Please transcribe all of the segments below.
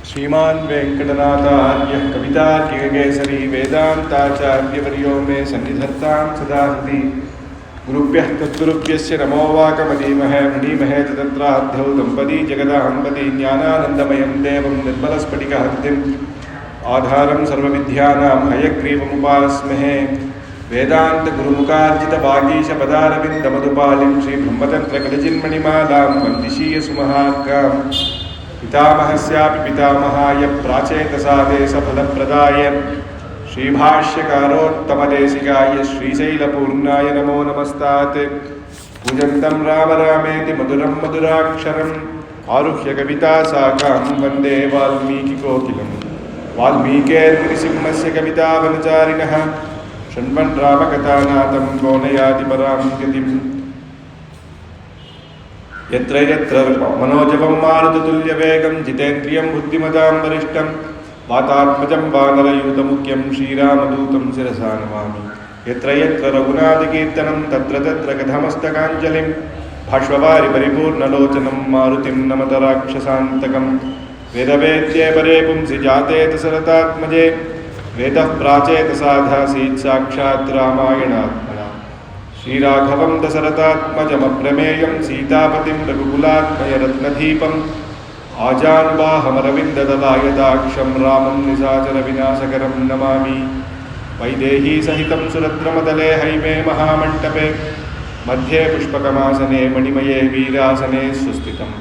श्रीमान् वेंकटनाथार्यः कवितार्किककेसरी वेदान्ताचार्यवर्यो मे सन्निधत्तां सदा हृदि गुरुभ्यः तद्गुरुभ्यस्य नमो वाकमधीमहे मृणीमहे तत्राध्यौ दम्पती जगदाहम्पति ज्ञानानन्दमयं देवं निर्मलस्फटिकहृदिम् आधारं सर्वविद्यानां हयग्रीवमुपास्महे वेदान्तगुरुमुखार्जितवागीशपदारविन्दमधुपालिं श्रीब्रह्मतन्त्रकलजिन्मणिमालां वन्दिशीयसुमहार्गाम् पितामहस्यापि पितामहाय प्राचेतसादे सफलप्रदाय श्रीभाष्यकारोत्तमदेशिकाय श्रीशैलपूर्णाय नमो नमस्तात् पूजन्तं राम रामेति मधुरं मधुराक्षरम् आरुह्य कवितासाकां वन्दे वाल्मीकिकोकिलम् वाल्मीकेर्मुनिसिंहस्य कवितावनचारिणः शृण्वन् रामकथानाथं गौनयाति परां गतिम् यत्र यत्र मनोजवं मारुततुल्यवेगं जितेन्द्रियं बुद्धिमतां वरिष्ठं वातात्मजं वानरयूतमुख्यं श्रीरामदूतं शिरसा नमामि। यत्र यत्र रघुनाथकीर्तनं तत्र तत्र कथमस्तकाञ्जलिं भाष्ववारि परिपूर्णलोचनं मारुतिं नमत राक्षसान्तकं वेदवेद्ये परे पुंसि जाते दशरथात्मजे वेदः प्राचेतसाधासीत् साक्षात् रामायणात्मना श्रीराघवं दशरथात्मजमप्रमेयं सीतापतिं रघुकुलात्मयरत्नदीपम् आजानुबाहमरविन्ददलायताक्षं रामं निशाचरविनाशकरं नमामि। वैदेहीसहितं सुरद्रमतले हैमे महामण्टपे मध्ये पुष्पकमासने मणिमये वीरासने सुस्थितम्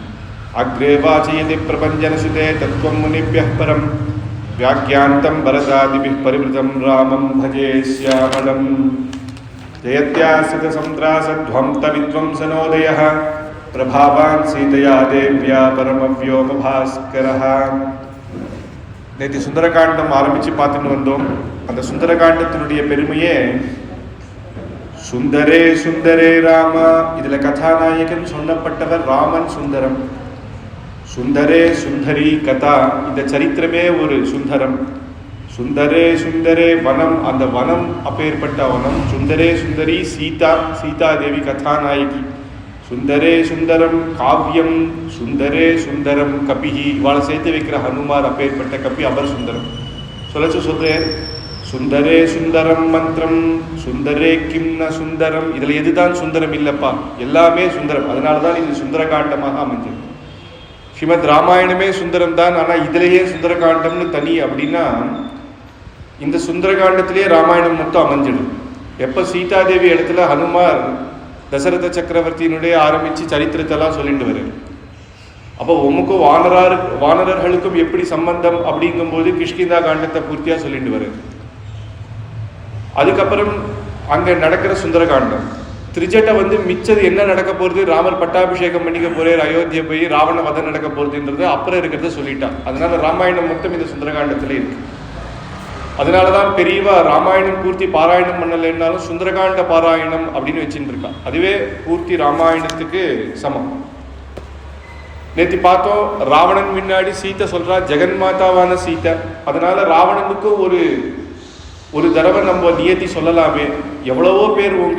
अग्रे वाचयति प्रपञ्चनसुते तत्त्वं मुनिभ्यः परं व्याख्यान्तं भरतादिभिः परिवृतं रामं भजे श्यामलम्। जयत्यासितसन्त्रासध्वंतविध्वंसनोदयः प्रभावान् सीतया देव्या परमव्योमभास्करः। நேற்று சுந்தரகாண்டம் ஆரம்பித்து பார்த்துட்டு வந்தோம். அந்த சுந்தரகாண்டத்தினுடைய பெருமையே சுந்தரே சுந்தரே ராமா. இதில் கதாநாயகன் சொல்லப்பட்டவர் ராமன் சுந்தரம். சுந்தரே சுந்தரி கதா, இந்த சரித்திரமே ஒரு சுந்தரம். சுந்தரே சுந்தரே வனம், அந்த வனம் அப்பேற்பட்ட வனம். சுந்தரே சுந்தரி சீதா, சீதாதேவி கதாநாயகி. சுந்தரே சுந்தரம் காவியம், சுந்தரே சுந்தரம் கபிஹி, இவாளை சேர்த்து வைக்கிற ஹனுமார் அப்பேற்பட்ட கபி அவர் சுந்தரம். சொல்றேன் சுந்தரே சுந்தரம் மந்திரம் சுந்தரே கிம்ன சுந்தரம். இதுல எதுதான் சுந்தரம் இல்லப்பா, எல்லாமே சுந்தரம். அதனாலதான் இது சுந்தரகாண்டமாக அமைஞ்சது. ஸ்ரீமத் ராமாயணமே சுந்தரம் தான், ஆனா இதுலயே சுந்தரகாண்டம்னு தனி அப்படின்னா இந்த சுந்தரகாண்டத்திலேயே ராமாயணம் மொத்தம் அமைஞ்சிடும். எப்போ சீதாதேவி இடத்துல ஹனுமார் தசரத சக்கரவர்த்தியினுடைய ஆரம்பித்து சரித்திரத்தெல்லாம் சொல்லிட்டு வர்றாரு. அப்போ உமக்கும் வானரர்களுக்கும் எப்படி சம்பந்தம் அப்படிங்கும்போது கிஷ்கிந்தா காண்டத்தை பூர்த்தியாக சொல்லிட்டு வர்றாரு. அதுக்கப்புறம் அங்கே நடக்கிற சுந்தரகாண்டம் திரிஜட்டை மிச்சது என்ன நடக்க போகிறது, ராமர் பட்டாபிஷேகம் பண்ணிக்க போறார், அயோத்தியை போய் ராவண வதம் நடக்க போகிறதுன்றது அப்புறம் இருக்கிறத சொல்லிட்டான். அதனால ராமாயணம் மொத்தம் இந்த சுந்தரகாண்டத்திலே இருக்கு. அதனாலதான் பெரியவா ராமாயணம் பூர்த்தி பாராயணம் பண்ணலைன்னாலும் சுந்தரகாண்ட பாராயணம் அப்படின்னு வச்சுட்டு இருக்கான். அதுவே பூர்த்தி ராமாயணத்துக்கு சமம். நேற்று பார்த்தோம், ராவணன் முன்னாடி சீத்தை சொல்றா ஜெகன்மாதாவான சீத்தை. அதனால ராவணனுக்கு ஒரு தடவை நம்ம நியத்தி சொல்லலாமே, எவ்வளவோ பேர் உன்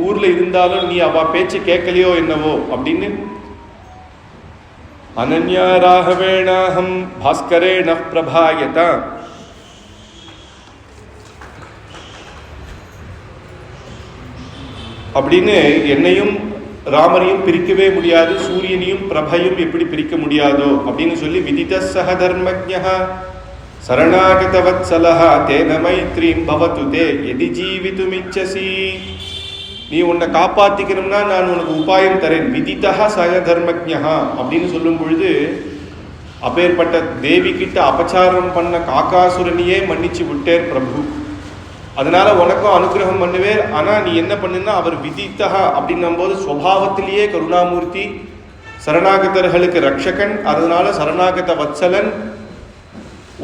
ஊர்ல இருந்தாலும் நீ அவ பேச்சு கேட்கலையோ என்னவோ அப்படின்னு. அனன்யா ராகவேணாஹம் பாஸ்கரேண பிரபாயதா. அப்படின்னு என்னையும் ராமரையும் பிரிக்கவே முடியாது, சூரியனையும் பிரபையும் எப்படி பிரிக்க முடியாதோ அப்படின்னு சொல்லி விதித சகதர்மஜ்ஞா சரணாகத வத்சலஹா தேன மைத்ரீம் பவது தே எதி ஜீவிதுமிச்சசி. நீ உன்னை காப்பாத்திக்கணும்னா நான் உனக்கு உபாயம் தரேன். விதிதா சகதர்மஜ்ஞா அப்படின்னு சொல்லும் பொழுது அப்பேற்பட்ட தேவி கிட்ட அபச்சாரம் பண்ண காக்காசுரனையே மன்னிச்சு விட்டேர் பிரபு. அதனால உனக்கும் அனுகிரகம் பண்ணுவேர். ஆனா நீ என்ன பண்ணுன்னா அவர் விதித்தா அப்படின்னும் போது சுவாவத்திலேயே கருணாமூர்த்தி, சரணாகதர்களுக்கு ரக்ஷகன். அதனால சரணாகத வத்சலன்.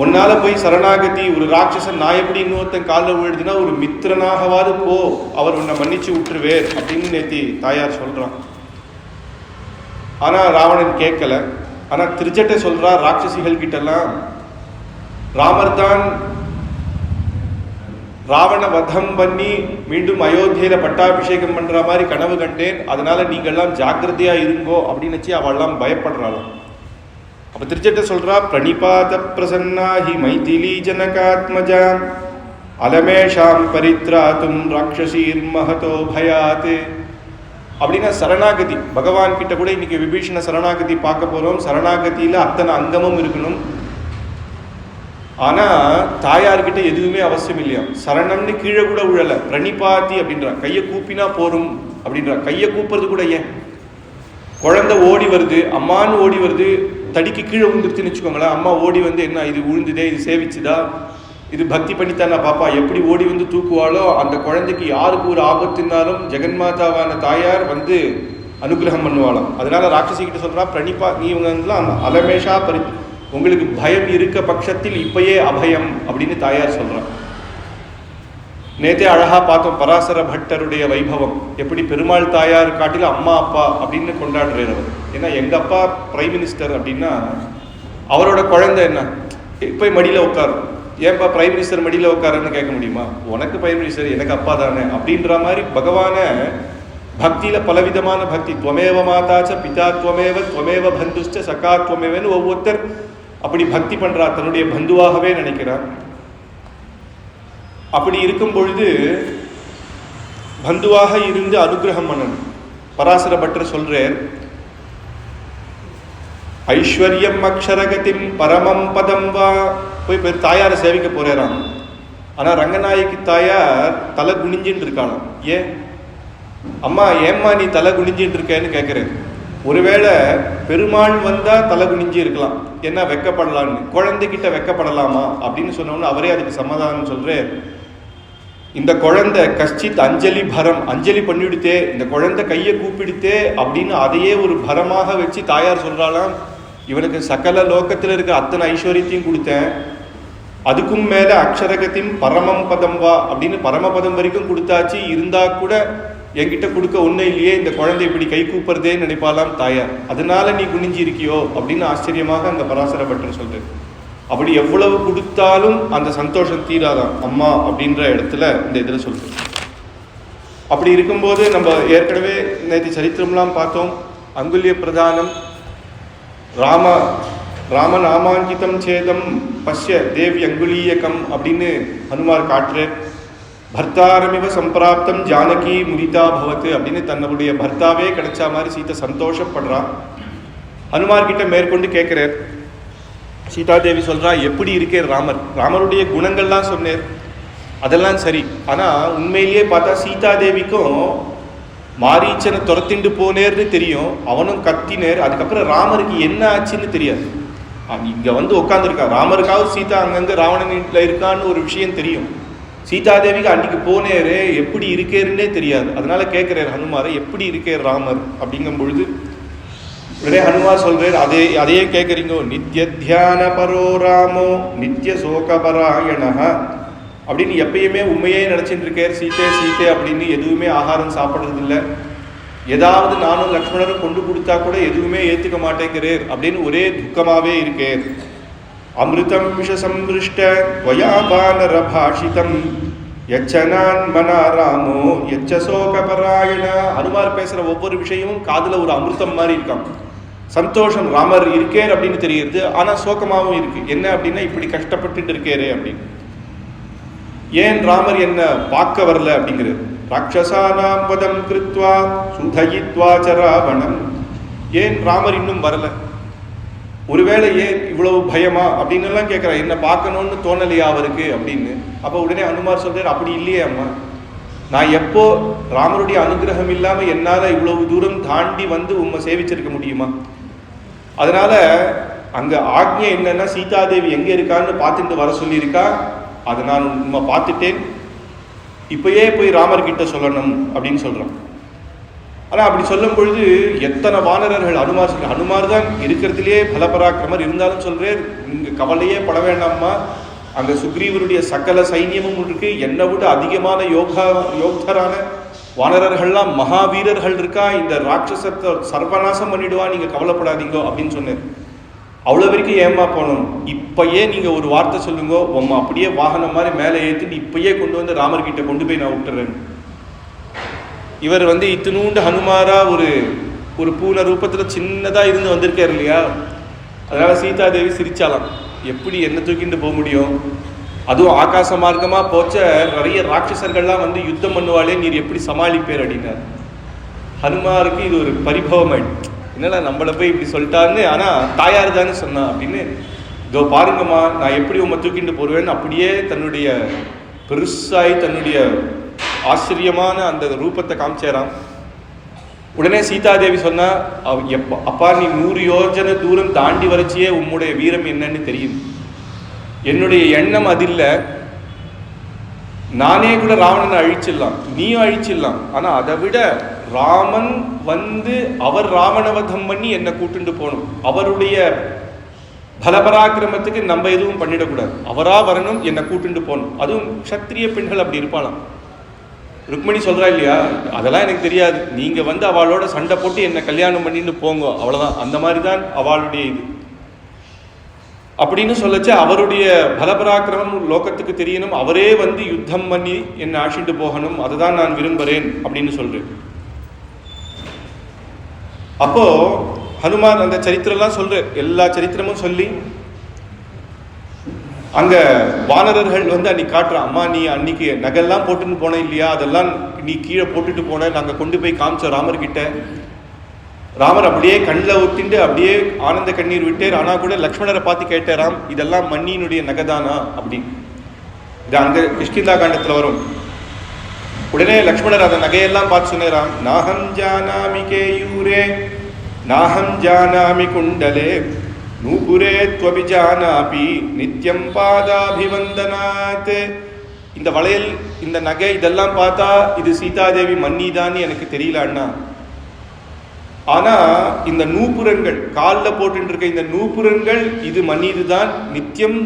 உன்னால போய் சரணாகதி ஒரு ராட்சசன் நான் எப்படி இன்னொருத்தன் காலில் விழுதுன்னா ஒரு மித்திரனாகவாது போ, அவர் உன்னை மன்னிச்சு விட்டுருவேர் அப்படின்னு நேத்தி தாயார் சொல்றான். ஆனா ராவணன் கேட்கல. ஆனா திரிஜட்டை சொல்றா ராட்சசிகள் கிட்டலாம் ராமர் தான் ராவண வதம் பண்ணி மீண்டும் அயோத்தியில பட்டாபிஷேகம் பண்ற மாதிரி கனவு கண்டேன், அதனால நீங்கள்லாம் ஜாக்கிரதையா இருங்கோ அப்படின்னு அவள்லாம் பயப்படுறாளாம். அப்ப திருச்சட்ட சொல்றா, பிரணிபாத பிரசன்னாஹி மைதிலி ஜனகாத்மஜா அலமேஷாம் பரித்ராத்தும் ராட்சசீர் மகதோ பயாத். அப்படின்னா சரணாகதி, பகவான் கிட்ட கூட இன்னைக்கு விபீஷண சரணாகதி பார்க்க போறோம். சரணாகதியில அத்தனை அங்கமும் இருக்கணும். ஆனா தாயார்கிட்ட எதுவுமே அவசியம் இல்லையா. சரணம்னு கீழே கூட உழல, பிரணிபாத்தி அப்படின்றா, கையை கூப்பினா போரும் அப்படின்றா. கையை கூப்புறது கூட ஏன், குழந்தை ஓடி வருது, அம்மான்னு ஓடி வருது, தடிக்கு கீழே விழுந்துருச்சுன்னு வச்சுக்கோங்களேன். அம்மா ஓடி வந்து என்ன இது விழுந்துதே, இது சேவிச்சுதா, இது பக்தி பண்ணித்தானா பாப்பா, எப்படி ஓடி வந்து தூக்குவாளோ அந்த குழந்தைக்கு யாருக்கு ஒரு ஆபத்துனாலும் ஜெகன்மாதாவான தாயார் வந்து அனுகிரகம் பண்ணுவாளாம். அதனால ராட்சசி கிட்ட சொல்றா, பிரணிபா நீ இவங்கலாம் அலமேஷா பரி, உங்களுக்கு பயம் இருக்க பட்சத்தில் இப்பயே அபயம் அப்படின்னு தாயார் சொல்றான். நேத்தே அழகா பார்த்தோம் பராசர பட்டருடைய வைபவம், எப்படி பெருமாள் தாயார் காட்டில அம்மா அப்பா அப்படின்னு கொண்டாடுறார் அவர். ஏன்னா எங்க அப்பா பிரைம் மினிஸ்டர் அப்படின்னா அவரோட குழந்தை என்ன போய் மடியில உட்காரும். ஏன்பா பிரைம் மினிஸ்டர் மடியில உட்காருன்னு கேட்க முடியுமா? உனக்கு பிரைம் மினிஸ்டர் எனக்கு அப்பா தானே அப்படின்ற மாதிரி பகவான பக்தியில பலவிதமான பக்தி, துவமேவ மாதாச்ச பிதா துவமேவ துவமேவ பந்துஷ்ட சகா துவமேவன்னு ஒவ்வொருத்தர் அப்படி பக்தி பண்றா, தன்னுடைய பந்துவாகவே நினைக்கிறார். அப்படி இருக்கும் பொழுது பந்துவாக இருந்து அனுகிரகம் பண்ணணும். பராசர பட்டர் சொல்றேன், ஐஸ்வர்யம் அக்ஷரகதிம் பரமம் பதம் வா. போய் தாயாரை சேவிக்க போறாராம். ஆனா ரங்கநாயகி தாயார் தலை குனிஞ்சின்னு இருக்காளாம். ஏன் அம்மா ஏம்மா நீ தலை குனிஞ்சின்னு இருக்கேன்னு கேட்கிறேன். ஒருவேளை பெருமாள் வந்தா தலை குனிஞ்சி இருக்கலாம், என்ன வெக்கப்படலான்னு, குழந்தைகிட்ட வெக்கப்படலாமா அப்படின்னு சொன்னோன்னு அவரே அதுக்கு சமாதானம் சொல்றேன். இந்த குழந்தை கஷ்டித் அஞ்சலி பரம், அஞ்சலி பண்ணிவிடுத்தே, இந்த குழந்தை கையை கூப்பிடுத்தே அப்படின்னு அதையே ஒரு பரமாக வச்சு தாயார் சொல்றாளாம், இவனுக்கு சகல லோகத்தில் இருக்க அத்தனை ஐஸ்வர்யத்தையும் கொடுத்தேன், அதுக்கும் மேல அக்ஷரகத்தின் பரமம் பதம் வா அப்படின்னு பரமபதம் வரைக்கும் கொடுத்தாச்சு, இருந்தா கூட என்கிட்ட கொடுக்க ஒன்றும் இல்லையே, இந்த குழந்தை இப்படி கை கூப்பிடுறதே நினைப்பாலாம் தாயார், அதனால நீ குனிஞ்சி இருக்கியோ அப்படின்னு ஆச்சரியமாக அந்த பராசர பட்டர் சொல்றேன். அப்படி எவ்வளவு கொடுத்தாலும் அந்த சந்தோஷம் தீராதான் அம்மா அப்படின்ற இடத்துல இந்த இதில் சொல்றேன். அப்படி இருக்கும்போது நம்ம ஏற்கனவே நேற்று சரித்திரம்லாம் பார்த்தோம். அங்குல்ய பிரதானம் ராமநாமாங்கிதம் சேதம் பஷ்ய தேவி அங்குலீயகம் அப்படின்னு ஹனுமார் காட்டுறார். பர்த்தாரமிவ சம்பிராப்தம் ஜானகி முரிதா பவத்து அப்படின்னு தன்னுடைய பர்த்தாவே கிடைச்சா மாதிரி சீதை சந்தோஷப்படுறான். ஹனுமார்கிட்ட மேற்கொண்டு கேட்கிறார். சீதாதேவி சொல்றா, எப்படி இருக்கே ராமர், ராமருடைய குணங்கள்லாம் சொன்னேர், அதெல்லாம் சரி, ஆனா உண்மையிலேயே பார்த்தா சீதாதேவிக்கும் மாரீச்சனை துரத்திண்டு போனேர்னு தெரியும், அவனும் கத்தினேர், அதுக்கப்புறம் ராமருக்கு என்ன ஆச்சுன்னு தெரியாது. இங்க வந்து உட்காந்துருக்கா, ராமருக்காவது சீதா அங்கங்க ராவணன் வீட்டில் இருக்கான்னு ஒரு விஷயம் தெரியும், சீதாதேவிக்கு அன்னைக்கு போனேரு எப்படி இருக்கேருன்னே தெரியாது. அதனால கேட்கிறார் ஹனுமாரை, எப்படி இருக்கேர் ராமர் அப்படிங்கும் பொழுது உடனே ஹனுமார் சொல்றார், அதையே கேட்குறீங்க, நித்திய தியான பரோ ராமோ நித்திய சோகபராயணஹ அப்படின்னு எப்பயுமே உண்மையே நினைச்சிட்டு இருக்கார். சீதே சீதே அப்படின்னு எதுவுமே ஆகாரம் சாப்பிட்றது இல்லை, ஏதாவது நானும் லக்ஷ்மணரும் கொண்டு கொடுத்தா கூட எதுவுமே ஏற்றுக்க மாட்டேங்கிறேர் அப்படின்னு ஒரே துக்கமாவே இருக்கேர். அமிர்தம் விஷசம்பிருஷ்ட துவயாபானர பாஷிதம் யச்சனான் மனா ராமோ யச்ச சோகபராயண. ஹனுமார் பேசுற ஒவ்வொரு விஷயமும் காதுல ஒரு அமிர்தம் மாதிரி இருக்கான். சந்தோஷம், ராமர் இருக்கேர் அப்படின்னு தெரியுது, ஆனா சோகமாகவும் இருக்கு. என்ன அப்படின்னா இப்படி கஷ்டப்பட்டு இருக்கேரே அப்படின்னு. ஏன் ராமர் என்ன பார்க்க வரல அப்படிங்கிறது. ராட்சசானாம் பதம் கிருத்வா சுதயித்வா ச ராவணம். ஏன் ராமர் இன்னும் வரல, ஒருவேளை ஏன் இவ்வளவு பயமா அப்படின்னு எல்லாம் கேட்கிறா, என்ன பார்க்கணும்னு தோணலையா அவருக்கு அப்படின்னு. அப்ப உடனே ஹனுமார் சொல்றார், அப்படி இல்லையே அம்மா, நான் எப்போ ராமருடைய அனுகிரகம் இல்லாம என்னால இவ்வளவு தூரம் தாண்டி வந்து உண்மை சேவிச்சிருக்க முடியுமா? அதனால அங்க ஆக்ஞை என்னன்னா, சீதாதேவி எங்க இருக்கான்னு பார்த்துட்டு வர சொல்லியிருக்கா, அதை நான் உண்மை பார்த்துட்டேன், இப்பயே போய் ராமர்கிட்ட சொல்லணும் அப்படின்னு சொல்றான். ஆனா அப்படி சொல்லும் பொழுது எத்தனை வானரர்கள், ஹனுமார் தான் இருக்கிறதுலேயே பலபராக்கிரமர், இருந்தாலும் சொல்றேன் நீங்க கவலையே பட வேண்டாம்மா, அங்க சுக்ரீவனுடைய சகல சைன்யமும் இருக்கு, என்னை விட அதிகமான யோகரான வானரர்கள்லாம் மகாவீரர்கள் இருக்கா, இந்த ராட்சசத்தை சர்வநாசம் பண்ணிடுவா, நீங்க கவலைப்படாதீங்க அப்படின்னு சொன்னேன். அவ்வளவு வரைக்கும் ஏமா போனோம், இப்பயே நீங்க ஒரு வார்த்தை சொல்லுங்க, உம்மா அப்படியே வாகனம் மாதிரி மேலே ஏற்றிட்டு இப்பயே கொண்டு வந்து ராமர்கிட்ட கொண்டு போய் நான் விட்டுறேன். இவர் வந்து இத்தினூண்டு ஹனுமாரா ஒரு பூனை ரூபத்துல சின்னதா இருந்து வந்திருக்காரு இல்லையா, அதனால சீதாதேவி சிரிச்சாலாம், எப்படி என்ன தூக்கிட்டு போக முடியும், அதுவும் ஆகாச மார்க்கமா போச்ச நிறைய ராட்சசர்கள்லாம் வந்து யுத்தம் பண்ணுவாளே, நீர் எப்படி சமாளிப்பேர் அப்படின்னார். ஹனுமாருக்கு இது ஒரு பரிபவம் ஆயிடுச்சு, என்னடா நம்மளை போய் இப்படி சொல்லிட்டான்னு, ஆனா தாயார் தானே சொன்னா அப்படின்னு, இதோ பாருங்கம்மா நான் எப்படி உங்க தூக்கிட்டு போடுவேன்னு அப்படியே தன்னுடைய பெருசாய் தன்னுடைய ஆச்சரியமான அந்த ரூபத்தை காமிச்சேராம். உடனே சீதாதேவி சொன்னா, அப்பா நீ 100 யோஜனை தூரம் தாண்டி வரைச்சியே உம்முடைய வீரம் என்னன்னு தெரியும், என்னுடைய எண்ணம் அதில்ல, நானே கூட ராவணனை அழிச்சிடலாம், நீயும் அழிச்சிடலாம், ஆனா அதை விட ராமன் வந்து அவர் ராவணவதம் பண்ணி என்னை கூட்டுண்டு போகணும், அவருடைய பலபராக்கிரமத்துக்கு நம்ம எதுவும் பண்ணிடக்கூடாது, அவரா வரணும் என்னை கூட்டுண்டு போகணும். அதுவும் க்ஷத்திரிய பெண்கள் அப்படி இருப்பாளாம். ருக்மணி சொல்றா இல்லையா, அதெல்லாம் எனக்கு தெரியாது, நீங்க வந்து அவளோட சண்டை போட்டு என்னை கல்யாணம் பண்ணிட்டு போங்க, அவ்வளவுதான், அந்த மாதிரி தான் அவளுடைய இது அப்படின்னு சொல்லச்சு. அவருடைய பலபராக்கிரமம் லோகத்துக்கு தெரியணும், அவரே வந்து யுத்தம் பண்ணி என்னை ஆட்சிட்டு போகணும், அதுதான் நான் விரும்புகிறேன் அப்படின்னு சொல்றேன். அப்போ ஹனுமான் அந்த சரித்திரம்லாம் சொல்ற, எல்லா சரித்திரமும் சொல்லி அங்க வானரர்கள் வந்து அன்னைக்கு காட்டுறான், அம்மா நீ அன்னைக்கு நகெல்லாம் போட்டுன்னு போன இல்லையா, அதெல்லாம் நீ கீழே போட்டுட்டு போன, நாங்க கொண்டு போய் காமிச்சோம் ராமர்கிட்ட. ராமர் அப்படியே கண்ணில் ஒத்திண்டு அப்படியே ஆனந்த கண்ணீர் விட்டார். ஆனா கூட லக்ஷ்மணரை பார்த்து கேட்டாராம், இதெல்லாம் மண்ணியினுடைய நகைதானா அப்படின்னு. இது அங்க கிஷ்கிந்தா காண்டத்துல வரும். உடனே லக்ஷ்மணர் அந்த நகையெல்லாம் பார்த்து சொன்னாராம், நாஹம் ஜானாமி கேயூரே நாஹம் ஜானாமி குண்டலே நூபுரே த்வபி ஜானாபி நித்யம் பாதாபிவந்தனாத். இந்த வளையல் இந்த நகை இதெல்லாம் பார்த்தா இது சீதாதேவி மன்னிதான்னு எனக்கு தெரியல அண்ணா, ஆனா இந்த நூபுரங்கள் காலில் போட்டு இருக்க இந்த நூபுரங்கள் இது மன்னிதுதான், நித்தியம்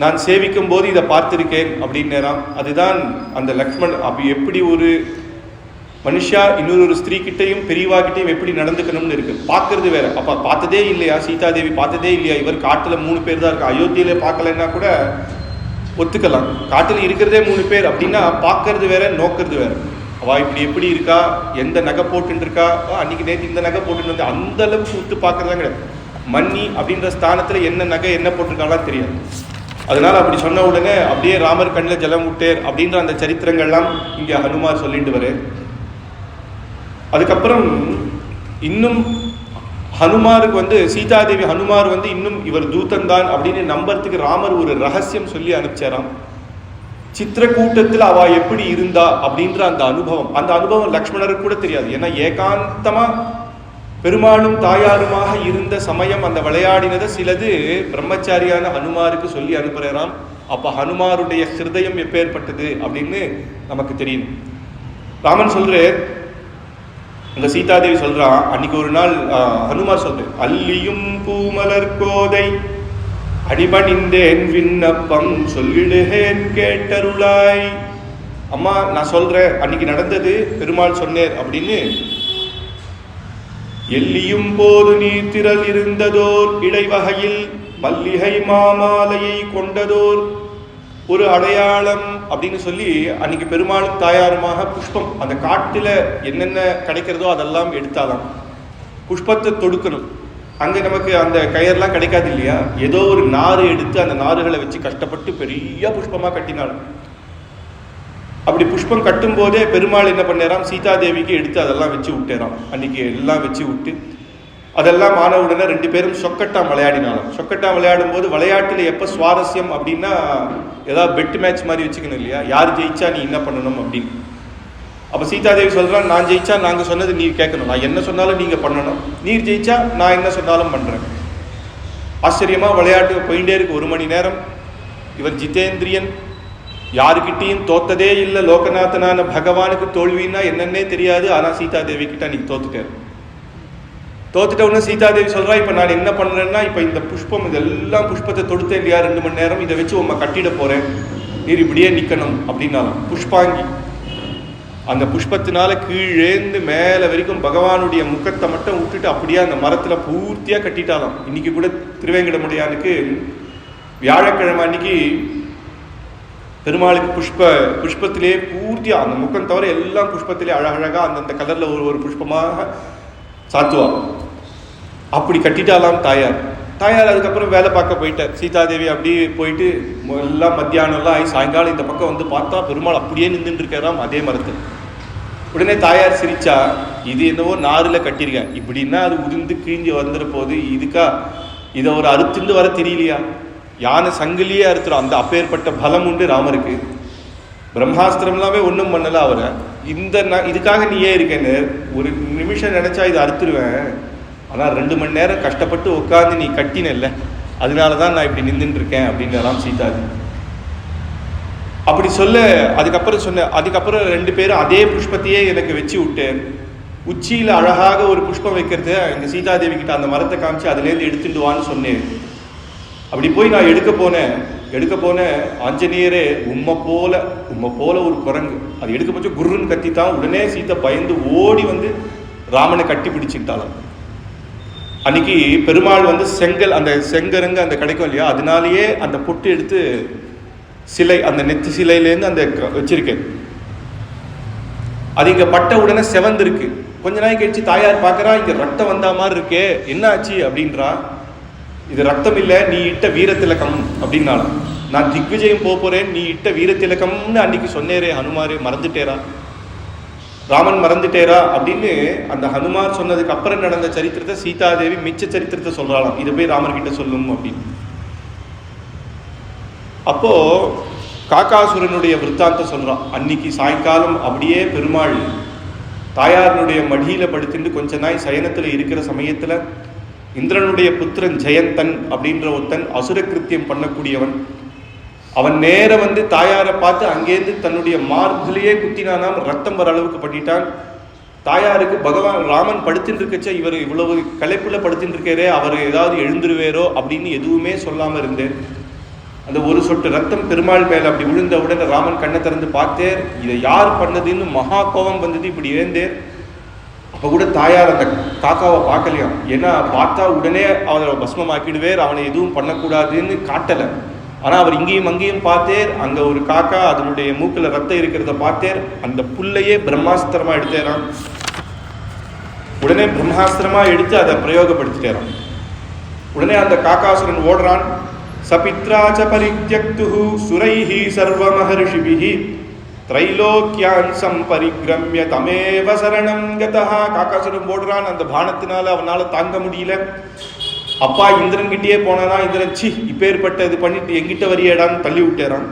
நான் சேவிக்கும் போது இதை பார்த்திருக்கேன் அப்படின்னாராம். அதுதான் அந்த லக்ஷ்மண் அப்படி எப்படி ஒரு மனுஷா இன்னொரு ஸ்திரீ கிட்டையும் பெரியவா கிட்டையும் எப்படி நடந்துக்கணும்னு இருக்கு, பார்க்கறது வேற. அப்ப பார்த்ததே இல்லையா சீதாதேவி, பார்த்ததே இல்லையா, இவர் காட்டுல 3 பேர் தான் இருக்கு, அயோத்தியில பார்க்கலன்னா கூட ஒத்துக்கலாம், காட்டுல இருக்கிறதே 3 பேர் அப்படின்னா பார்க்கறது வேற நோக்கிறது வேற. அவ இப்படி எப்படி இருக்கா, எந்த நகை போட்டு இருக்கா, அன்னைக்கு நேற்று இந்த நகை போட்டு வந்து அந்த அளவுக்கு உத்து பார்க்கறதா கிடையாது. மன்னி அப்படின்ற ஸ்தானத்துல என்ன நகை என்ன போட்டிருக்காலாம் தெரியாது. அதனால அப்படி சொன்ன உடனே அப்படியே ராமர் கண்ணில் ஜலம் விட்டேர் அப்படின்ற அந்த சரித்திரங்கள்லாம் இங்க ஹனுமார் சொல்லிட்டு வர. அதுக்கப்புறம் இன்னும் ஹனுமாருக்கு வந்து சீதாதேவி ஹனுமார் வந்து இன்னும் இவர் தூதன் தான் அப்படின்னு நம்புறதுக்கு ராமர் ஒரு ரகசியம் சொல்லி அனுப்பிச்சாராம். சித்திரக்கூட்டத்தில் அவ எப்படி இருந்தா அப்படின்ற அந்த அனுபவம் லக்ஷ்மணருக்கு கூட தெரியாது. ஏன்னா ஏகாந்தமா பெருமாளும் தாயாருமாக இருந்த சமயம் அந்த விளையாடினதை சிலது பிரம்மச்சாரியான ஹனுமாருக்கு சொல்லி அனுப்புறாராம். அப்ப ஹனுமாருடைய ஹிருதயம் எப்பேற்பட்டது அப்படின்னு நமக்கு தெரியும். ராமன் சொல்றார், அந்த சீதாதேவி சொல்றான், அன்னைக்கு ஒரு நாள் ஹனுமார் சொல்றேன், அல்லியும் பூமலர் கோதை அடிபணிந்தேன் விண்ணப்பம் சொல்லிடுகேன் கேட்டருளாய். அம்மா நான் சொல்றேன், அன்னைக்கு நடந்தது பெருமாள் சொன்னேர் அப்படின்னு. எல்லியும் போது நீர் திரள் இருந்ததோர் இடைவகையில் மல்லிகை மாமாலையை கொண்டதோர் ஒரு அடையாளம் அப்படின்னு சொல்லி அன்னைக்கு பெருமாளும் தாயாருமாக புஷ்பம் அந்த காட்டுல என்னென்ன கிடைக்கிறதோ அதெல்லாம் எடுத்தாலாம். புஷ்பத்தை தொடுக்கணும். அங்க நமக்கு அந்த கயர்லாம் கிடைக்காது இல்லையா, ஏதோ ஒரு நாறு எடுத்து அந்த நாறுகளை வச்சு கஷ்டப்பட்டு பெரிய புஷ்பமா கட்டினாலும். அப்படி புஷ்பம் கட்டும் போதே பெருமாள் என்ன பண்ணாராம், சீதாதேவிக்கு எடுத்து அதெல்லாம் வச்சு விட்டேராம். அன்னைக்கு எல்லாம் வச்சு விட்டு அதெல்லாம் ஆன உடனே 2 பேரும் சொக்கட்டாம் விளையாடினாலும். சொக்கட்டாம் விளையாடும் போது விளையாட்டுல எப்ப சுவாரஸ்யம் அப்படின்னா ஏதாவது பெட் மேட்ச் மாதிரி வச்சுக்கணும் இல்லையா, யார் ஜெயிச்சா நீ என்ன பண்ணணும் அப்படின்னு. அப்ப சீதாதேவி சொல்றான், நான் ஜெயிச்சா நாங்க சொன்னது நீர் கேட்கணும், நான் என்ன சொன்னாலும் நீங்க பண்ணணும், நீர் ஜெயிச்சா நான் என்ன சொன்னாலும் பண்றேன். ஆச்சரியமா விளையாட்டு போயிட்டே இருக்கு. 1 மணி நேரம். இவர் ஜிதேந்திரியன், யாருக்கிட்டையும் தோத்ததே இல்லை, லோகநாதனான பகவானுக்கு தோல்வின்னா என்னன்னே தெரியாது. ஆனா சீதாதேவி கிட்ட நீ தோத்துட்ட உடனே சீதாதேவி சொல்றா, இப்ப நான் என்ன பண்றேன்னா, இப்ப இந்த புஷ்பம் இதெல்லாம் புஷ்பத்தை தொடுத்தேன் இல்லையா 2 மணி நேரம், இதை வச்சு உண்மை கட்டிட போறேன், நீர் இப்படியே நிக்கணும் அப்படின்னாலும். புஷ்பாங்கி அந்த புஷ்பத்தினால கீழேந்து மேல வரைக்கும் பகவானுடைய முகத்தை மட்டும் விட்டுட்டு அப்படியே அந்த மரத்துல பூர்த்தியா கட்டிட்டாலாம். இன்னைக்கு கூட திருவேங்கடமுடையானுக்கு வியாழக்கிழமை அன்னைக்கு பெருமாளுக்கு புஷ்பத்திலே பூர்த்தியா அந்த முகம் தவிர எல்லாம் புஷ்பத்திலே அழகழகா அந்தந்த கலர்ல ஒரு புஷ்பமாக சாத்துவா. அப்படி கட்டிட்டாலாம் தாயார். தாயார் அதுக்கப்புறம் வேலை பார்க்க போயிட்டார். சீதாதேவி அப்படியே போயிட்டு எல்லாம் மத்தியானம்லாம் ஆகி சாயங்காலம் இந்த பக்கம் வந்து பார்த்தா பெருமாள் அப்படியே நின்றுட்டு இருக்காராம் அதே மரத்தில். உடனே தாயார் சிரிச்சா, இது என்னவோ நாரில் கட்டியிருக்கேன், இப்படின்னா அது உதிர்ந்து கிழிஞ்சு வந்துட போது, இதுக்கா இதை ஒரு அறுத்துண்டு வர தெரியலையா? யானை சங்கிலியே அறுத்துரும், அந்த அப்பேற்பட்ட பலம் உண்டு ராமருக்கு. பிரம்மாஸ்திரம் எல்லாமே ஒன்றும் பண்ணல அவரை. இதுக்காக நீ ஏன் இருக்கேன்னு ஒரு நிமிஷம் நினைச்சா இதை அறுத்துருவேன், ஆனால் 2 மணி நேரம் கஷ்டப்பட்டு உட்காந்து நீ கட்டினல்ல, அதனால தான் நான் இப்படி நின்றுட்டு இருக்கேன் அப்படின்றாம் சீதாஜி. அப்படி சொல்ல அதுக்கப்புறம் 2 பேரும் அதே புஷ்பத்தையே எனக்கு வச்சு விட்டேன். உச்சியில் அழகாக ஒரு புஷ்பம் வைக்கிறது எங்க சீதாதேவி கிட்ட அந்த மரத்தை காமிச்சு அதுலேருந்து எடுத்துட்டு வான்னு சொன்னேன். அப்படி போய் நான் எடுக்க போனேன் ஆஞ்சநேயரே உம்மை போல ஒரு குரங்கு அது எடுக்க போச்சு குருன்னு கத்தித்தான். உடனே சீதை பயந்து ஓடி வந்து ராமனை கட்டி பிடிச்சிட்டாலும். அன்னைக்கு பெருமாள் வந்து செங்கல், அந்த செங்கருங்க அந்த கிடைக்கும் இல்லையா, அதனாலேயே அந்த பொட்டு எடுத்து சிலை, அந்த நெத்து சிலையிலேருந்து அந்த வச்சிருக்கேன். அது இங்க பட்ட உடனே செவந்திருக்கு. கொஞ்ச நாள் கழிச்சு தாயார் பார்க்கறா, இங்க ரத்தம் வந்தா மாதிரி இருக்கே, என்ன ஆச்சு அப்படின்றா. இது ரத்தம் இல்லை, நீ இட்ட வீரத்திலக்கம் அப்படின்னாலும். நான் திக்விஜயம் போறேன், நீ இட்ட வீரத்திலக்கம்னு அன்னைக்கு சொன்னேரே ஹனுமாரே, மறந்துட்டேரா, ராமன் மறந்துட்டேரா அப்படின்னு அந்த ஹனுமார் சொன்னதுக்கு அப்புறம் நடந்த சரித்திரத்தை சீதாதேவி மிச்ச சரித்திரத்தை சொல்றாளாம், இதை போய் ராமர்கிட்ட சொல்லணும் அப்படின்னு. அப்போ காக்காசுரனுடைய விற்த்தாந்தம் சொல்றான். அன்னைக்கு சாயங்காலம் அப்படியே பெருமாள் தாயாரனுடைய மடியில படுத்துட்டு கொஞ்ச நாய் சயனத்துல இருக்கிற சமயத்துல இந்திரனுடைய புத்திரன் ஜெயந்தன் அப்படின்ற ஒருத்தன் அசுர கிருத்தியம் பண்ணக்கூடியவன், அவன் நேர வந்து தாயாரை பார்த்து அங்கேருந்து தன்னுடைய மார்பிலேயே குத்தினானாம், ரத்தம் வர அளவுக்கு பண்ணிட்டான். தாயாருக்கு பகவான் ராமன் படுத்துட்டு இருக்கச்ச இவர் இவ்வளவு களைப்புல படுத்துட்டு இருக்காரே, அவர் ஏதாவது எழுந்துருவேரோ அப்படின்னு எதுவுமே சொல்லாம இருந்தேன். அந்த ஒரு சொட்டு ரத்தம் பெருமாள் மேல அப்படி விழுந்த உடனே ராமன் கண்ணை திறந்து பார்த்தேர், இதை யார் பண்ணதுன்னு மகா கோபம் வந்தது. இப்படி ஏந்தேர். அப்ப கூட தாயார் அந்த காக்காவை பார்க்கலையாம். ஏன்னா பார்த்தா உடனே அவரை பஸ்மமாக்கிடுவேர், அவனை எதுவும் பண்ணக்கூடாதுன்னு காட்டலை. ஆனா அவர் இங்கேயும் அங்கேயும் பார்த்தேர், அங்க ஒரு காக்கா அதனுடைய மூக்குல ரத்தம் இருக்கிறத பார்த்தேர். அந்த புல்லையே பிரம்மாஸ்திரமா எடுத்தேராம். உடனே பிரம்மாஸ்திரமா எடுத்து அதை பிரயோகப்படுத்திட்டேராம். உடனே அந்த காக்காசுரன் ஓடுறான். சபித்ராச்ச பரித்யக்துஹு சுரைஹி சர்வ மஹர்ஷிபிஹி திரைலோக்கியான் சம்பரிக்ரம்ய தமேவ சரணம் கதஹ. காக்காசுரன் ஓடுறான். அந்த பானத்தினால அவனால தாங்க முடியல. அப்பா இந்திரன் கிட்டே போனானா, இந்திரன் சி இப்பேற்பட்ட இது பண்ணிட்டு எங்கிட்ட வரியேடான்னு தள்ளி விட்டேறான்.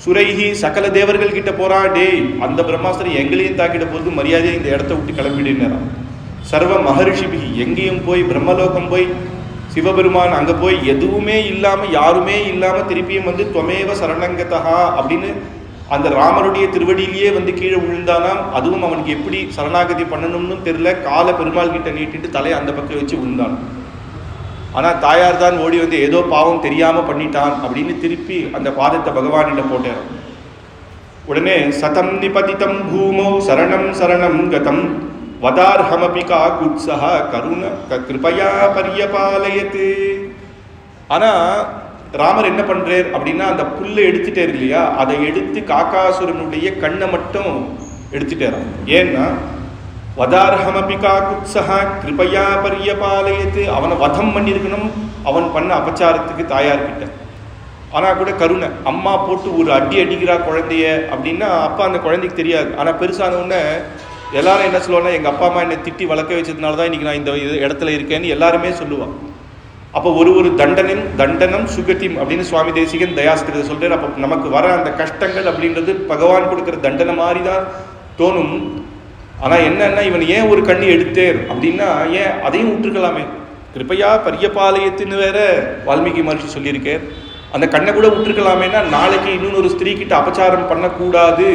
சுரைஹி சகல தேவர்கள் கிட்ட போறான். டேய் அந்த பிரம்மாஸ்திரம் எங்களையும் தாக்கிட்ட போது மரியாதையை இந்த இடத்த விட்டு கிளம்பிடுனான். சர்வ மகர்ஷிபி எங்கேயும் போய் பிரம்மலோகம் போய் சிவபெருமான் அங்க போய் எதுவுமே இல்லாம யாருமே இல்லாம திருப்பியும் வந்து துவமேவ சரணங்கதா அப்படின்னு அந்த ராமருடைய திருவடியிலேயே வந்து கீழே விழுந்தானாம். அதுவும் அவனுக்கு எப்படி சரணாகதி பண்ணணும்னு தெரியல. காலை பெருமாள் கிட்ட நீட்டிட்டு தலையை அந்த பக்கம் வச்சு விழுந்தான். ஆனா தாயார் தான் ஓடி வந்து ஏதோ பாவம் தெரியாம பண்ணிட்டான் அப்படின்னு திருப்பி அந்த பாதத்தை பகவானிட போட்டார். உடனே சதம் நிபதிதம் பூமௌ சரணம் சரணம் கதம் வதார்ஹமபி காகுத்ஸஹ கருண கிருபயா பரியபாலயத்து. ஆனா ராமர் என்ன பண்றார் அப்படின்னா, அந்த புல்லை எடுத்துட்டார் இல்லையா, அதை எடுத்து காக்காசுரனுடைய கண்ணை மட்டும் எடுத்துட்டாராம். ஏன்னா வதார்ஹமபி காகுத்ஸஹ கிருபயா பரியபாலயத்து, அவனை வதம் பண்ணியிருக்கணும் அவன் பண்ண அபச்சாரத்துக்கு தாயார்கிட்ட. ஆனா கூட கருணை, அம்மா போட்டு ஒரு அடி அடிக்கிறா குழந்தைய அப்படின்னா அப்பா அந்த குழந்தைக்கு தெரியாது. ஆனா பெருசான உடனே எல்லாரும் என்ன சொல்லுவாங்கன்னா, எங்க அப்பா அம்மா என்னை திட்டி வளர்க்க வச்சதுனால தான் இன்னைக்கு நான் இந்த இடத்துல இருக்கேன்னு எல்லாருமே சொல்லுவான். அப்போ ஒரு தண்டனம் சுகத்திம் அப்படின்னு சுவாமி தேசிகன் தயாஸ்திரத்தை சொல்றாரு. அப்போ நமக்கு வர அந்த கஷ்டங்கள் அப்படின்றது பகவான் கொடுக்குற தண்டனை மாதிரி தான் தோணும். ஆனா என்னன்னா, இவன் ஏன் ஒரு கண்ணி எடுத்தேர் அப்படின்னா, ஏன் அதையும் விட்டுருக்கலாமே, கிருப்பையா பரியபாலயத்துன்னு வேற வால்மீகி மகர்ஷி சொல்லியிருக்கார். அந்த கண்ணை கூட விட்டுருக்கலாமேன்னா நாளைக்கு இன்னொரு ஸ்திரீ கிட்ட அபச்சாரம் பண்ணக்கூடாது,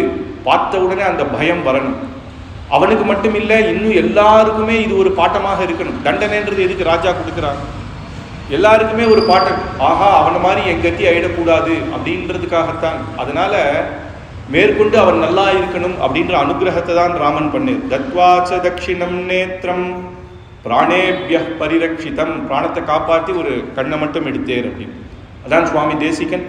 பார்த்த உடனே அந்த பயம் வரணும். அவனுக்கு மட்டும் இல்லை, இன்னும் எல்லாருக்குமே இது ஒரு பாட்டமாக இருக்கணும். தண்டனைன்றது எதுக்கு ராஜா கொடுக்குறான், எல்லாருக்குமே ஒரு பாட்டம். ஆஹா அவனை மாதிரி என் கத்தி ஆயிடக்கூடாது அப்படின்றதுக்காகத்தான். அதனால மேற்கொண்டு அவன் நல்லா இருக்கணும் அப்படின்ற அனுகிரகத்தை தான் ராமன் பண்ணு. தத்வாச்ச தட்சிணம் நேத்திரம் பிராணேபிய பரிரட்சிதம், பிராணத்தை காப்பாற்றி ஒரு கண்ணை மட்டும் எடுத்தேர் அப்படின்னு. அதான் சுவாமி தேசிகன்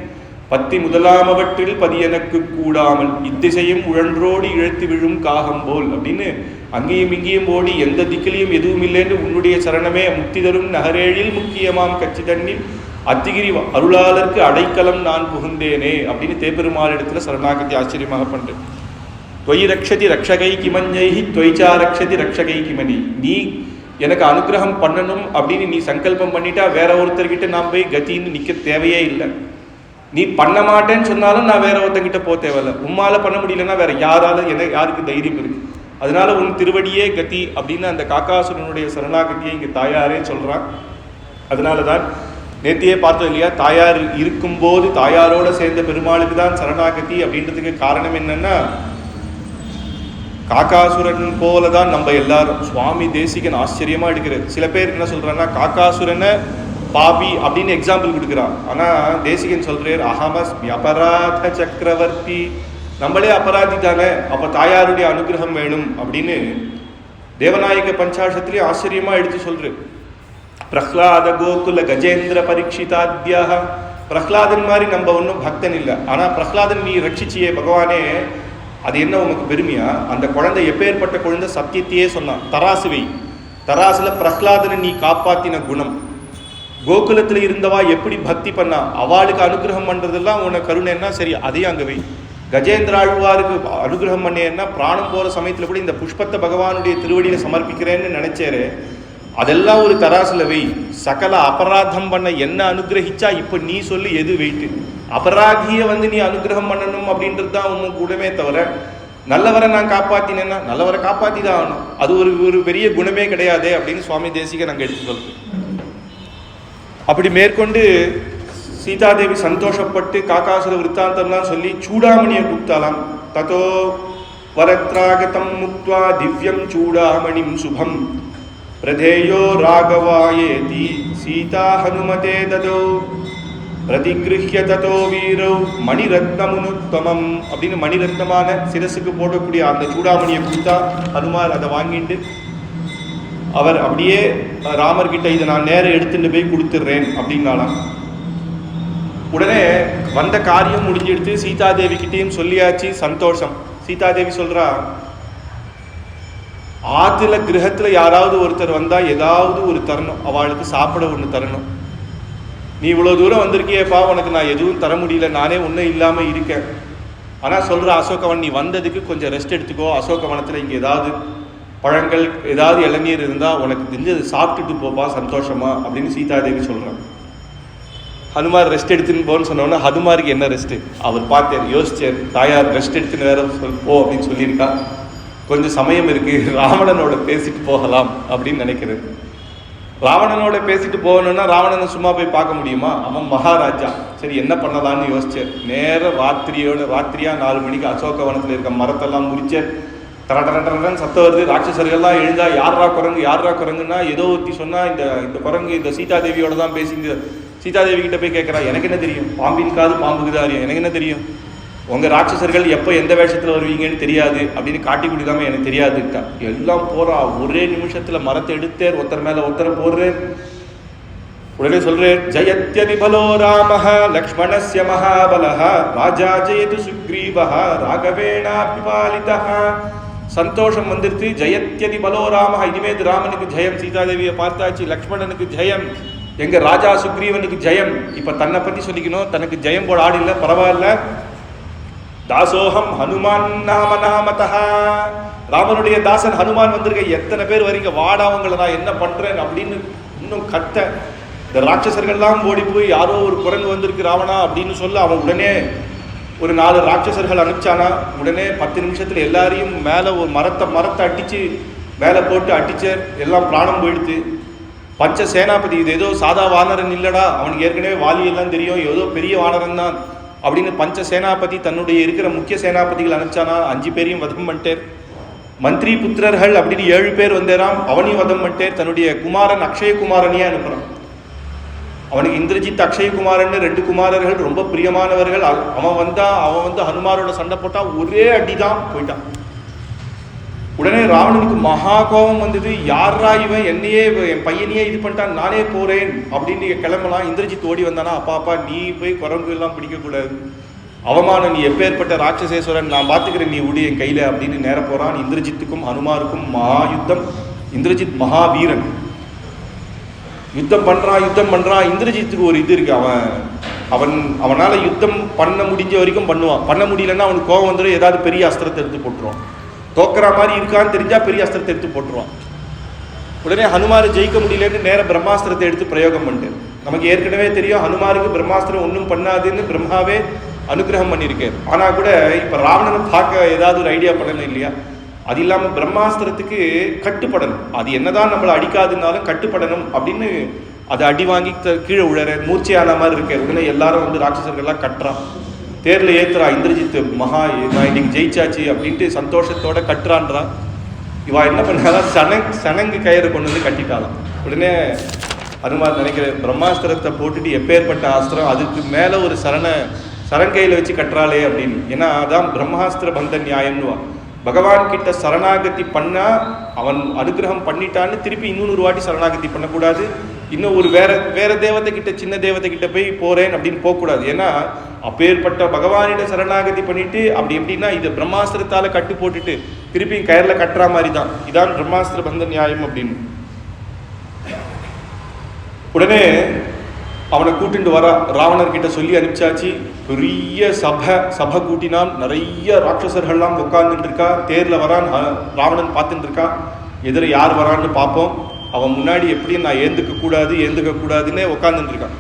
பத்தி முதலாமவற்றில் பதி எனக்கு கூடாமல் இத்திசையும் உழன்றோடி இழுத்து விழும் காகம் போல் அப்படின்னு அங்கேயும் இங்கேயும் ஓடி எந்த திக்கிலையும் எதுவும் இல்லைன்னு உன்னுடைய சரணமே முக்தி தரும் நகரேழில் முக்கியமாம் கட்சி தண்ணில் அத்திகிரி அருளாளருக்கு அடைக்கலம் நான் புகுந்தேனே அப்படின்னு தேப்பெருமாள் இடத்துல சரணாகதி ஆச்சரியமாக பண்றேன். தொய் ரக்ஷதி ரக்ஷகை கிமஞ்சைஹி தொய்ச்சா ரக்ஷதி ரக்ஷகை கிமணி. நீ எனக்கு அனுகிரகம் பண்ணணும் அப்படின்னு நீ சங்கல்பம் பண்ணிட்டா வேற ஒருத்தர்கிட்ட நான் போய் கத்தின்னு நிற்க தேவையே இல்லை. நீ பண்ண மாட்டேன்னு சொன்னாலும் நான் வேற ஒருத்தங்கிட்ட போக தேவையில்லை. உம்மால பண்ண முடியலன்னா வேற யாருக்கு தைரியம் இருக்கு? அதனால உன் திருவடியே கதி அப்படின்னு அந்த காக்காசுரனுடைய சரணாகதியை இங்கே தாயாரே சொல்றான். அதனால தான் நேத்தியே பார்த்தோம் இல்லையா, தாயார் இருக்கும்போது தாயாரோட சேர்ந்த பெருமாளுக்கு தான் சரணாகதி அப்படின்றதுக்கு காரணம் என்னன்னா, காக்காசுரன் போல தான் நம்ம எல்லாரும். சுவாமி தேசிகன் ஆச்சரியமா எடுக்கிறார். சில பேர் என்ன சொல்றாங்கன்னா காக்காசுரனை பாபி அப்படின்னு எக்ஸாம்பிள் கொடுக்குறான். ஆனா தேசிகன் சொல்றார் அகமஸ்மி அபராத சக்கரவர்த்தி, நம்மளே அபராதி தானே, அப்ப தாயாருடைய அனுகிரகம் வேணும் அப்படின்னு தேவநாயக பஞ்சாசத்திலேயே ஆச்சரியமா எடுத்து சொல்ற. பிரஹ்லாத கோகுல கஜேந்திர பரீட்சிதாத்யா. பிரஹ்லாதன் மாதிரி நம்ம ஒன்றும் பக்தன் இல்லை. ஆனா பிரஹ்லாதன் நீ ரட்சிச்சியே பகவானே, அது என்ன உனக்கு பெருமையா? அந்த குழந்தை எப்பேற்பட்ட குழந்தை, சத்தியத்தையே சொன்னான். தராசு வை, தராசுல பிரஹ்லாதனை நீ காப்பாத்தின குணம். கோகுலத்துல இருந்தவா எப்படி பக்தி பண்ணா, அவளுக்கு அனுகிரகம் பண்றதெல்லாம் உனக்கு கருணைன்னா சரி, அதையும் அங்க வை. கஜேந்திராழ்வாருக்கு அனுகிரகம் பண்ணேன்னா பிராணம் போற சமயத்துல கூட இந்த புஷ்பத்தை பகவானுடைய திருவடியில சமர்ப்பிக்கிறேன்னு நினைச்சேரு, அதெல்லாம் ஒரு தராசுல வை. சகல அபராதம் பண்ண என்ன அனுகிரகிச்சா இப்ப நீ சொல்லு எது வெயிட்டு? அபராதியை நீ அனுகிரகம் பண்ணணும் அப்படின்றது தான் உன் கூடமே தவிர, நல்லவரை நான் காப்பாத்தினேன்னா நல்லவரை காப்பாத்தி தான் ஆகணும். அது ஒரு பெரிய குணமே கிடையாதே அப்படின்னு சுவாமி தேசிகன் நாங்கள் எடுத்து சொல்றோம். அப்படி மேற்கொண்டு சீதாதேவி சந்தோஷப்பட்டு காக்காசுர விற்த்தாந்தம்லாம் சொல்லி சூடாமணியை கூப்பிட்டாலாம். ததோ வரத்ராகதம் முக்த்வா திவ்யம் சூடாமணிம் சுபம் பிரதேயோ ராகவாயேதி சீதா ஹனுமதே ததோ பிரதிகிருஹ்ய ததோ வீரோ மணிரத்னமுனுத்தமம் அப்படின்னு மணிரத்னமான சிரசுக்கு போடக்கூடிய அந்த சூடாமணியை கொடுத்தா ஹனுமார் அதை வாங்கிட்டு அவர் அப்படியே ராமர்கிட்ட இதை நான் நேரம் எடுத்துட்டு போய் கொடுத்துட்றேன் அப்படின்னாலாம். உடனே வந்த காரியம் முடிஞ்செடுத்து சீதாதேவி கிட்டேயும் சொல்லியாச்சு, சந்தோஷம். சீதாதேவி சொல்றா, ஆத்துல கிரகத்துல யாராவது ஒருத்தர் வந்தா ஏதாவது ஒரு தரணும், அவளுக்கு சாப்பிட ஒன்று தரணும். நீ இவ்வளவு தூரம் வந்திருக்கியேப்பா, உனக்கு நான் எதுவும் தர முடியல, நானே ஒன்றும் இல்லாம இருக்கேன். ஆனா சொல்ற அசோகவன், நீ வந்ததுக்கு கொஞ்சம் ரெஸ்ட் எடுத்துக்கோ, அசோகவனத்துல இங்க ஏதாவது பழங்கள் ஏதாவது இளநீர் இருந்தா உனக்கு தெரிஞ்சது சாப்பிட்டுட்டு போப்பா சந்தோஷமா அப்படின்னு சீதாதேவி சொல்றான். ஹனுமார் ரெஸ்ட் எடுத்துன்னு போன்னு சொன்னோன்னா ஹனுமாருக்கு என்ன ரெஸ்ட்? அவர் பார்த்தார், யோசிச்சார், தாயார் ரெஸ்ட் எடுத்துன்னு வேற போ அப்படின்னு சொல்லியிருக்கா, கொஞ்சம் சமயம் இருக்கு, ராவணனோட பேசிட்டு போகலாம் அப்படின்னு நினைக்கிறது. ராவணனோட பேசிட்டு போகணும்னா ராவணனை சும்மா போய் பார்க்க முடியுமா? அவன் மகாராஜா. சரி என்ன பண்ணலான்னு யோசிச்சார். நேர ராத்திரியா 4 மணிக்கு அசோகவனத்தில் இருக்க மரத்தெல்லாம் முறிச்சார். தரன்னு சத்தம் வருது. ராட்சசர்கள்லாம் எழுந்தா யாரா குரங்குன்னா ஏதோ ஒருத்தி சொன்னா இந்த குரங்கு இந்த சீதாதேவியோட தான் பேசிங்க. சீதாதேவி கிட்ட போய் கேட்கறா, எனக்கு என்ன தெரியும், பாம்பின் காது பாம்புக்கு அறியும், எனக்கு என்ன தெரியும், உங்க ராட்சசர்கள் எப்போ எந்த வேஷத்துல வருவீங்கன்னு தெரியாது அப்படின்னு காட்டி குடிக்காம எனக்கு தெரியாதுட்டா. எல்லாம் போறா, ஒரே நிமிஷத்துல மரத்தை எடுத்தேர், ஒருத்தர் மேல ஒருத்தர் போடுறேன். உடனே சொல்றேன், ஜயத்யதி பலோ ராமஹ லக்ஷ்மணஸ்ய மகாபலஹ ராஜா ஜெயது சுக்ரீவஹ ராகவேணாபிபாலிதஹ. சந்தோஷம் வந்துருச்சு. ஜெயத்யதி பலோ ராமஹ, இனிமேது ராமனுக்கு ஜெயம், சீதாதேவியை பார்த்தாச்சு, லக்ஷ்மணனுக்கு ஜெயம், எங்க ராஜா சுக்ரீவனுக்கு ஜெயம். இப்ப தன்னை பத்தி சொல்லிக்கணும், தனக்கு ஜெயம் போட ஆடு இல்லை, பரவாயில்ல. தாசோகம் ஹனுமான் நாமதா, ராமனுடைய தாசன் ஹனுமான் வந்திருக்க, எத்தனை பேர் வரீங்க, வாடாவங்களை நான் என்ன பண்றேன் அப்படின்னு இன்னும் கத்த. இந்த ராட்சசர்கள்லாம் ஓடி போய் யாரோ ஒரு குரங்கு வந்திருக்கு ராவணா அப்படின்னு சொல்ல, அவன் உடனே ஒரு 4 ராட்சசர்கள் அனுப்பிச்சானா. உடனே 10 நிமிஷத்துல எல்லாரையும் மேல ஒரு மரத்தை அடிச்சு மேலே போட்டு அடிச்சார். எல்லாம் பிராணம் போயிடுது. பஞ்ச சேனாபதி, இது ஏதோ சாதா வானரன் இல்லடா, அவனுக்கு ஏற்கனவே வாலியெல்லாம் தெரியும், ஏதோ பெரிய வானரன் தான் அப்படின்னு பஞ்ச சேனாபதி தன்னுடைய இருக்கிற முக்கிய சேனாபதிகள் அனுப்பிச்சானா. 5 பேரையும் வதம் பண்ணிட்டார். மந்திரி புத்திரர்கள் அப்படின்னு 7 பேர் வந்தேராம், அவனையும் வதம் பண்ணிட்டார். தன்னுடைய குமாரன் அக்ஷயகுமாரனையே அனுப்புறான். அவனுக்கு இந்திரஜித் அக்ஷயகுமாரன் 2 குமாரர்கள் ரொம்ப பிரியமானவர்கள். அவன் வந்து ஹனுமாரோட சண்டை போட்டா, ஒரே அடிதான் போயிட்டான். உடனே ராவணனுக்கு மகா கோபம் வந்தது. யாரா இவன், என்னையே என் பையனையே இது பண்ணிட்டான், நானே போறேன் அப்படின்னு கிளம்பலாம். இந்திரஜித் ஓடி வந்தானா, அப்பா நீ போய் குரங்கு எல்லாம் பிடிக்க கூடாது, அவமானம், நீ எப்பேற்பட்ட ராட்சசேஸ்வரன், நான் பார்த்துக்கிறேன், நீ உடைய என் கையில் அப்படின்னு நேர போகிறான். இந்திரஜித்துக்கும் ஹனுமாருக்கும் மகா யுத்தம். இந்திரஜித் மகாவீரன், யுத்தம் பண்ணுறான். இந்திரஜித்துக்கு ஒரு இது இருக்கு, அவனால் யுத்தம் பண்ண முடிஞ்ச வரைக்கும் பண்ணுவான். பண்ண முடியலன்னா அவனுக்கு கோபம் வந்துடும், ஏதாவது பெரிய அஸ்திரத்தை எடுத்து போட்டுருவான். தோக்கிற மாதிரி இருக்கான்னு தெரிஞ்சா பெரிய அஸ்திரத்தை எடுத்து போட்டுருவான். உடனே ஹனுமாரை ஜெயிக்க முடியலன்னு நேர பிரம்மாஸ்திரத்தை எடுத்து பிரயோகம் பண்ணிட்டு, நமக்கு ஏற்கனவே தெரியும் ஹனுமாருக்கு பிரம்மாஸ்திரம் ஒன்றும் பண்ணாதுன்னு பிரம்மாவே அனுகிரகம் பண்ணியிருக்கார். ஆனால் கூட இப்போ ராவணனை பார்க்க ஏதாவது ஒரு ஐடியா பண்ணணும் இல்லையா? அது இல்லாமல் பிரம்மாஸ்திரத்துக்கு கட்டுப்படணும். அது என்னதான் நம்மளை அடிக்காதுனாலும் கட்டுப்படணும் அப்படின்னு அதை அடி வாங்கி கீழே விழற மூர்ச்சையான மாதிரி இருக்கார். உடனே எல்லாரும் வந்து ராட்சசர்கள்லாம் கட்டுறான், தேரில் ஏற்றுறா. இந்திரஜித் மகா நான் இன்னைக்கு ஜெயிச்சாச்சு அப்படின்ட்டு சந்தோஷத்தோட கட்டுறான்றான். இவா என்ன பண்ணாலும் சனங்கு கயிறை கொண்டு வந்து கட்டிட்டாலாம். உடனே ஹனுமார் நினைக்கிற, பிரம்மாஸ்திரத்தை போட்டுட்டு எப்பேற்பட்ட அஸ்திரம், அதுக்கு மேலே ஒரு சரங்கையில் வச்சு கட்டுறாளே அப்படின்னு. ஏன்னா அதான் பிரம்மாஸ்திர பந்த நியாயம்னுவா. பகவான் கிட்ட சரணாகதி பண்ணா அவன் அனுகிரகம் பண்ணிட்டான்னு திருப்பி இன்னொரு வாட்டி சரணாகதி பண்ணக்கூடாது. இன்னும் ஒரு வேற தேவத்தை கிட்ட, சின்ன தேவத்தை கிட்ட போய் போறேன் அப்படின்னு போகக்கூடாது. ஏன்னா அப்பேற்பட்ட பகவானிட சரணாகதி பண்ணிட்டு அப்படி எப்படின்னா இது பிரம்மாஸ்திரத்தால கட்டு போட்டுட்டு திருப்பி கயர்ல கட்டுற மாதிரி தான். இதான் பிரம்மாஸ்திர பந்த நியாயம் அப்படின்னு. உடனே அவனை கூட்டிட்டு வர ராவணர்கிட்ட சொல்லி அனுப்பிச்சாச்சு. பெரிய சபை கூட்டினான். நிறைய ராட்சசர்கள்லாம் உட்கார்ந்துட்டு இருக்கா. தேர்ல வரான், ராவணன் பார்த்துட்டு இருக்கா. எதிர யார் வரான்னு பார்ப்போம். அவன் முன்னாடி எப்படி நான் ஏந்துக்க கூடாதுன்னே உட்கார்ந்துட்டு இருக்கான்.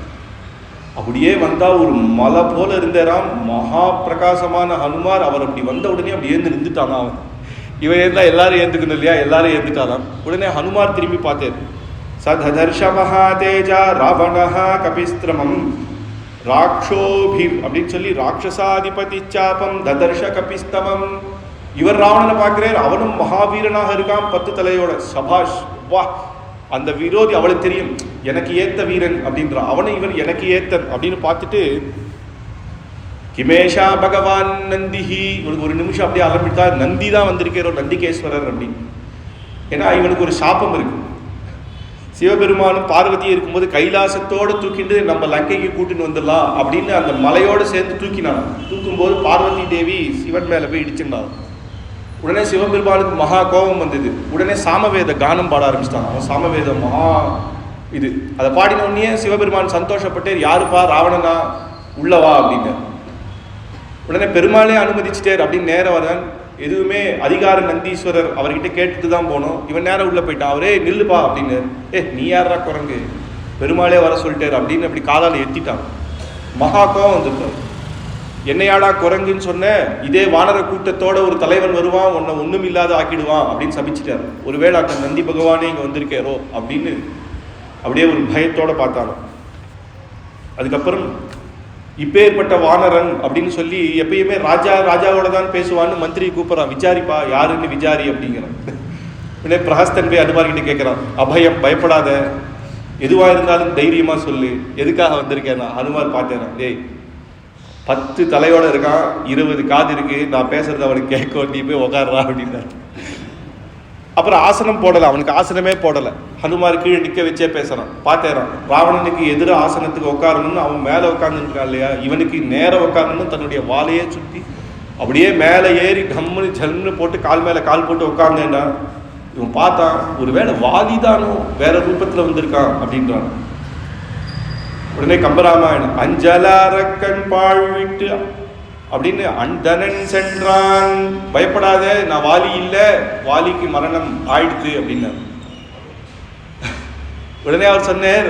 அப்படியே வந்தா ஒரு மலை போல இருந்தாராம். மகா பிரகாசமான ஹனுமார். அவர் அப்படி வந்த உடனே அப்படி ஏந்து நின்றுட்டானா. அவன் இவன் ஏந்தா எல்லாரும் ஏந்துக்கணும் இல்லையா, எல்லாரும் ஏந்துட்டாராம். உடனே ஹனுமார் திரும்பி பார்த்தேன். சதர்ஷ மகாதேஜா ராவணஹ கபிஸ்திரமம் ராக்ஷோபி அப்படின்னு சொல்லி ராட்சசாதிபதி சாபம் ததர்ஷ கபிஸ்தமம். இவர் ராவணனை பார்க்கிறார். அவனும் மகாவீரனாக இருக்கான், 10 தலையோட. சபாஷ், வா, அந்த விரோதி அவளுக்கு தெரியும் எனக்கு ஏத்த வீரன் அப்படின்றான். அவனை இவன் எனக்கு ஏத்தன் அப்படின்னு பார்த்துட்டு, கிமேஷா பகவான் நந்திஹி. இவனுக்கு ஒரு நிமிஷம் அப்படியே ஆரம்பித்தா, நந்தி தான் வந்திருக்கிறோ, நந்திகேஸ்வரர் அப்படின்னு. ஏன்னா இவனுக்கு ஒரு சாபம் இருக்கு. சிவபெருமானும் பார்வதியும் இருக்கும்போது கைலாசத்தோடு தூக்கிட்டு நம்ம லங்கைக்கு கூட்டின்னு வந்துடலாம் அப்படின்னு அந்த மலையோடு சேர்ந்து தூக்கினான். தூக்கும்போது பார்வதி தேவி சிவன் மேலே போய் இடிச்சுட்டான். உடனே சிவபெருமானுக்கு மகா கோபம் வந்தது. உடனே சாமவேத கானம் பாட ஆரம்பிச்சிட்டான். அவன் சாமவேத மகா இது அதை பாடின உடனே சிவபெருமான் சந்தோஷப்பட்டு, யாருப்பா ராவணனா உள்ளவா அப்படின்னு. உடனே பெருமாளே அனுமதிச்சிட்டார் அப்படின்னு நேரம் வரன். எதுவுமே அதிகார நந்தீஸ்வரர் அவர்கிட்ட கேட்டுட்டு தான் போனோம். இவன் நேரம் உள்ள போயிட்டான். அவரே நில்லுப்பா அப்படின்னு. நீ யாரா குரங்கு, பெருமாளே வர சொல்லிட்டார் அப்படின்னு அப்படி காலால் எத்திட்டான். மகா கோவம் வந்துட்டார். என்னையாடா குரங்குன்னு சொன்ன, இதே வானர கூட்டத்தோட ஒரு தலைவன் வருவான், உன்னை ஒன்றும் இல்லாத ஆக்கிடுவான் அப்படின்னு சபிச்சிட்டார். ஒருவேளை அந்த நந்தி பகவானே இங்கே வந்திருக்காரோ அப்படின்னு அப்படியே ஒரு பயத்தோட பார்த்தானோ. அதுக்கப்புறம் இப்பேற்பட்ட வானரன் அப்படின்னு சொல்லி எப்பயுமே ராஜாவோட தான் பேசுவான்னு மந்திரி கூப்பிட்றான். விசாரிப்பா, யாருன்னு விசாரி அப்படிங்கிறான். உடனே பிரஹஸ்தன் போய் அனுமார்கிட்ட கேட்குறான், அபயம், பயப்படாத, எதுவாக இருந்தாலும் தைரியமாக சொல்லு, எதுக்காக வந்திருக்கேன்னா. அனுமார் பார்த்தேன், 10 தலையோட இருக்கான், 20 காது இருக்கு, நான் பேசுறது அவனுக்கு கேட்க, நீ போய் உட்காடுறா அப்படின்னாரு. அப்புறம் ஆசனம் போடலை, அவனுக்கு ஆசனமே போடலை. ஹனுமார் கீழே நிற்க வச்சே பேசுகிறான். பார்த்தேறான், ராவணனுக்கு எதிர ஆசனத்துக்கு உட்காரணும்னு அவன் மேலே உட்காந்துருக்கான் இல்லையா, இவனுக்கு நேரம் உட்காரணும்னு தன்னுடைய வாலையே சுற்றி அப்படியே மேலே ஏறி டம்முன்னு ஜல்னு போட்டு கால் மேலே கால் போட்டு உட்கார்ந்தேன்டா. இவன் பார்த்தான், ஒரு வேளை வாலிதானோ வேற ரூபத்தில் வந்திருக்கான் அப்படின்றான். உடனே கம்பராமாயணம், அஞ்சலாரக்கண் பாழ்விட்டு அப்படின்னு அந்தனன் சென்றான், பயப்படாத, நான் வாலி இல்லை, வாலிக்கு மரணம் ஆயிடுச்சு அப்படின்னா. உடனே அவர் சொன்னார்,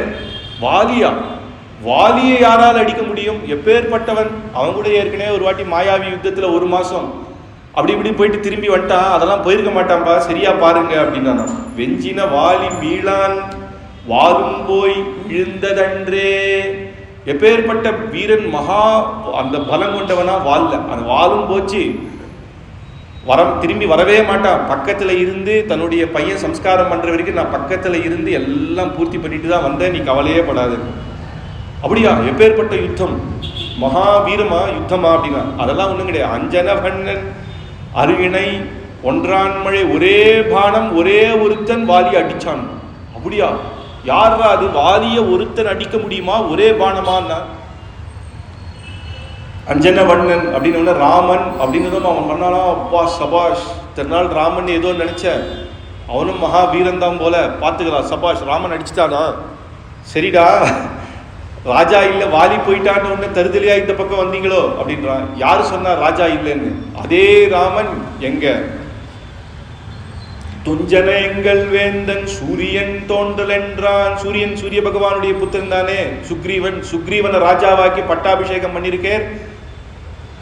வாலியை யாரால் அடிக்க முடியும், எப்பேற்பட்டவன், அவன் கூட ஏற்கனவே ஒரு வாட்டி மாயாவி யுத்தத்தில் 1 மாசம் அப்படி இப்படி போயிட்டு திரும்பி வந்துட்டான், அதெல்லாம் போயிருக்க மாட்டான்பா, சரியா பாருங்க அப்படின்னா. வெஞ்சின வாலி மீளான் வாரும் போய் விழுந்ததன்றே. எப்பேற்பட்ட வீரன், மகா அந்த பலம் கொண்டவனா வால்ல, அந்த வாலும் போச்சு, திரும்பி வரவே மாட்டான். பக்கத்தில் இருந்து தன்னுடைய பையன் சம்ஸ்காரம் பண்ணுற வரைக்கும் நான் பக்கத்தில் இருந்து எல்லாம் பூர்த்தி பண்ணிட்டு தான் வந்தேன், நீ கவலையே படாது. அப்படியா, எப்பேற்பட்ட யுத்தம், மகாவீரமா யுத்தமா அப்படின்னா. அதெல்லாம் ஒன்றும் கிடையாது. அஞ்சன பண்ணன் அருகிணை ஒன்றான்மழை, ஒரே பானம் ஒரே ஒருத்தன் வாலி அடிச்சான். அப்படியா, யாரா அது, வாலிய ஒருத்தன் அடிக்க முடியுமா ஒரே பானமான்னா? அஞ்சனவண்ணன் அப்படின்னு ராமன் அப்படின்னு அவன் பண்ணானா, அப்பா சபாஷ், திருநாள் ராமன் ஏதோ நினைச்சேன், அவனும் மகாவீரன் தான் போல, பார்த்துக்கலாம், சபாஷ் ராமன் அடிச்சுட்டானா, சரிடா ராஜா இல்லை வாலி போயிட்டான்னு ஒன்று தருதலையா இந்த பக்கம் வந்தீங்களோ அப்படின்றான். யாரு சொன்னா ராஜா இல்லைன்னு? அதே ராமன் எங்க துஞ்சன எங்கள் வேந்தன் சூரியன் தோன்றல் என்றான். சூரியன் சூரிய பகவானுடைய புத்திரன் தானே சுக்ரீவன். சுக்ரீவனை ராஜாவாக்கி பட்டாபிஷேகம் பண்ணியிருக்கேன்.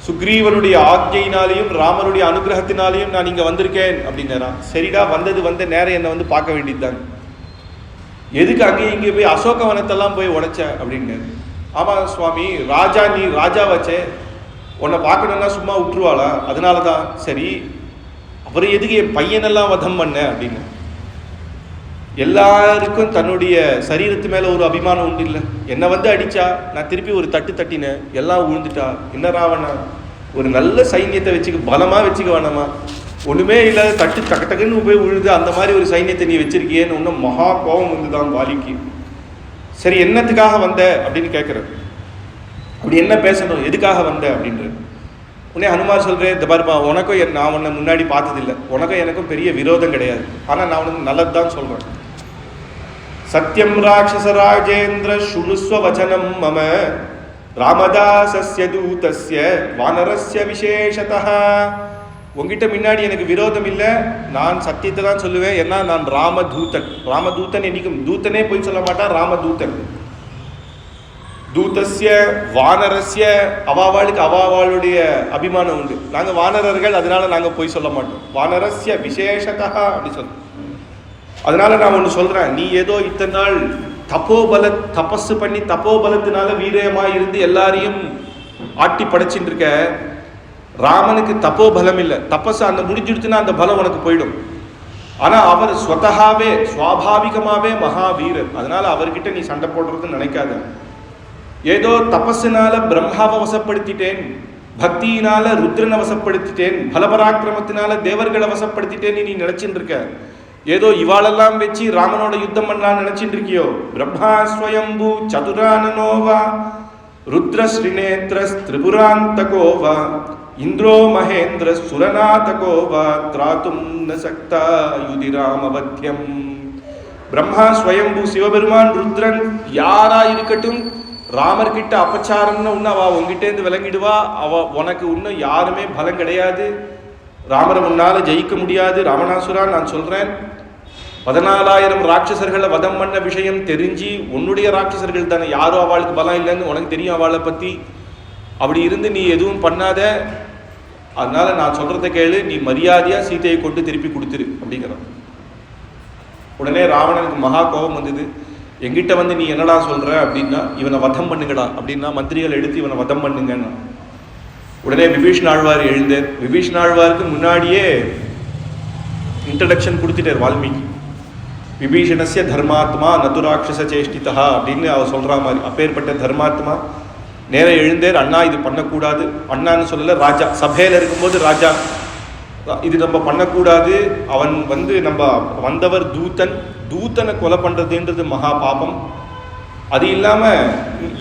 சுக்ரீவனுடைய ஆக்ஞையினாலையும் ராமனுடைய அனுகிரகத்தினாலையும் நான் இங்க வந்திருக்கேன் அப்படின்னாரான். சரிடா, வந்த நேரம் என்னை வந்து பார்க்க வேண்டியதுதான், எதுக்கு அங்கே இங்கே போய் அசோகவனத்தெல்லாம் போய் உடைச்ச அப்படின்னு. ஆமா சுவாமி, ராஜா நீ ராஜா வச்சே, உன்னை பார்க்கணும்னா சும்மா விட்டுருவாளா, அதனால தான். சரி, அப்புறம் எதுக்கு என் பையனெல்லாம் வதம் பண்ண அப்படின்னு. எல்லாருக்கும் தன்னுடைய சரீரத்து மேல ஒரு அபிமானம் உண்டு இல்லை. என்னை வந்து அடிச்சா நான் திருப்பி ஒரு தட்டு தட்டினேன், எல்லாம் விழுந்துட்டா, என்ன ராவணா ஒரு நல்ல சைன்யத்தை வச்சுக்க, பலமா வச்சுக்க வேணாமா, ஒண்ணுமே இல்லாத தட்டு டக்கு டக்குன்னு போய் விழுது, அந்த மாதிரி ஒரு சைன்யத்தை நீ வச்சிருக்கியேன்னு ஒன்றும் மகா கோபம் வந்துதான் வாலிக்கு. சரி, என்னத்துக்காக வந்த அப்படின்னு கேட்குறது. அப்படி என்ன பேசணும், எதுக்காக வந்த அப்படின்ற உடனே ஹனுமார் சொல்றேன், இந்த பாருப்பா, உனக்கும் நான் உன்னை முன்னாடி பார்த்ததில்லை, உனக்கும் எனக்கும் பெரிய விரோதம் கிடையாது, ஆனால் நான் உனக்கு நல்லதுதான் சொல்றேன். சத்யம் ராட்சச ராஜேந்திர சுணுஸ்வ வச்சனம் மம ராமதாசஸ்ய தூதஸ்ய வானரஸ்ய விசேஷதः. உங்ககிட்ட முன்னாடி எனக்கு விரோதம் இல்லை, நான் சத்தியத்தை தான் சொல்லுவேன், ஏன்னா நான் ராமதூதன். ராமதூதன் என்னைக்கும் தூதனே போய் சொல்ல மாட்டான், ராமதூதன். தூதஸ்ய வானரஸ்ய, அவாவாளுக்கு அவாவாளுடைய அபிமானம் உண்டு. நாங்கள் வானரர்கள், அதனால நாங்கள் போய் சொல்ல மாட்டோம். வானரஸ்ய விசேஷதா அப்படி சொல்ல. அதனால நான் ஒன்று சொல்றேன், நீ ஏதோ இத்தனை நாள் தபஸ் பண்ணி தப்போபலத்தினால வீரமா இருந்து எல்லாரையும் ஆட்டி படைச்சிட்டு இருக்க. ராமனுக்கு தப்போ பலம் இல்லை, தபஸ் அந்த முடிஞ்சிடுச்சுன்னா அந்த பலம் உனக்கு போயிடும். ஆனா அவர் ஸ்வதகாவே சுவாபாவிகமாவே மகாவீரர், அதனால அவர்கிட்ட நீ சண்டை போடுறதுன்னு நினைக்காத. ஏதோ தபஸினால பிரம்மாவை வசப்படுத்திட்டேன், பக்தியினால ருத்ரனை வசப்படுத்திட்டேன், பலபராக்கிரமத்தினால தேவர்களை வசப்படுத்திட்டேன்னு நீ நினைச்சிட்டு இருக்க. ஏதோ இவாளெல்லாம் வச்சு ராமனோட யுத்தம் பண்ணலான்னு நினைச்சிட்டு இருக்கியோ. பிரம்மா ஸ்வயம்பு சதுரானனோவா ருத்ர ஸ்ரீநேத்ர திரிபுராந்தகோவா இந்திரோ மகேந்திர சுரநாதகோவா திராத்தும் ந சக்தா யுதிராமவத்யம். பிரம்மா ஸ்வயம்பு சிவபெருமான் ருத்ரன் யாரா இருக்கட்டும், ராமர் கிட்ட அபச்சாரம்னு ஒன்று அவ உங்ககிட்டேருந்து விளங்கிடுவா. அவ உனக்கு இன்னும் யாருமே பலம் கிடையாது, ராமரை முன்னால ஜெயிக்க முடியாது. ராவணாசுரா, நான் சொல்றேன், 14,000 ராட்சசர்களை வதம் பண்ண விஷயம் தெரிஞ்சு உன்னுடைய ராட்சசர்கள் தானே, யாரும் அவளுக்கு பலம் இல்லைன்னு உனக்கு தெரியும் அவளை பத்தி. அப்படி இருந்து நீ எதுவும் பண்ணாத, அதனால நான் சொல்றதை கேளு, நீ மரியாதையா சீதையை கொண்டு திருப்பி கொடுத்துரு அப்படிங்கிறான். உடனே ராவணனுக்கு மகா கோபம் வந்தது. எங்கிட்ட வந்து நீ என்னடா சொல்ற அப்படின்னா, இவனை வதம் பண்ணுங்கடா அப்படின்னா, மந்திரிகள் எடுத்து இவனை வதம் பண்ணுங்கன்னா. உடனே விபீஷணாழ்வார் எழுந்தார். விபீஷணாழ்வாருக்கு முன்னாடியே இன்ட்ரடக்ஷன் கொடுத்துட்டார் வால்மீகி. விபீஷணஸ்ய தர்மாத்மா நதுராட்சச சேஷ்டிதா அப்படின்னு அவர் சொல்ற மாதிரி, அப்பேற்பட்ட தர்மாத்மா நேரம் எழுந்தேர். அண்ணா இது பண்ணக்கூடாது, அண்ணான்னு சொல்லல, ராஜா சபையில இருக்கும்போது ராஜா இது நம்ம பண்ணக்கூடாது. அவன் வந்து நம்ம வந்தவர் தூத்தனை கொலை பண்றதுன்றது மகா பாபம். அது இல்லாம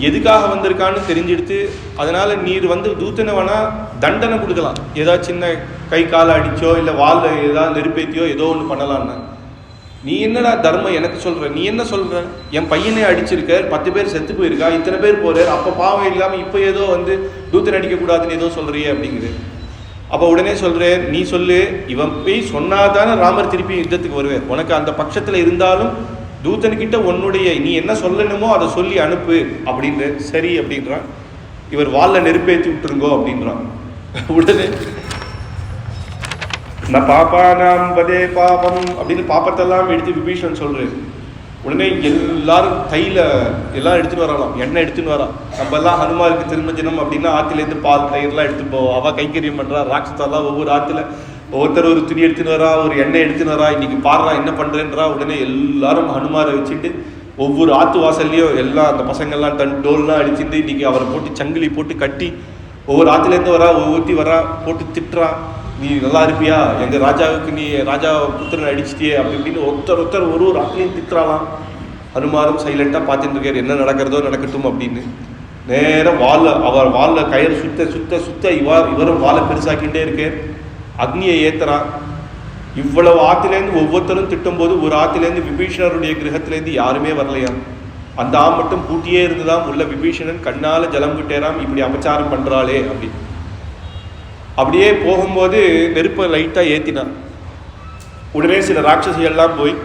எதுக்காக வந்திருக்கான்னு தெரிஞ்சிடுத்து. அதனால நீர் வந்து தூத்தனை வேணா தண்டனை கொடுக்கலாம், ஏதாவது சின்ன கை காலை அடிச்சோ இல்லை வால்ல ஏதாவது நெருப்பேத்தியோ ஏதோ ஒன்று பண்ணலான்னு. நீ என்னடா தர்மம் எனக்கு சொல்ற, நீ என்ன சொல்ற, என் பையனே அடிச்சிருக்க, 10 பேர் செத்து போயிருக்கா, இத்தனை பேர் போறார், அப்ப பாவம் இல்லாம இப்ப ஏதோ வந்து தூத்தனை அடிக்க கூடாதுன்னு ஏதோ சொல்றியே அப்படிங்குது. அப்ப உடனே சொல்றேன், நீ சொல்லு, இவன் போய் சொன்னாதானே ராமர் திருப்பி யுத்தத்துக்கு வருவார். உனக்கு அந்த பட்சத்துல இருந்தாலும் தூதன்கிட்ட உன்னுடைய நீ என்ன சொல்லணுமோ அதை சொல்லி அனுப்பு அப்படின்ற. சரி அப்படின்றான். இவர் வால்ல நெருப்பேற்றி விட்டுருங்கோ அப்படின்றான். உடனே நான் பாப்பா நாம் பதே பாபம் அப்படின்னு பாப்பத்தெல்லாம் எடுத்து விபீஷன் சொல்றேன். உடனே எல்லாரும் தைல எல்லாம் எடுத்துன்னு வரலாம், எண்ணெய் எடுத்துன்னு வரா. நம்ம எல்லாம் ஹனுமாருக்கு திருமஞ்சனம் அப்படின்னா ஆத்திலேருந்து பால் தயிர்லாம் எடுத்து போவோம். அவ கைங்கரியம் பண்றா. ராட்சசெல்லாம் ஒவ்வொரு ஆத்துல ஒவ்வொருத்தர் ஒரு துணி எடுத்துன்னு வரா, ஒரு எண்ணெய் எடுத்துன்னு வரா. இன்னைக்கு பாடுறா என்ன பண்றேன்றா. உடனே எல்லாரும் ஹனுமாரை வச்சுட்டு ஒவ்வொரு ஆத்து வாசல்லையும் எல்லாம் அந்த பசங்கள்லாம் தன் டோல்லாம் அடிச்சுட்டு இன்னைக்கு அவரை போட்டு சங்கிலி போட்டு கட்டி ஒவ்வொரு ஆத்துலேருந்து வரா, ஒவ்வொருத்தி வரா, போட்டு திட்டுறா. நீ நல்லா இருப்பியா, எங்க ராஜாவுக்கு நீ ராஜா புத்திரனை அடிச்சிட்டியே அப்படி இப்படின்னு ஒருத்தர் ஒரு ஆத்துலையும் திட்டுறாலாம். ஹனுமாரும் சைலண்டா பார்த்துட்டு இருக்காரு, என்ன நடக்கிறதோ நடக்கட்டும் அப்படின்னு. நேர வால் அவர் வாலில் கயிறு சுத்த சுத்த சுத்த இவரும் வாழை பெருசாக்கிட்டே இருக்கேன். அக்னியை ஏத்துறான். இவ்வளவு ஆத்திலேருந்து ஒவ்வொருத்தரும் திட்டும் போது ஒரு ஆத்திலேருந்து விபீஷணருடைய கிரகத்திலேருந்து யாருமே வரலையாம். அந்த மட்டும் பூட்டியே இருந்துதான். உள்ள விபீஷணன் கண்ணால ஜலம் விட்டேராம், இப்படி அபச்சாரம் பண்றாளே அப்படி. அப்படியே போகும்போது நெருப்பை லைட்டா ஏத்தினான். உடனே சில ராட்சசிகள்லாம் போய்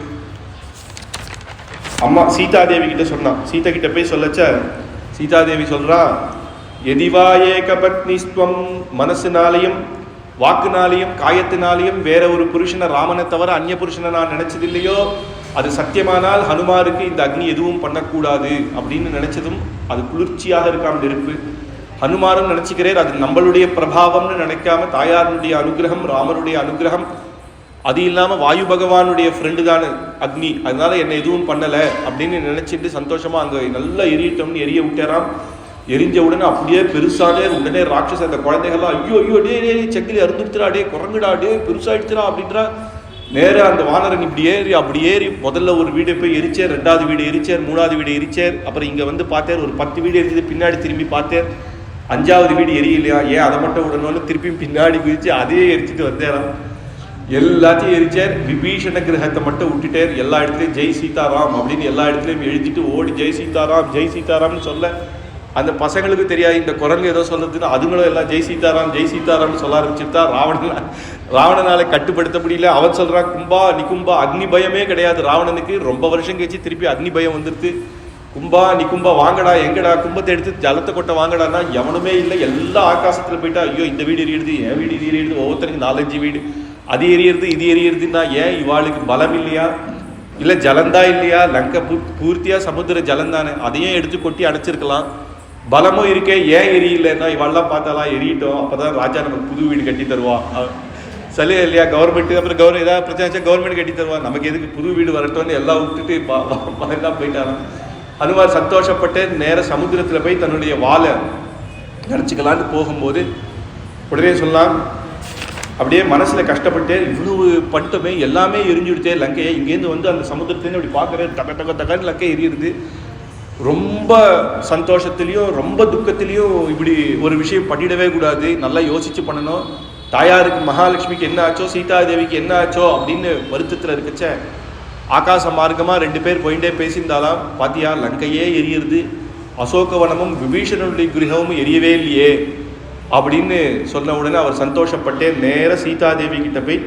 அம்மா சீதாதேவி கிட்ட சொன்னான். சீதா கிட்ட போய் சொல்லச்ச சீதாதேவி சொல்றா, எதிவா ஏகபத்னிஸ்துவம், மனசுனாலையும் வாக்குனாலையும் காயத்தினாலையும் வேற ஒரு புருஷனை ராமனை தவிர அந்நிய புருஷனை நான் நினைச்சது இல்லையோ, அது சத்தியமானால் ஹனுமாருக்கு இந்த அக்னி எதுவும் பண்ணக்கூடாது அப்படின்னு நினைச்சதும் அது குளிர்ச்சியாக இருக்காம நெருப்பு. ஹனுமாரும் நினைச்சுக்கிறேன் அது நம்மளுடைய பிரபாவம்னு நினைக்காம தாயாருடைய அனுகிரகம், ராமருடைய அனுகிரகம், அது இல்லாம வாயு பகவானுடைய ஃப்ரெண்டு தானே அக்னி, அதனால என்ன எதுவும் பண்ணல அப்படின்னு நினைச்சிட்டு சந்தோஷமா அங்க நல்லா எரியட்டோம்னு எரிய விட்டாராம். எரிஞ்ச உடனே அப்படியே பெருசாடே உடனே ராட்சச அந்த குழந்தைகள்லாம் ஐயோ ஐயோ டே செக்கிலி அறுந்துடுத்துறாடே, குரங்குடாடே, பெருசாயிடுச்சுடா அப்படின்றா. நேராக அந்த வானரன் அப்படி ஏறி முதல்ல ஒரு வீடு போய் எரிச்சார், 2வது வீடு எரிச்சார், 3வது வீடு எரிச்சார். அப்புறம் இங்கே வந்து பார்த்தார் ஒரு 10 வீடு எரிஞ்சது. பின்னாடி திரும்பி பார்த்தார் 5வது வீடு எரியலையா, ஏன் அதை மட்டும் விடணும்னு திருப்பி பின்னாடி குதிச்சு அதே எரிச்சிட்டு வந்தாராம். எல்லாத்தையும் எரிச்சார். விபீஷண கிரகத்தை மட்டும் விட்டுட்டார். எல்லா இடத்துலையும் ஜெய் சீதாராம் அப்படின்னு எல்லா இடத்துலையும் எழுதிட்டு ஓடி ஜெய் சீதாராம் ஜெய் சீதாராம்னு சொல்ல அந்த பசங்களுக்கு தெரியாது இந்த குரங்கு ஏதோ சொல்றதுன்னு அதுங்களும் எல்லாம் ஜெய் சீதாராம்னு சொல்ல ஆரம்பிச்சுட்டா. ராவணனால கட்டுப்படுத்த முடியல. அவன் சொல்றான் கும்பா நிகும்பா, அக்னி பயமே கிடையாது ராவணனுக்கு. ரொம்ப வருஷம் கழிச்சு திருப்பி அக்னி பயம் வந்துருது. கும்பா நிகும்பா வாங்கடா, எங்கடா கும்பத்தை எடுத்து ஜலத்தை கொட்ட வாங்கடான்னா எவனுமே இல்லை. எல்லா ஆகாசத்துல போயிட்டா ஐயோ இந்த வீடு எரியுது, என் வீடு இது எரியுது, ஒவ்வொருத்தருக்கு 4-5 வீடு, அது எரியுறது இது எரியுறதுன்னா ஏன் இவாளுக்கு பலம் இல்லையா, இல்லை ஜலந்தா இல்லையா? லங்கை பூர்த்தியா சமுத்திர ஜலந்தானே, அதையும் எடுத்து கொட்டி அடைச்சிருக்கலாம். பலமும் இருக்கே, ஏன் எரியலன்னா இவெல்லாம் பார்த்தாலாம் எரியட்டும், அப்போதான் ராஜா நமக்கு புது வீடு கட்டி தருவா. சலுகை இல்லையா கவர்மெண்ட், அப்புறம் ஏதாவது பிரச்சனை கவர்மெண்ட் கட்டி தருவா, நமக்கு எதுக்கு புது வீடு வரட்டும்னு எல்லாம் விட்டுட்டு எல்லாம் போயிட்டாராம். ஹனுமார் சந்தோஷப்பட்டு நேர சமுத்திரத்தில் போய் தன்னுடைய வாழை நினச்சிக்கலான்னு போகும்போது உடனே சொல்லலாம் அப்படியே மனசில் கஷ்டப்பட்டு இவ்வளவு பண்ணிட்டோமே, எல்லாமே எரிஞ்சுடுச்சே லங்கையை. இங்கேருந்து வந்து அந்த சமுத்திரத்துலேருந்து அப்படி பார்க்குறது தகன்னு லங்கை எரியுது. ரொம்ப சந்தோஷத்துலேயும் ரொம்ப துக்கத்துலேயும் இப்படி ஒரு விஷயம் பண்ணிடவே கூடாது, நல்லா யோசிச்சு பண்ணணும். தாயாருக்கு மகாலட்சுமிக்கு என்ன ஆச்சோ, சீதாதேவிக்கு என்ன ஆச்சோ அப்படின்னு வருத்தத்தில் இருக்கச்ச ஆகாச மார்க்கமாக 2 பேர் போயிட்டே பேசியிருந்தாலாம். பாத்தியா லங்கையே எரியுது, அசோகவனமும் விபீஷணனுடைய கிரகமும் எரியவே இல்லையே அப்படின்னு சொன்ன உடனே அவர் சந்தோஷப்பட்டே நேர சீதாதேவி கிட்ட போய்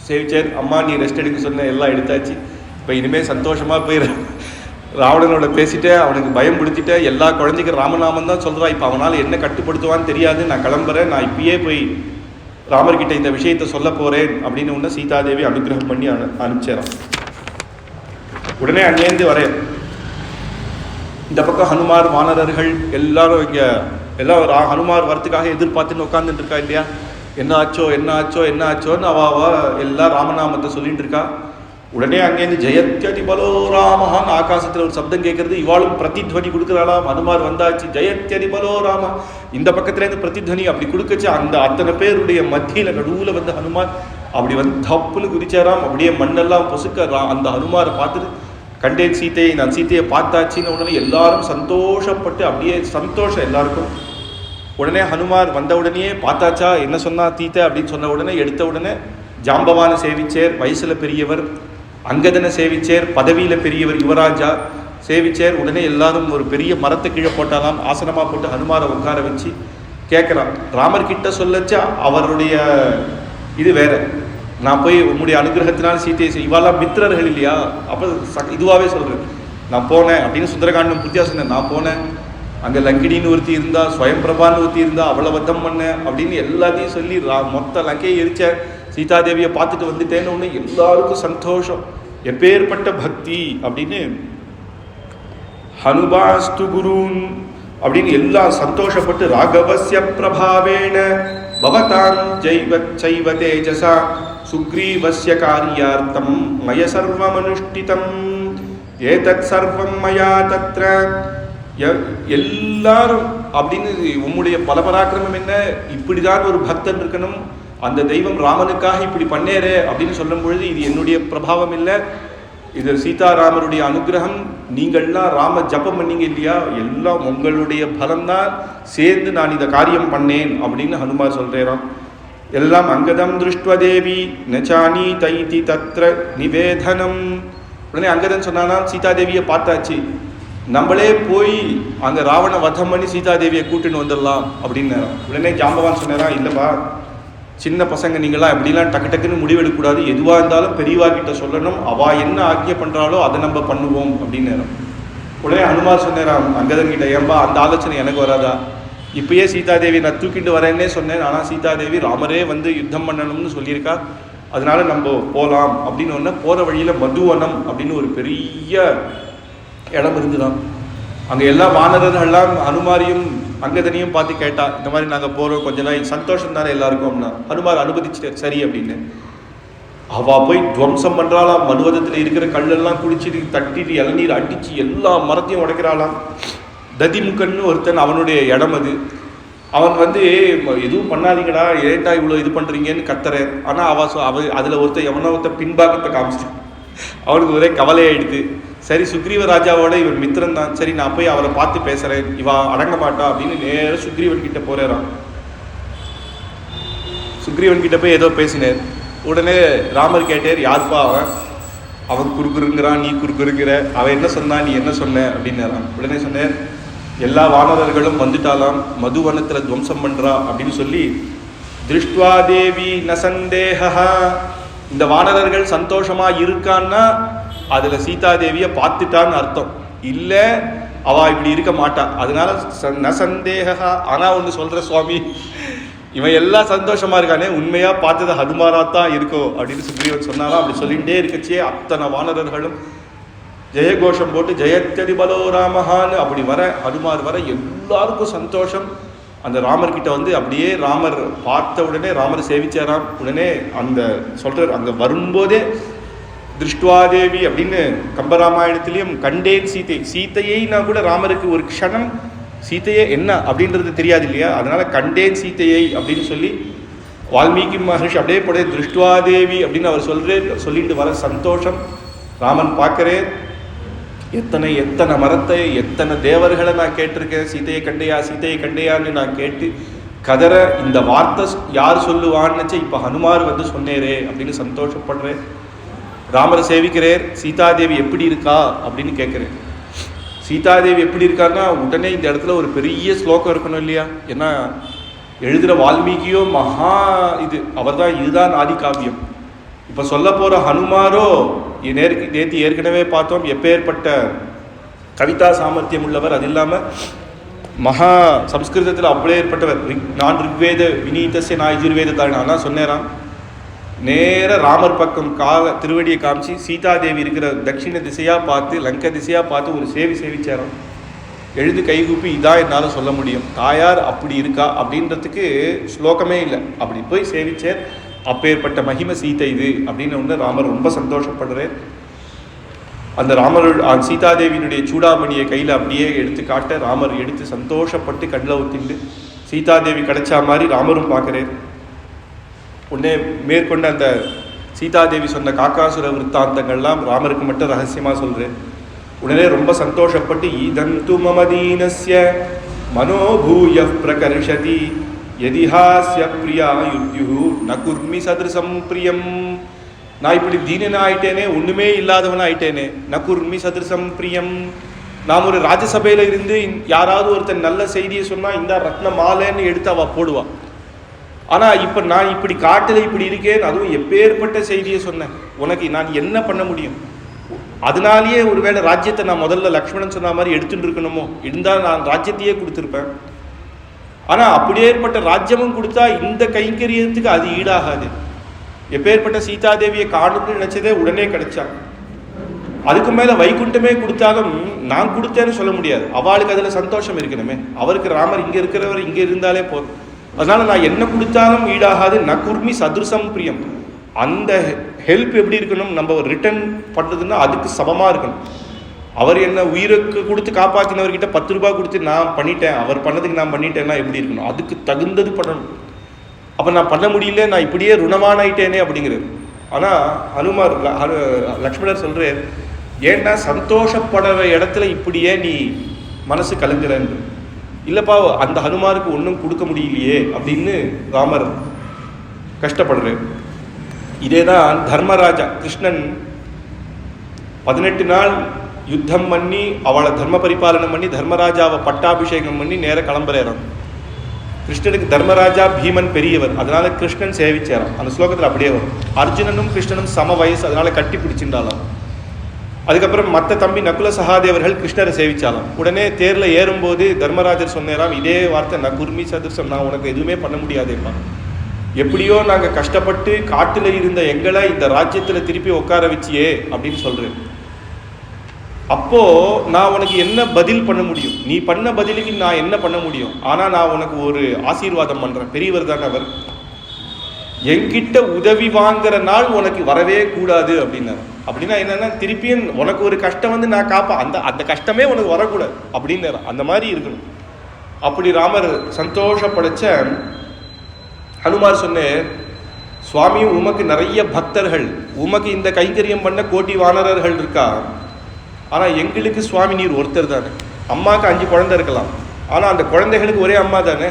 சேவிச்சார். அம்மா நீ ரெஸ்ட் எடுக்க சொன்ன, எல்லாம் எடுத்தாச்சு, இப்போ இனிமேல் சந்தோஷமாக போய் ராவணனோட பேசிட்டு அவனுக்கு பயம் பிடிச்சிட்ட, எல்லா குழந்தைக்கும் ராமநாமம் தான் சொல்கிறான். இப்போ அவனால் என்ன கட்டுப்படுத்துவான்னு தெரியாது, நான் கிளம்புறேன், நான் இப்பயே போய் ராமர்கிட்ட இந்த விஷயத்தை சொல்ல போகிறேன் அப்படின்னு ஒன்று சீதாதேவி அனுகிரகம் பண்ணி அனுப்பிச்சாரான். உடனே அங்கேருந்து வரேன். இந்த பக்கம் ஹனுமார் வானரர்கள் எல்லாரும் இங்கே எல்லாம் ஹனுமார் வரத்துக்காக எதிர்பார்த்துன்னு உட்காந்துட்டு இருக்கா இல்லையா. என்ன ஆச்சோ என்ன ஆச்சோ என்ன ஆச்சோன்னு அவ எல்லாம் ராமநாமத்தை சொல்லிட்டு இருக்கா. உடனே அங்கேருந்து ஜெயத்யதி பலோ ராமஹான்னு ஆகாசத்தில் ஒரு சப்தம் கேட்கறது. இவாளும் பிரதித்வனி கொடுக்குறாளாம், ஹனுமார் வந்தாச்சு ஜெயத்யதி பலோ ராம. இந்த பக்கத்துலேருந்து பிரதித்வனி அப்படி கொடுக்கச்சு. அந்த அத்தனை பேருடைய மத்தியில் நடுவில் வந்து ஹனுமார் அப்படி வந்து தப்புன்னு குதிச்சாராம். அப்படியே மண்ணெல்லாம் பொசுக்க அந்த ஹனுமாரை பார்த்துட்டு கண்டேன் சீத்தையை, நான் சீத்தையை பார்த்தாச்சின்னு உடனே எல்லாரும் சந்தோஷப்பட்டு அப்படியே சந்தோஷம் எல்லாருக்கும். உடனே ஹனுமார் வந்த உடனே பார்த்தாச்சா என்ன சொன்னா தீத்தை அப்படின்னு சொன்ன உடனே எடுத்த உடனே ஜாம்பவானை சேவிச்சேர், வயசுல பெரியவர். அங்கதனை சேவிச்சேர், பதவியில் பெரியவர், யுவராஜா சேவிச்சேர். உடனே எல்லாரும் ஒரு பெரிய மரத்தை கீழே போட்டாலாம், ஆசனமாக போட்டு ஹனுமாரை உட்கார வச்சு கேட்குறான். ராமர்கிட்ட சொல்லச்சா அவருடைய இது வேற, நான் போய் உங்களுடைய அனுகிரகத்தினால் சீத்தையை இவாலாம் மித்திரர்கள் இல்லையா, அப்போ இதுவாகவே சொல்கிறேன். நான் போனேன் அப்படின்னு சுந்தரகாண்டம் புத்தியா சொன்னேன். நான் போனேன், அங்கே லங்கிடின்னு ஒருத்தி இருந்தா, ஸ்வயம்பிரபான்னு ஒருத்தி இருந்தா, அவளை வத்தம் பண்ணேன் அப்படின்னு எல்லாத்தையும் சொல்லி மொத்த லங்கையை எரிச்ச சீதாதேவியை பார்த்துட்டு வந்துட்டேன்னு ஒன்று எல்லாருக்கும் சந்தோஷம். எப்பேற்பட்ட பக்தி அப்படின்னு ஹனுபாஸ்து குருன் அப்படின்னு எல்லாம் சந்தோஷப்பட்டு ராகவஸ்ய பிரபாவேண பவதாம் ஜைவ தேஜசா சுக்ரீவஸ்ய காரியார்த்தம் மய சர்வமனுஷ்டிதம் ஏதத் சர்வம் மயா தத்ர. எல்லாரும் அப்படின்னு உம்முடைய பலபராக்கிரமம் என்ன, இப்படிதான் ஒரு பக்தன் இருக்கணும், அந்த தெய்வம் ராமனுக்காக இப்படி பண்ணேரே அப்படின்னு சொல்லும் பொழுது இது என்னுடைய பிரபாவம் இல்லை, இது சீதாராமருடைய அனுகிரகம். நீங்கள்லாம் ராம ஜபம் பண்ணீங்க இல்லையா, எல்லாம் உங்களுடைய பலம்தான் சேர்ந்து நான் இந்த காரியம் பண்ணேன் அப்படின்னு ஹனுமார் சொல்றேன். எல்லாம் அங்கதம் திருஷ்டுவ தேவி நச்சானி தைதி தத்ர நிவேதனம். உடனே அங்கதன் சொன்னானா, சீதாதேவியை பார்த்தாச்சு, நம்மளே போய் அங்க ராவண வதம் பண்ணி சீதாதேவியை கூட்டின்னு வந்துடலாம் அப்படின்னு. உடனே ஜாம்பவான் சொன்னாரா, இல்லப்பா சின்ன பசங்க நீங்களாம் எப்படிலாம் டக்கு டக்குன்னு முடிவெடுக்கக்கூடாது, எதுவாக இருந்தாலும் பெரியவா கிட்ட சொல்லணும், அவா என்ன ஆக்கிய பண்றாளோ அதை நம்ம பண்ணுவோம் அப்படின்னு. உடனே ஹனுமார் சொன்னாராம் அங்கதன் கிட்ட, ஏன்பா அந்த ஆலோசனை எனக்கு வராதா, இப்பயே சீதாதேவி நான் தூக்கிட்டு வரேன்னே சொன்னேன், ஆனால் சீதாதேவி ராமரே வந்து யுத்தம் பண்ணணும்னு சொல்லியிருக்கா, அதனால நம்ம போகலாம் அப்படின்னு. ஒன்று போகிற வழியில் மதுவனம் அப்படின்னு ஒரு பெரிய இடம் இருந்துதான். அங்கே எல்லா வானரர்கள்லாம் ஹனுமாரையும் அங்கதனையும் பார்த்து கேட்டா, இந்த மாதிரி நாங்கள் போகிறோம், கொஞ்ச நாள் சந்தோஷம் தானே எல்லாருக்கும் அப்படின்னா. ஹனுமார் அனுமதிச்சுட்டு சரி அப்படின்னு. அவள் போய் துவம்சம் பண்ணுறாளாம், மனுவதத்தில் இருக்கிற கல்லெல்லாம் குடிச்சிட்டு தட்டிட்டு இளநீர் அடித்து எல்லா மரத்தையும் உடைக்கிறாளாம். ததிமுகன்னு ஒருத்தன், அவனுடைய இடம் அது. அவன் வந்து எதுவும் பண்ணாதீங்கடா, ஏன்டா இவ்வளோ இது பண்ணுறீங்கன்னு கத்துறேன். ஆனால் அவ அதில் ஒருத்தன் எவனோ ஒருத்தன் பின்பாகத்தை காமிச்சிட்டான். அவனுக்கு ஒரே கவலையாயிடுது. சரி சுக்ரீவ ராஜாவோட இவன் மித்திரன் தான், சரி நான் போய் அவரை பார்த்து பேசுகிறேன், இவா அடங்க மாட்டா அப்படின்னு நேர சுக்ரீவன் கிட்ட போறான். சுக்ரீவன் கிட்ட போய் ஏதோ பேசினேன். உடனே ராமர் கேட்டார், யாருப்பா அவன், அவன் குறுக்குறுங்கிறான், நீ குறுக்குறுங்கிற, அவன் என்ன சொன்னான், நீ என்ன சொன்ன அப்படின்னாரான். உடனே சொன்னேன், எல்லா வானரர்களும் வந்துட்டாலாம், மதுவனத்தில் துவம்சம் பண்றா அப்படின்னு சொல்லி, திருஷ்டுவா தேவி நசந்தேகா, இந்த வானரர்கள் சந்தோஷமா இருக்கான்னா அதுல சீதாதேவியை பார்த்துட்டான்னு அர்த்தம், இல்ல அவ இப்படி இருக்க மாட்டா, அதனால நசந்தேகா. ஆனா ஒன்று சொல்ற சுவாமி, இவன் எல்லாம் சந்தோஷமா இருக்கானே, உண்மையா பார்த்தது ஹனுமாராத்தான் இருக்கோ அப்படின்னு சுக்ரீவன் சொன்னாலும். அப்படி சொல்லிகிட்டே இருக்கச்சே அத்தனை வானரர்களும் ஜெயகோஷம் போட்டு ஜெயத்ததி பலோ ராமஹான்னு அப்படி வர, ஹனுமார் வர எல்லாருக்கும் சந்தோஷம். அந்த ராமர்கிட்ட வந்து அப்படியே ராமர் பார்த்த உடனே ராமர் சேவிச்சாராம். உடனே அந்த சொல்றார், அங்கே வரும்போதே திருஷ்டுவாதேவி அப்படின்னு கம்பராமாயணத்திலையும் கண்டேன் சீத்தையை நான் கூட ராமருக்கு ஒரு க்ஷணம் சீத்தையே என்ன அப்படின்றது தெரியாது இல்லையா, அதனால கண்டேன் சீத்தையை அப்படின்னு சொல்லி வால்மீகி மகர்ஷி அப்படியே போட திருஷ்டுவாதேவி அப்படின்னு அவர் சொல்லிட்டு வர சந்தோஷம். ராமன் பார்க்கிறேன், எத்தனை எத்தனை மரத்தை எத்தனை தேவர்களை நான் கேட்டிருக்கேன், சீத்தையை கண்டையான்னு நான் கேட்டு கதற, இந்த வார்த்தை யார் சொல்லுவான்னு இப்போ ஹனுமார் வந்து சொன்னேரே அப்படின்னு சந்தோஷப்படுறேன். ராமரை சேவிக்கிறேன், சீதாதேவி எப்படி இருக்கா அப்படின்னு கேட்குறேன். சீதாதேவி எப்படி இருக்கான்னா உடனே இந்த இடத்துல ஒரு பெரிய ஸ்லோகம் இருக்கணும் இல்லையா, ஏன்னா எழுதுகிற வால்மீகியோ மகா இது, அவர் தான், இதுதான் ஆதி காவியம். இப்போ சொல்ல போகிற ஹனுமாரோ நேற்று ஏற்கனவே பார்த்தோம் எப்பேற்பட்ட கவிதா சாமர்த்தியம் உள்ளவர். அது இல்லாமல் மகா சம்ஸ்கிருதத்தில் அப்படியே ஏற்பட்டவர். நான் ரிக்வேத வினீதஸ்ய நான் யஜுர்வேத தான் சொன்னேராம். நேர ராமர் பக்கம் திருவடியை காமிச்சு சீதாதேவி இருக்கிற தட்சிண திசையாக பார்த்து லங்கை திசையாக பார்த்து ஒரு சேவிச்சாராம். எழுது கைகூப்பி இதான் என்னால் சொல்ல முடியும், தாயார் அப்படி இருக்கா அப்படின்றதுக்கு ஸ்லோகமே இல்லை, அப்படி போய் சேவிச்சார். அப்பேற்பட்ட மகிமை சீதை இது அப்படின்னு ஒன்று ராமர் ரொம்ப சந்தோஷப்படுறார். அந்த சீதாதேவியினுடைய சூடாமணியை கையில் அப்படியே எடுத்து காட்ட ராமர் எடுத்து சந்தோஷப்பட்டு கண்ணில் ஊத்திண்டு சீதாதேவி கிடைச்சா மாதிரி ராமரும் பார்க்குறார். உடனே மேற்கொண்டு அந்த சீதாதேவி சொன்ன காக்காசுர விற்த்தாந்தங்கள்லாம் ராமருக்கு மட்டும் ரகசியமாக சொல்கிறேன். உடனே ரொம்ப சந்தோஷப்பட்டு ஈதந்து மமதீனஸ்ய மனோபூய பிரகர்ஷதி யதிஹாஸ்ய பிரியா யுத்யு நகுர்மி சதிருசம் பிரியம். நான் இப்படி தீனனா ஆயிட்டேனே, ஒன்றுமே இல்லாதவனா ஆயிட்டேனே, நகுர்மி சதிருசம் பிரியம். நாம் ஒரு ராஜ்யசபையில் இருந்து யாராவது ஒருத்தன் நல்ல செய்தியை சொன்னால் இந்த ரத்ன மாலைன்னு எடுத்து அவள் போடுவான். ஆனால் இப்போ நான் இப்படி காட்டில் இப்படி இருக்கேன், அதுவும் எப்பேற்பட்ட செய்தியை சொன்னேன், உனக்கு நான் என்ன பண்ண முடியும்? அதனாலேயே ஒருவேளை ராஜ்யத்தை நான் முதல்ல லக்ஷ்மணன் சொன்ன மாதிரி எடுத்துட்டு இருக்கணுமோ, இருந்தால் நான் ராஜ்யத்தையே கொடுத்துருப்பேன். ஆனால் அப்படியே ஏற்பட்ட ராஜ்யமும் கொடுத்தா இந்த கைங்கரியத்துக்கு அது ஈடாகாது. எப்பேற்பட்ட சீதாதேவியை காணும்னு நினைச்சதே உடனே கிடைச்சாங்க. அதுக்கு மேலே வைகுண்டமே கொடுத்தாலும் நான் கொடுத்தேன்னு சொல்ல முடியாது, அவளுக்கு அதில் சந்தோஷம் இருக்கணுமே. அவருக்கு ராமர் இங்கே இருக்கிறவர் இங்கே இருந்தாலே போதும். அதனால நான் என்ன கொடுத்தாலும் ஈடாகாது. நகுர்மி சதுர்சம் பிரியம். அந்த ஹெல்ப் எப்படி இருக்கணும், நம்ம ரிட்டர்ன் பண்ணுறதுன்னா அதுக்கு சமமாக இருக்கணும். அவர் என்ன உயிருக்கு கொடுத்து காப்பாற்றினவர்கிட்ட 10 ரூபாய் கொடுத்து நான் பண்ணிட்டேன், அவர் பண்ணதுக்கு நான் பண்ணிட்டேன்னா எப்படி இருக்கணும், அதுக்கு தகுந்தது பண்ணணும். அப்போ நான் பண்ண முடியல, நான் இப்படியே ருணமானாயிட்டேனே அப்படிங்கிறது. ஆனால் லக்ஷ்மணர் சொல்கிறார், ஏன்னா சந்தோஷப்படுற இடத்துல இப்படியே நீ மனசு கலங்குறன்னு. இல்லைப்பா, அந்த ஹனுமாருக்கு ஒன்றும் கொடுக்க முடியலையே அப்படின்னு ராமர் கஷ்டப்படுறார். இதே தான் தர்மராஜா, கிருஷ்ணன் 18 நாள் யுத்தம் பண்ணி அவளை தர்ம பரிபாலனம் பண்ணி தர்மராஜாவை பட்டாபிஷேகம் பண்ணி நேர கிளம்புறாராம். கிருஷ்ணனுக்கு தர்மராஜா பீமன் பெரியவர், அதனால கிருஷ்ணன் சேவிச்சாராம். அந்த ஸ்லோகத்தில் அப்படியே வரும். அர்ஜுனனும் கிருஷ்ணனும் சம வயசு, அதனால கட்டி பிடிச்சிருந்தாலும். அதுக்கப்புறம் மற்ற தம்பி நகுல சகாதேவர்கள் கிருஷ்ணரை சேவிச்சாலாம். உடனே தேர்ல ஏறும்போது தர்மராஜர் சொன்னாராம் இதே வார்த்தை, நான் குர்மி சதுர்சம், நான் உனக்கு எதுவுமே பண்ண முடியாதேப்பா, எப்படியோ நாங்கள் கஷ்டப்பட்டு காட்டில் இருந்த எங்களை இந்த ராஜ்யத்தில் திருப்பி உட்கார வச்சியே அப்படின்னு சொல்றேன். அப்போ நான் உனக்கு என்ன பதில் பண்ண முடியும்? நீ பண்ண பதிலுக்கு நான் என்ன பண்ண முடியும்? ஆனா நான் உனக்கு ஒரு ஆசீர்வாதம் பண்றேன், பெரியவர் தான் அவர், என்கிட்ட உதவி வாங்குற நாள் உனக்கு வரவே கூடாது அப்படின்னாரு. அப்படின்னா என்னன்னா, திருப்பியும் உனக்கு ஒரு கஷ்டம் வந்து நான் காப்பா, அந்த கஷ்டமே உனக்கு வரக்கூடாது அப்படின்னாரு. அந்த மாதிரி இருக்கணும். அப்படி ராமர் சந்தோஷப்படைச்ச ஹனுமார் சொன்னேன், சுவாமி உமக்கு நிறைய பக்தர்கள், உமக்கு இந்த கைங்கரியம் பண்ண கோட்டி வானரர்கள் இருக்கா, ஆனா எங்களுக்கு சுவாமி நீர் ஒருத்தர் தானே. அம்மாவுக்கு 5 குழந்தை இருக்கலாம், ஆனா அந்த குழந்தைகளுக்கு ஒரே அம்மா தானே,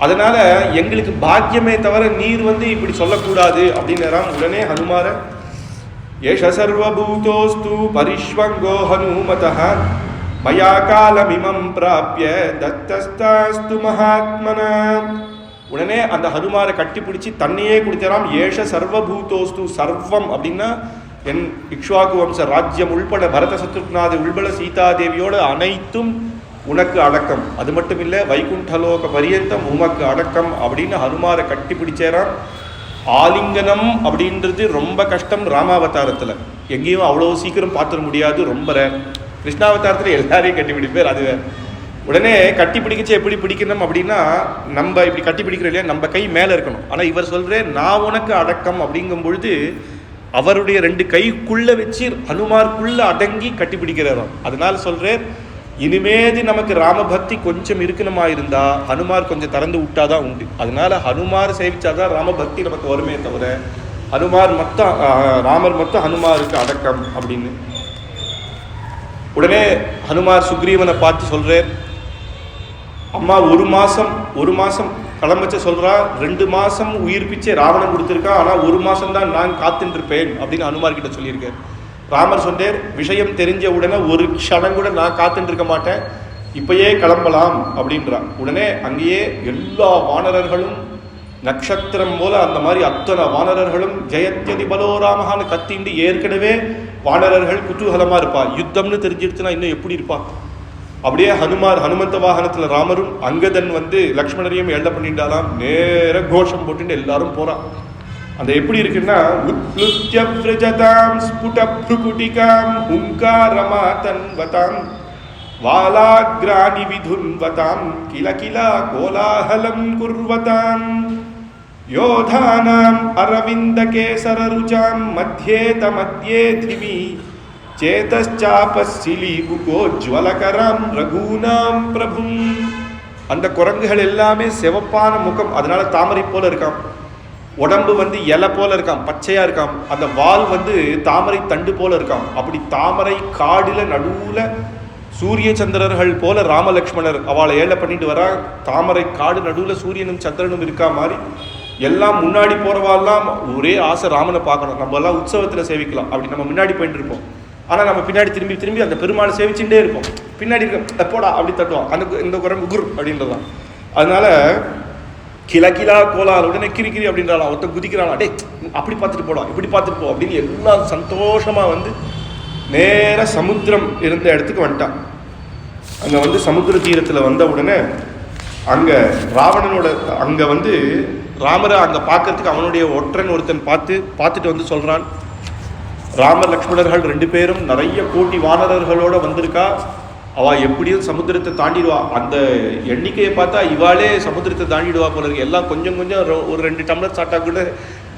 அதனால எங்களுக்கு பாக்கியமே தவிர நீர் வந்து இப்படி சொல்லக்கூடாது அப்படின்னாராம். உடனே ஹனுமார, ஏஷ சர்வபூதோஸ்து பரிஷ்வங்கோ ஹனுமதஹ மயா காலமிமம் பிராப்ய தத்தஸ்தாஸ்து மகாத்மனா. உடனே அந்த ஹனுமாரை கட்டி பிடிச்சி தன்னையே குடித்தாராம். ஏஷ சர்வபூதோஸ்து, சர்வம் அப்படின்னா என் இக்ஷ்வாகு வம்ச ராஜ்யம் உள்பட பரத சத்ருக்னாதி உள்பட சீதாதேவியோட அனைத்தும் உனக்கு அடக்கம், அது மட்டும் இல்லை வைகுண்டலோக பரியந்தம் உமக்கு அடக்கம் அப்படின்னு ஹனுமாரை கட்டி பிடிச்சாராம். ஆலிங்கனம் அப்படின்றது ரொம்ப கஷ்டம். ராமாவதாரத்தில் எங்கேயும் அவ்வளோ சீக்கிரம் பார்த்துட முடியாது, ரொம்ப ரேர். கிருஷ்ணாவதாரத்தில் எல்லாரையும் கட்டி பிடிப்பார், அது வேறு. உடனே கட்டி பிடிக்கச்சு எப்படி பிடிக்கணும் அப்படின்னா, நம்ம இப்படி கட்டி பிடிக்கிறோம் இல்லையா, நம்ம கை மேலே இருக்கணும். ஆனால் இவர் சொல்கிறேன், நான் உனக்கு அடக்கம் அப்படிங்கும் பொழுது அவருடைய 2 கைக்குள்ள வச்சு ஹனுமார்க்குள்ள அடங்கி கட்டி பிடிக்கிறாராம். அதனால சொல்றேன், இனிமேது நமக்கு ராமபக்தி கொஞ்சம் இருக்கணுமா இருந்தா ஹனுமார் கொஞ்சம் திறந்து விட்டாதான் உண்டு. அதனால ஹனுமார் சேவிச்சாதான் ராமபக்தி நமக்கு வருமே தவிர ஹனுமார் மொத்தம் ராமர் மொத்தம் ஹனுமாருக்கு அடக்கம் அப்படின்னு. உடனே ஹனுமார் சுக்ரீவனை பார்த்து சொல்றேன், அம்மா ஒரு மாசம் கிளம்பச்ச சொல்றா, 2 மாசம் உயிர் பிச்சை ராவணன் கொடுத்துருக்கான், ஆனா 1 மாசம் தான் நான் காத்துட்டு இருப்பேன் அப்படின்னு ஹனுமார் கிட்ட சொல்லியிருக்கேன். ராமர் சொன்னேர், விஷயம் தெரிஞ்ச உடனே ஒரு க்ஷணம் கூட நான் காத்துட்டு இருக்க மாட்டேன், இப்பயே கிளம்பலாம் அப்படின்றான். உடனே அங்கேயே எல்லா வானரர்களும் நட்சத்திரம் போல அந்த மாதிரி அத்தனை வானரர்களும் ஜெயத்யதி பலோராமகான்னு கத்திண்டு, ஏற்கனவே வானரர்கள் குதூகலமா இருப்பா, யுத்தம்னு தெரிஞ்சிடுச்சுன்னா இன்னும் எப்படி இருப்பா. அப்படியே ஹனுமந்த வாகனத்துல ராமரும் அங்கதன் வந்து லக்ஷ்மணரையும் எல்ல பண்ணிட்டாலாம். நேர கோஷம் போட்டுட்டு எல்லாரும் போறான். அந்த எப்படி இருக்குன்னா, உத்லுத்ய வ்ரஜதாம் ஸ்புட ப்ருகுடிகாம் ஹுங்காரமாதன்வதாம் வாலாக்ராணி விதுன்வதாம் கில கில கோலாஹலம் குர்வதாம் யோதானாம் அரவிந்த கேசர ருஜாம் மத்யேத மத்யே திமி சேதச்சாபஸ்ஸிலி குகோஜ்வலகராம் ரகுனாம் பிரபும். அந்த குரங்குகள் எல்லாமே சிவப்பான முகம், அதனால தாமரை போல இருக்காம். உடம்பு வந்து இலை போல இருக்காம், பச்சையா இருக்காம். அந்த வால் வந்து தாமரை தண்டு போல இருக்காம். அப்படி தாமரை காடுல நடுவுல சூரிய சந்திரர்கள் போல ராமலக்ஷ்மணர் அவளை ஏழை பண்ணிட்டு வரா. தாமரை காடு நடுவுல சூரியனும் சந்திரனும் இருக்கா மாதிரி எல்லாம் முன்னாடி போறவாள்லாம் ஒரே ஆசை, ராமனை பார்க்கணும். நம்ம எல்லாம் உற்சவத்துல சேவிக்கலாம், அப்படி நம்ம முன்னாடி போயிட்டு இருப்போம். ஆனா நம்ம பின்னாடி திரும்பி திரும்பி அந்த பெருமாளை சேவிச்சுட்டே இருப்போம். பின்னாடி இருக்க போடா அப்படி தட்டுவோம், அந்த இந்த குரங்கு குர் அப்படின்றதான். அதனால கிலா கோலால் உடனே கிரி அப்படின்றாலாம், ஒருத்தன் குதிக்கிறானா, டே அப்படி பார்த்துட்டு போடா இப்படி பார்த்துட்டு போ அப்படின்னு எல்லாம் சந்தோஷமா வந்து நேர சமுத்திரம் இருந்த இடத்துக்கு வந்துட்டான். அங்க வந்து சமுத்திர தீரத்துல வந்த உடனே அங்க ராவணனோட அங்க வந்து ராமரை அங்க பார்க்கறதுக்கு அவனுடைய ஒற்றன் ஒருத்தன் பார்த்துட்டு வந்து சொல்றான், ராமர் லக்ஷ்மணர்கள் 2 பேரும் நிறைய கோட்டி வானரர்களோட வந்திருக்கா, அவ எப்படியும் சமுத்திரத்தை தாண்டிடுவா. அந்த எண்ணிக்கையை பார்த்தா இவாளே சமுத்திரத்தை தாண்டிடுவா போல இருக்கு. எல்லாம் கொஞ்சம் ஒரு 2 டம்ளர் சாப்பிட்டா கூட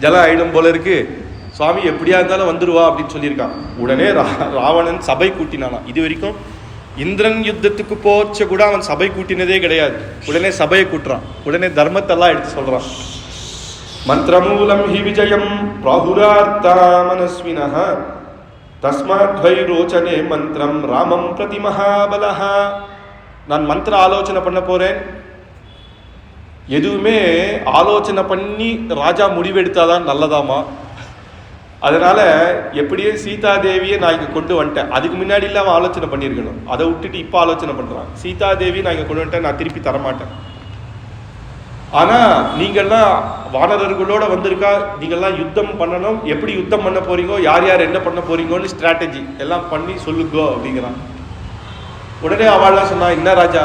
ஜலம் ஆயிடும் போல இருக்கு, சுவாமி எப்படியா இருந்தாலும் வந்துடுவா அப்படின்னு சொல்லியிருக்கான். உடனே ராவணன் சபை கூட்டினானா. இது வரைக்கும் இந்திரன் யுத்தத்துக்கு போச்ச கூட அவன் சபை கூட்டினதே கிடையாது. உடனே சபையை கூட்டுறான். உடனே தர்மத்தெல்லாம் எடுத்து சொல்றான். மந்திரமூலம் ஹி விஜயம் பிராஹுரார்த்தா மனஸ்வினஹ தஸ்மாத்வை ரோச்சனே மந்திரம் ராமம் பிரதி மகாபலஹ. நான் மந்திர ஆலோசனை பண்ண போறேன். எதுவுமே ஆலோசனை பண்ணி ராஜா முடிவெடுத்தாதான் நல்லதாமா. அதனால எப்படியே சீதாதேவியை நான் இங்கே கொண்டு வந்துட்டேன். அதுக்கு முன்னாடி அவன் ஆலோசனை பண்ணியிருக்கணும். அதை விட்டுட்டு இப்போ ஆலோசனை பண்ணுறான். சீதாதேவி நான் இங்கே கொண்டு வந்துட்டேன், நான் திருப்பி தரமாட்டேன். ஆனால் நீங்கள்லாம் வானரர்களோட வந்திருக்கா, நீங்கள்லாம் யுத்தம் பண்ணணும். எப்படி யுத்தம் பண்ண போறீங்கோ, யார் யார் என்ன பண்ண போறீங்கோன்னு ஸ்ட்ராட்டஜி எல்லாம் பண்ணி சொல்லுங்கோ அப்படிங்கிறான். உடனே அவள்லாம் சொன்னா, என்ன ராஜா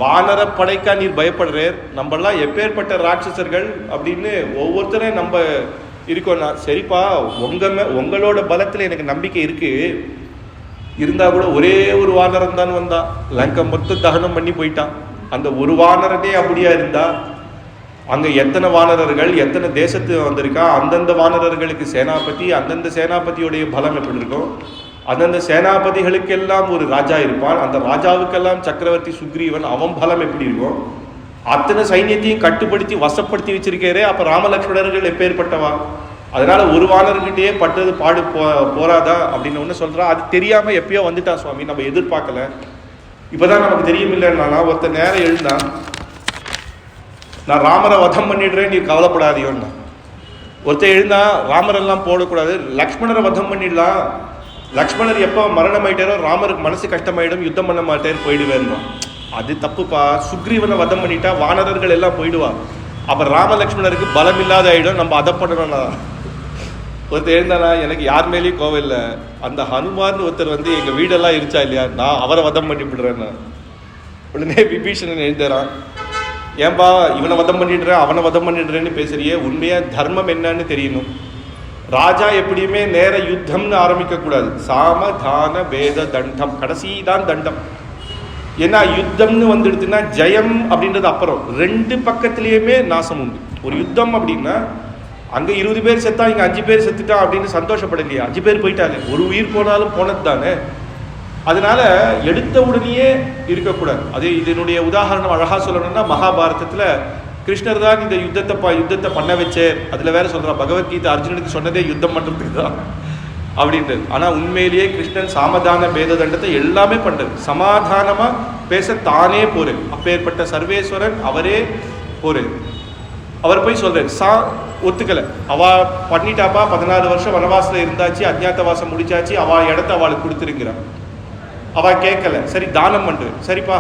வானர படைக்கா நீர் பயப்படுறேர், நம்மளாம் எப்பேற்பட்ட ராட்சசர்கள் அப்படின்னு ஒவ்வொருத்தரையும் நம்ம இருக்கோம்னா, சரிப்பா உங்களோட பலத்தில் எனக்கு நம்பிக்கை இருக்கு, இருந்தா கூட ஒரே ஒரு வானரம் தான் வந்தான், லங்கை மொத்தம் தகனம் பண்ணி போயிட்டான். அந்த ஒரு வானரனே அப்படியா இருந்தா அங்க எத்தனை வானரர்கள் எத்தனை தேசத்து வந்திருக்கா, அந்தந்த வானரர்களுக்கு சேனாபதி, அந்தந்த சேனாபதியுடைய பலம் எப்படி இருக்கும், அந்தந்த சேனாபதிகளுக்கெல்லாம் ஒரு ராஜா இருப்பான், அந்த ராஜாவுக்கெல்லாம் சக்கரவர்த்தி சுக்ரீவன், அவன் பலம் எப்படி இருக்கும், அத்தனை சைன்யத்தையும் கட்டுப்படுத்தி வசப்படுத்தி வச்சிருக்கிறே. அப்ப ராமலட்சுமணர்கள் எப்பேற்பட்டவா, அதனால ஒரு வானர்கிட்டயே பட்டது பாடு போராதா அப்படின்னு ஒன்று சொல்றா. அது தெரியாம எப்பயோ வந்துட்டான் சுவாமி, நம்ம எதிர்பார்க்கல, இப்பதான் நமக்கு தெரியும் இல்லைன்னா. ஒருத்தர் நேரம் எழுந்தான், நான் ராமரை வதம் பண்ணிடுறேன், நீ கவலைப்படாதியோன்னா. ஒருத்தர் எழுந்தா, ராமரெல்லாம் போடக்கூடாது, லக்ஷ்மணரை வதம் பண்ணிடலாம், லக்ஷ்மணர் எப்போ மரணம் ஆயிட்டாரோ ராமருக்கு மனசு கஷ்டமாயிடும், யுத்தம் பண்ண மாட்டேன்னு போயிடுவேன். அது தப்புப்பா, சுக்ரீவனை வதம் பண்ணிட்டா வானரர்கள் எல்லாம் போயிடுவா, அப்ப ராம லக்ஷ்மணருக்கு பலம் இல்லாத ஆயிடும், நம்ம அதை பண்ணணும்னா. ஒருத்தர் எழுந்தானா, எனக்கு யார் மேலேயும் கோவம் இல்லை, அந்த ஹனுமான் ஒருத்தர் வந்து எங்க வீடெல்லாம் இருச்சா இல்லையா, நான் அவரை வதம் பண்ணி விடுறேன்னு. உடனே விபீஷணன் எழுதுறான், ஏன்பா இவனை வதம் பண்ணிடுறேன் அவனை வதம் பண்ணிடுறேன்னு பேசுறியே, உண்மையா தர்மம் என்னன்னு தெரியணும். ராஜா எப்படியுமே நேர யுத்தம்னு ஆரம்பிக்க கூடாது, சாமதான வேத தண்டம், கடைசி தான் தண்டம். ஏன்னா யுத்தம்னு வந்துடுதுன்னா ஜெயம் அப்படின்றது அப்புறம், ரெண்டு பக்கத்திலேயுமே நாசம் உண்டு. ஒரு யுத்தம் அப்படின்னா அங்க 20 பேர் செத்தா இங்க 5 பேர் செத்துட்டா அப்படின்னு சந்தோஷப்படலையா, 5 பேர் போயிட்டாங்க, ஒரு உயிர் போனாலும் போனது தானே. அதனால எடுத்த உடனேயே இருக்கக்கூடாது. அது இதனுடைய உதாரணம் அழகா சொல்லணும்னா, மகாபாரதத்துல கிருஷ்ணர் தான் இந்த யுத்தத்தை பண்ண வச்சே. அதுல வேற சொல்றான், பகவத்கீதை அர்ஜுனனுக்கு சொன்னதே யுத்தம் பண்றதுக்கு தான் அப்படின்றது. ஆனா உண்மையிலேயே கிருஷ்ணன் சாமதான பேத தண்டத்தை எல்லாமே பண்றது, சமாதானமா பேச தானே போறேன். அப்பேற்பட்ட சர்வேஸ்வரன் அவரே போறேன். அவர் போய் சொல்றாரு, ஒத்துக்கல, அவ பண்ணிட்டாப்பா, 14 வருஷம் வனவாசத்துல இருந்தாச்சு, அஜ்ஞாத்தவாசம் முடிச்சாச்சு, அவ இடத்த அவளுக்கு கொடுத்துருங்கிறான். அவ கேட்கல, சரி தானம் பண்ற, சரிப்பா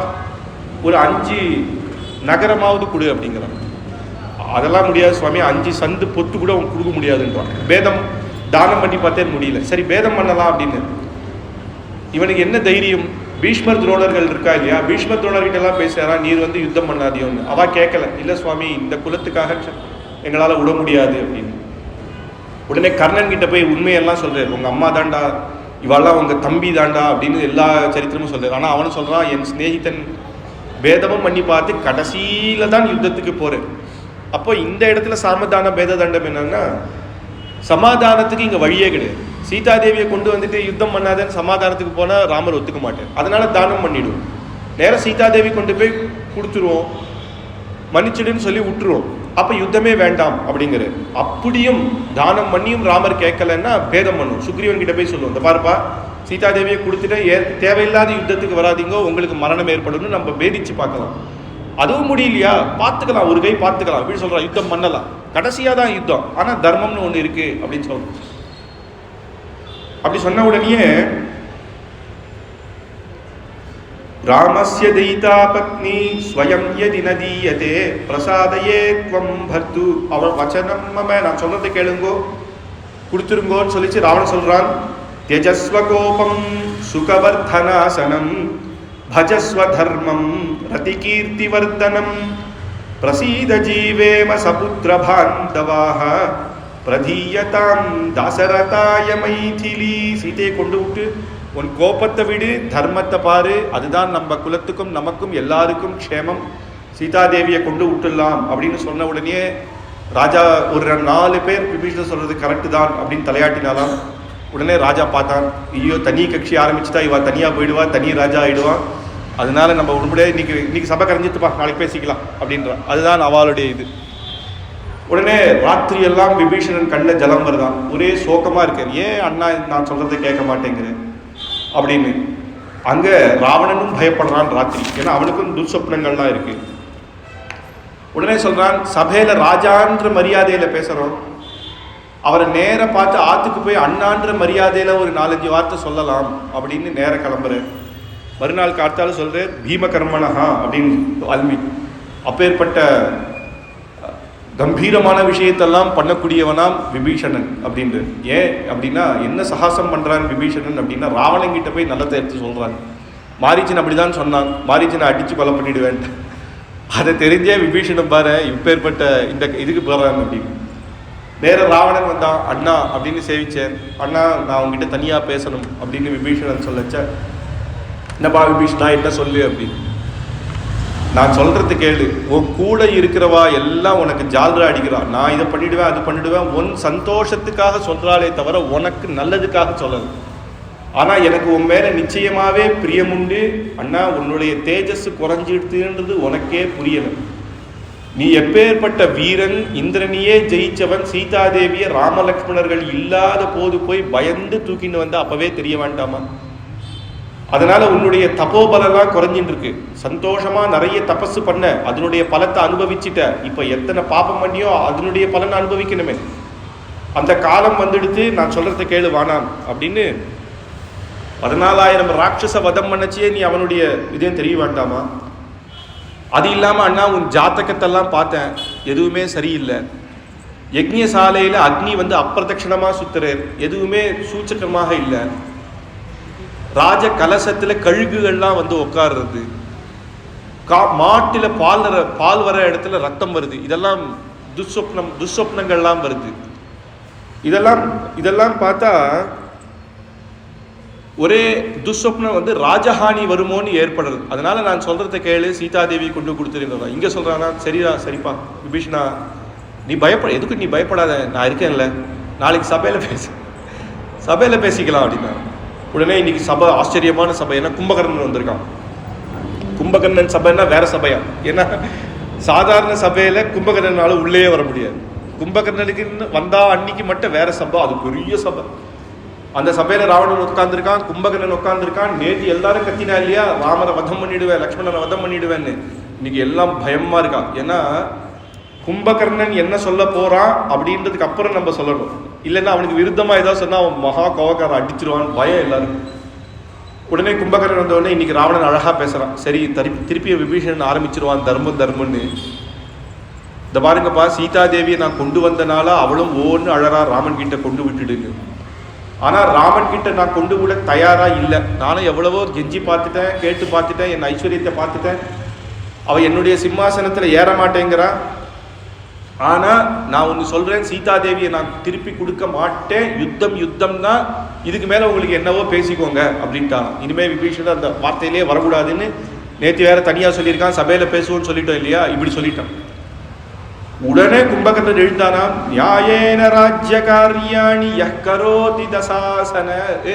ஒரு 5 நகரமாவது கொடு அப்படிங்கிறான். அதெல்லாம் முடியாது சுவாமி, 5 சந்து பொத்து கூட அவன் கொடுக்க முடியாதுன்றான். பேதம் தானம் பண்ணி பார்த்தே முடியல, சரி பேதம் பண்ணலாம் அப்படின்னு. இவனுக்கு என்ன தைரியம், பீஷ்மர் துரோணர்கள் இருக்கா இல்லையா, பீஷ்மர் துரோணர்கிட்ட எல்லாம் பேசுறா, நீர் வந்து யுத்தம் பண்ணாதியோன்னு. அவ கேட்கல, இல்ல சுவாமி இந்த குலத்துக்காக எங்களால விட முடியாது அப்படின்னு. உடனே கர்ணன் கிட்ட போய் உண்மையெல்லாம் சொல்றாரு, உங்க அம்மா தாண்டா, இவெல்லாம் உங்க தம்பி தாண்டா அப்படின்னு எல்லா சரித்திரமும் சொல்றாரு. ஆனா அவனு சொல்றான், என் சிநேகிதன் பேதமும் பண்ணி பார்த்து கடைசியில தான் யுத்தத்துக்கு போறேன். அப்போ இந்த இடத்துல சாமதான பேத தண்டம் என்னன்னா, சமாதானத்துக்கு இங்க வழியே கிடையாது. சீதாதேவியை கொண்டு வந்துட்டு யுத்தம் பண்ணாதேன்னு சமாதானத்துக்கு போனா ராமர் ஒத்துக்க மாட்டேன், அதனால தானம் பண்ணிடுவோம். நேரம் சீதாதேவி கொண்டு போய் கொடுத்துருவோம், மன்னிச்சிடுன்னு சொல்லி விட்டுருவோம், அப்ப யுத்தமே வேண்டாம் அப்படிங்கிற. அப்படியும் தானம் பண்ணியும் ராமர் கேட்கலன்னா பேதம் பண்ணும். சுக்ரீவன் கிட்ட போய் சொல்லுவோம், இந்த பாருப்பா சீதாதேவியை கொடுத்துட்டு தேவையில்லாத யுத்தத்துக்கு வராதிங்கோ, உங்களுக்கு மரணம் ஏற்படும், நம்ம பேதிச்சு பார்க்கலாம். அதுவும் முடியலையா, பார்த்துக்கலாம், ஒரு கை பார்த்துக்கலாம் அப்படின்னு சொல்றான். யுத்தம் பண்ணலாம், கடைசியா தான் யுத்தம், ஆனா தர்மம்னு ஒண்ணு இருக்கு அப்படின்னு சொல்றோம். அப்படி சொன்ன உடனே ராமஸ்ய தயிதா பத்னி ஸ்வயம் யதி நதீயதே பிரசாதயே த்வம் பர்து, அவள் வச்சனம் மம, நான் சொல்றதை கேளுங்கோ கொடுத்துருங்கோன்னு சொல்லிச்சு. ராவணன் சொல்றான், தியஜஸ்வ கோபம் சுகவர்தனாசனம் பஜஸ்வ தர்மம் ரதிகீர்த்தி வர்தனம் பிரசீத ஜீவேம சபுத்ர பாந்தவாஹ பிரதீயதாம் தாசரதாய மைதிலி. சீதையை கொண்டு விட்டு உன் கோபத்தை விடு, தர்மத்தை பாரு, அதுதான் நம்ம குலத்துக்கும் நமக்கும் எல்லாருக்கும் க்ஷேமம், சீதாதேவியை கொண்டு விட்டுடலாம் அப்படின்னு சொன்ன உடனே ராஜா ஒரு 4 பேர் விபீஷணர் சொல்றது கரெக்டு தான் அப்படின்னு தலையாட்டினாலாம். உடனே ராஜா பார்த்தான், ஐயோ தனி கட்சி ஆரம்பிச்சுட்டா, இவா தனியா போயிடுவா, தனி ராஜா ஆயிடுவான், அதனால நம்ம உடனே இன்னைக்கு சபை கரைஞ்சிட்டுப்பா, நாளைக்கு பேசிக்கலாம் அப்படின்றான். அதுதான் அவளுடைய இது. உடனே ராத்திரி எல்லாம் விபீஷணன் கண்ணில் ஜலம் வருதான், ஒரே சோகமா இருக்கார். ஏன் அண்ணா நான் சொல்றதை கேட்க மாட்டேங்கிறேன் அப்படின்னு. அங்க ராவணனும் பயப்படுறான் ராத்திரி, ஏன்னா அவனுக்கும் துர்சொப்னங்கள்லாம் இருக்கு. உடனே சொல்றான், சபையில ராஜான்ற மரியாதையில பேசுறோம், அவரை நேர பார்த்து ஆத்துக்கு போய் அண்ணான்ற மரியாதையில ஒரு 4-5 வார்த்தை சொல்லலாம் அப்படின்னு நேர கிளம்புறேன். மறுநாள் காத்தாலும் சொல்றேன், பீமகர்மனஹா அப்படின்னு வால்மீகி. அப்பேற்பட்ட கம்பீரமான விஷயத்தெல்லாம் பண்ணக்கூடியவனாம் விபீஷணன் அப்படின்ட்டு. ஏன் அப்படின்னா என்ன சகாசம் பண்றான் விபீஷணன் அப்படின்னா, ராவணன் கிட்ட போய் நல்லதை எடுத்து சொல்றான். மாரீச்சன் அப்படிதான் சொன்னான், மாரீச்சனை அடிச்சு கொலை பண்ணிடுவேன். அதை தெரிஞ்சே விபீஷணன் பாரு இப்பேற்பட்ட இந்த இதுக்கு போறான் அப்படின்னு. நேர ராவணன் வந்தான், அண்ணா அப்படின்னு சேவிச்சேன். அண்ணா நான் உங்ககிட்ட தனியா பேசணும் அப்படின்னு விபீஷணன் சொல்லச்ச, என்னப்பா விபீஷணா என்ன சொல்லு அப்படின்னு. நான் சொல்றது கேளு, உன் கூட இருக்கிறவா எல்லாம் உனக்கு ஜால்ரா அடிக்கிறான், நான் இதை பண்ணிடுவேன் அது பண்ணிடுவேன், உன் சந்தோஷத்துக்காக சொல்றாளே தவிர உனக்கு நல்லதுக்காக சொல்லல. ஆனா எனக்கு உன் மேல நிச்சயமாவே பிரியமுண்டு அண்ணா. உன்னுடைய தேஜஸ் குறைஞ்சிடுதுன்றது உனக்கே புரியல. நீ எப்பேற்பட்ட வீரன், இந்திரனையே ஜெயிச்சவன், சீதாதேவிய ராமலக்ஷ்மணர்கள் இல்லாத போது போய் பயந்து தூக்கிட்டு வந்து அப்பவே தெரிய வேண்டாமா? அதனால உன்னுடைய தபோபலெல்லாம் குறைஞ்சிட்டு இருக்கு. சந்தோஷமா நிறைய தபசு பண்ண, அதனுடைய பலத்தை அனுபவிச்சுட்ட. இப்ப எத்தனை பாப்பம் பண்ணியோ அதனுடைய பலனை அனுபவிக்கணுமே. அந்த காலம் வந்துடுத்து, நான் சொல்றத கேளு வானாம் அப்படின்னு 14,000 ராட்சச வதம் பண்ணச்சியே நீ அவனுடைய இதையும் தெரிய வேண்டாமா? அது இல்லாம அண்ணா உன் ஜாத்தகத்தெல்லாம் பார்த்தேன், எதுவுமே சரியில்லை. யக்ஞசாலையில அக்னி வந்து அப்பிரதட்சணமா சுத்துறார், எதுவுமே சூச்சகமாக இல்லை. ராஜ கலசத்துல கழுகுகள்லாம் வந்து உட்கார்றது, மாட்டுல பால் வர இடத்துல ரத்தம் வருது, இதெல்லாம் துர்சொப்னங்கள்லாம் வருது. இதெல்லாம் பார்த்தா ஒரே துர்சொப்னம் வந்து ராஜஹானி வருமோன்னு ஏற்படுறது. அதனால நான் சொல்றதை கேளு, சீதாதேவி கொண்டு கொடுத்துருந்தா. இங்க சொல்றானா, சரிடா சரிப்பா விபீஷணா நீ எதுக்கு நீ பயப்படாத, நான் இருக்கேன்ல, நாளைக்கு சபையில பேசிக்கலாம் அப்படின்னா. உடனே இன்னைக்கு சபை ஆச்சரியமான சபை, ஏன்னா கும்பகர்ணன் வந்திருக்கான். கும்பகர்ணன் சபைன்னா வேற சபையா? ஏன்னா சாதாரண சபையில கும்பகர்ணனால உள்ளே வர முடியாது. கும்பகர்ணனுக்கு வந்தா அன்னைக்கு மட்டும் வேற சபை, அது பெரிய சபை. அந்த சபையில ராவணன் உட்கார்ந்துருக்கான், கும்பகர்ணன் உட்கார்ந்துருக்கான். நேற்று எல்லாரும் கத்தினா இல்லையா, ராமரை வதம் பண்ணிடுவேன், லக்ஷ்மணனை வதம் பண்ணிடுவேன்னு. இன்னைக்கு எல்லாம் பயமா இருக்கான். ஏன்னா கும்பகர்ணன் என்ன சொல்ல போறான் அப்படின்றதுக்கு அப்புறம் நம்ம சொல்லணும். இல்லைன்னா அவனுக்கு விருத்தமா ஏதாவது சொன்னா அவன் மகா கோவக்காரன் அடிச்சிருவான், பயம் எல்லாரும். உடனே கும்பகர்ணன் வந்த உடனே இன்னைக்கு ராவணன் அழகா பேசுறான். சரி திருப்பி விபீஷணன் ஆரம்பிச்சிருவான் தர்மம்னு. இந்த பாருங்கப்பா, சீதாதேவியை நான் கொண்டு வந்தனால அவளும் ஓன்னு அழறா, ராமன் கிட்ட கொண்டு விட்டுடுங்க. ஆனா ராமன் கிட்ட நான் கொண்டு விட தயாரா இல்லை. நானும் எவ்வளவோ கெஞ்சி பார்த்துட்டேன், கேட்டு பார்த்துட்டேன், என் ஐஸ்வர்யத்தை பார்த்துட்டேன். அவ என்னுடைய சிம்மாசனத்துல ஏற மாட்டேங்கிறா. ஆனா நான் ஒன்று சொல்றேன், சீதாதேவியை நான் திருப்பி கொடுக்க மாட்டேன், யுத்தம் தான், இதுக்கு மேல உங்களுக்கு என்னவோ பேசிக்கோங்க அப்படின்ட்டான். இனிமே விபீஷணன் அந்த வார்த்தையிலே வரக்கூடாதுன்னு நேற்று வேற தனியா சொல்லியிருக்கான், சபையில பேசுவோன்னு சொல்லிட்டோம் இல்லையா, இப்படி சொல்லிட்டான். உடனே கும்பகர்ணன் எழுந்தானா, நியாயேன ராஜ்ய காரியாணி யஹ் கரோதி தசாசன.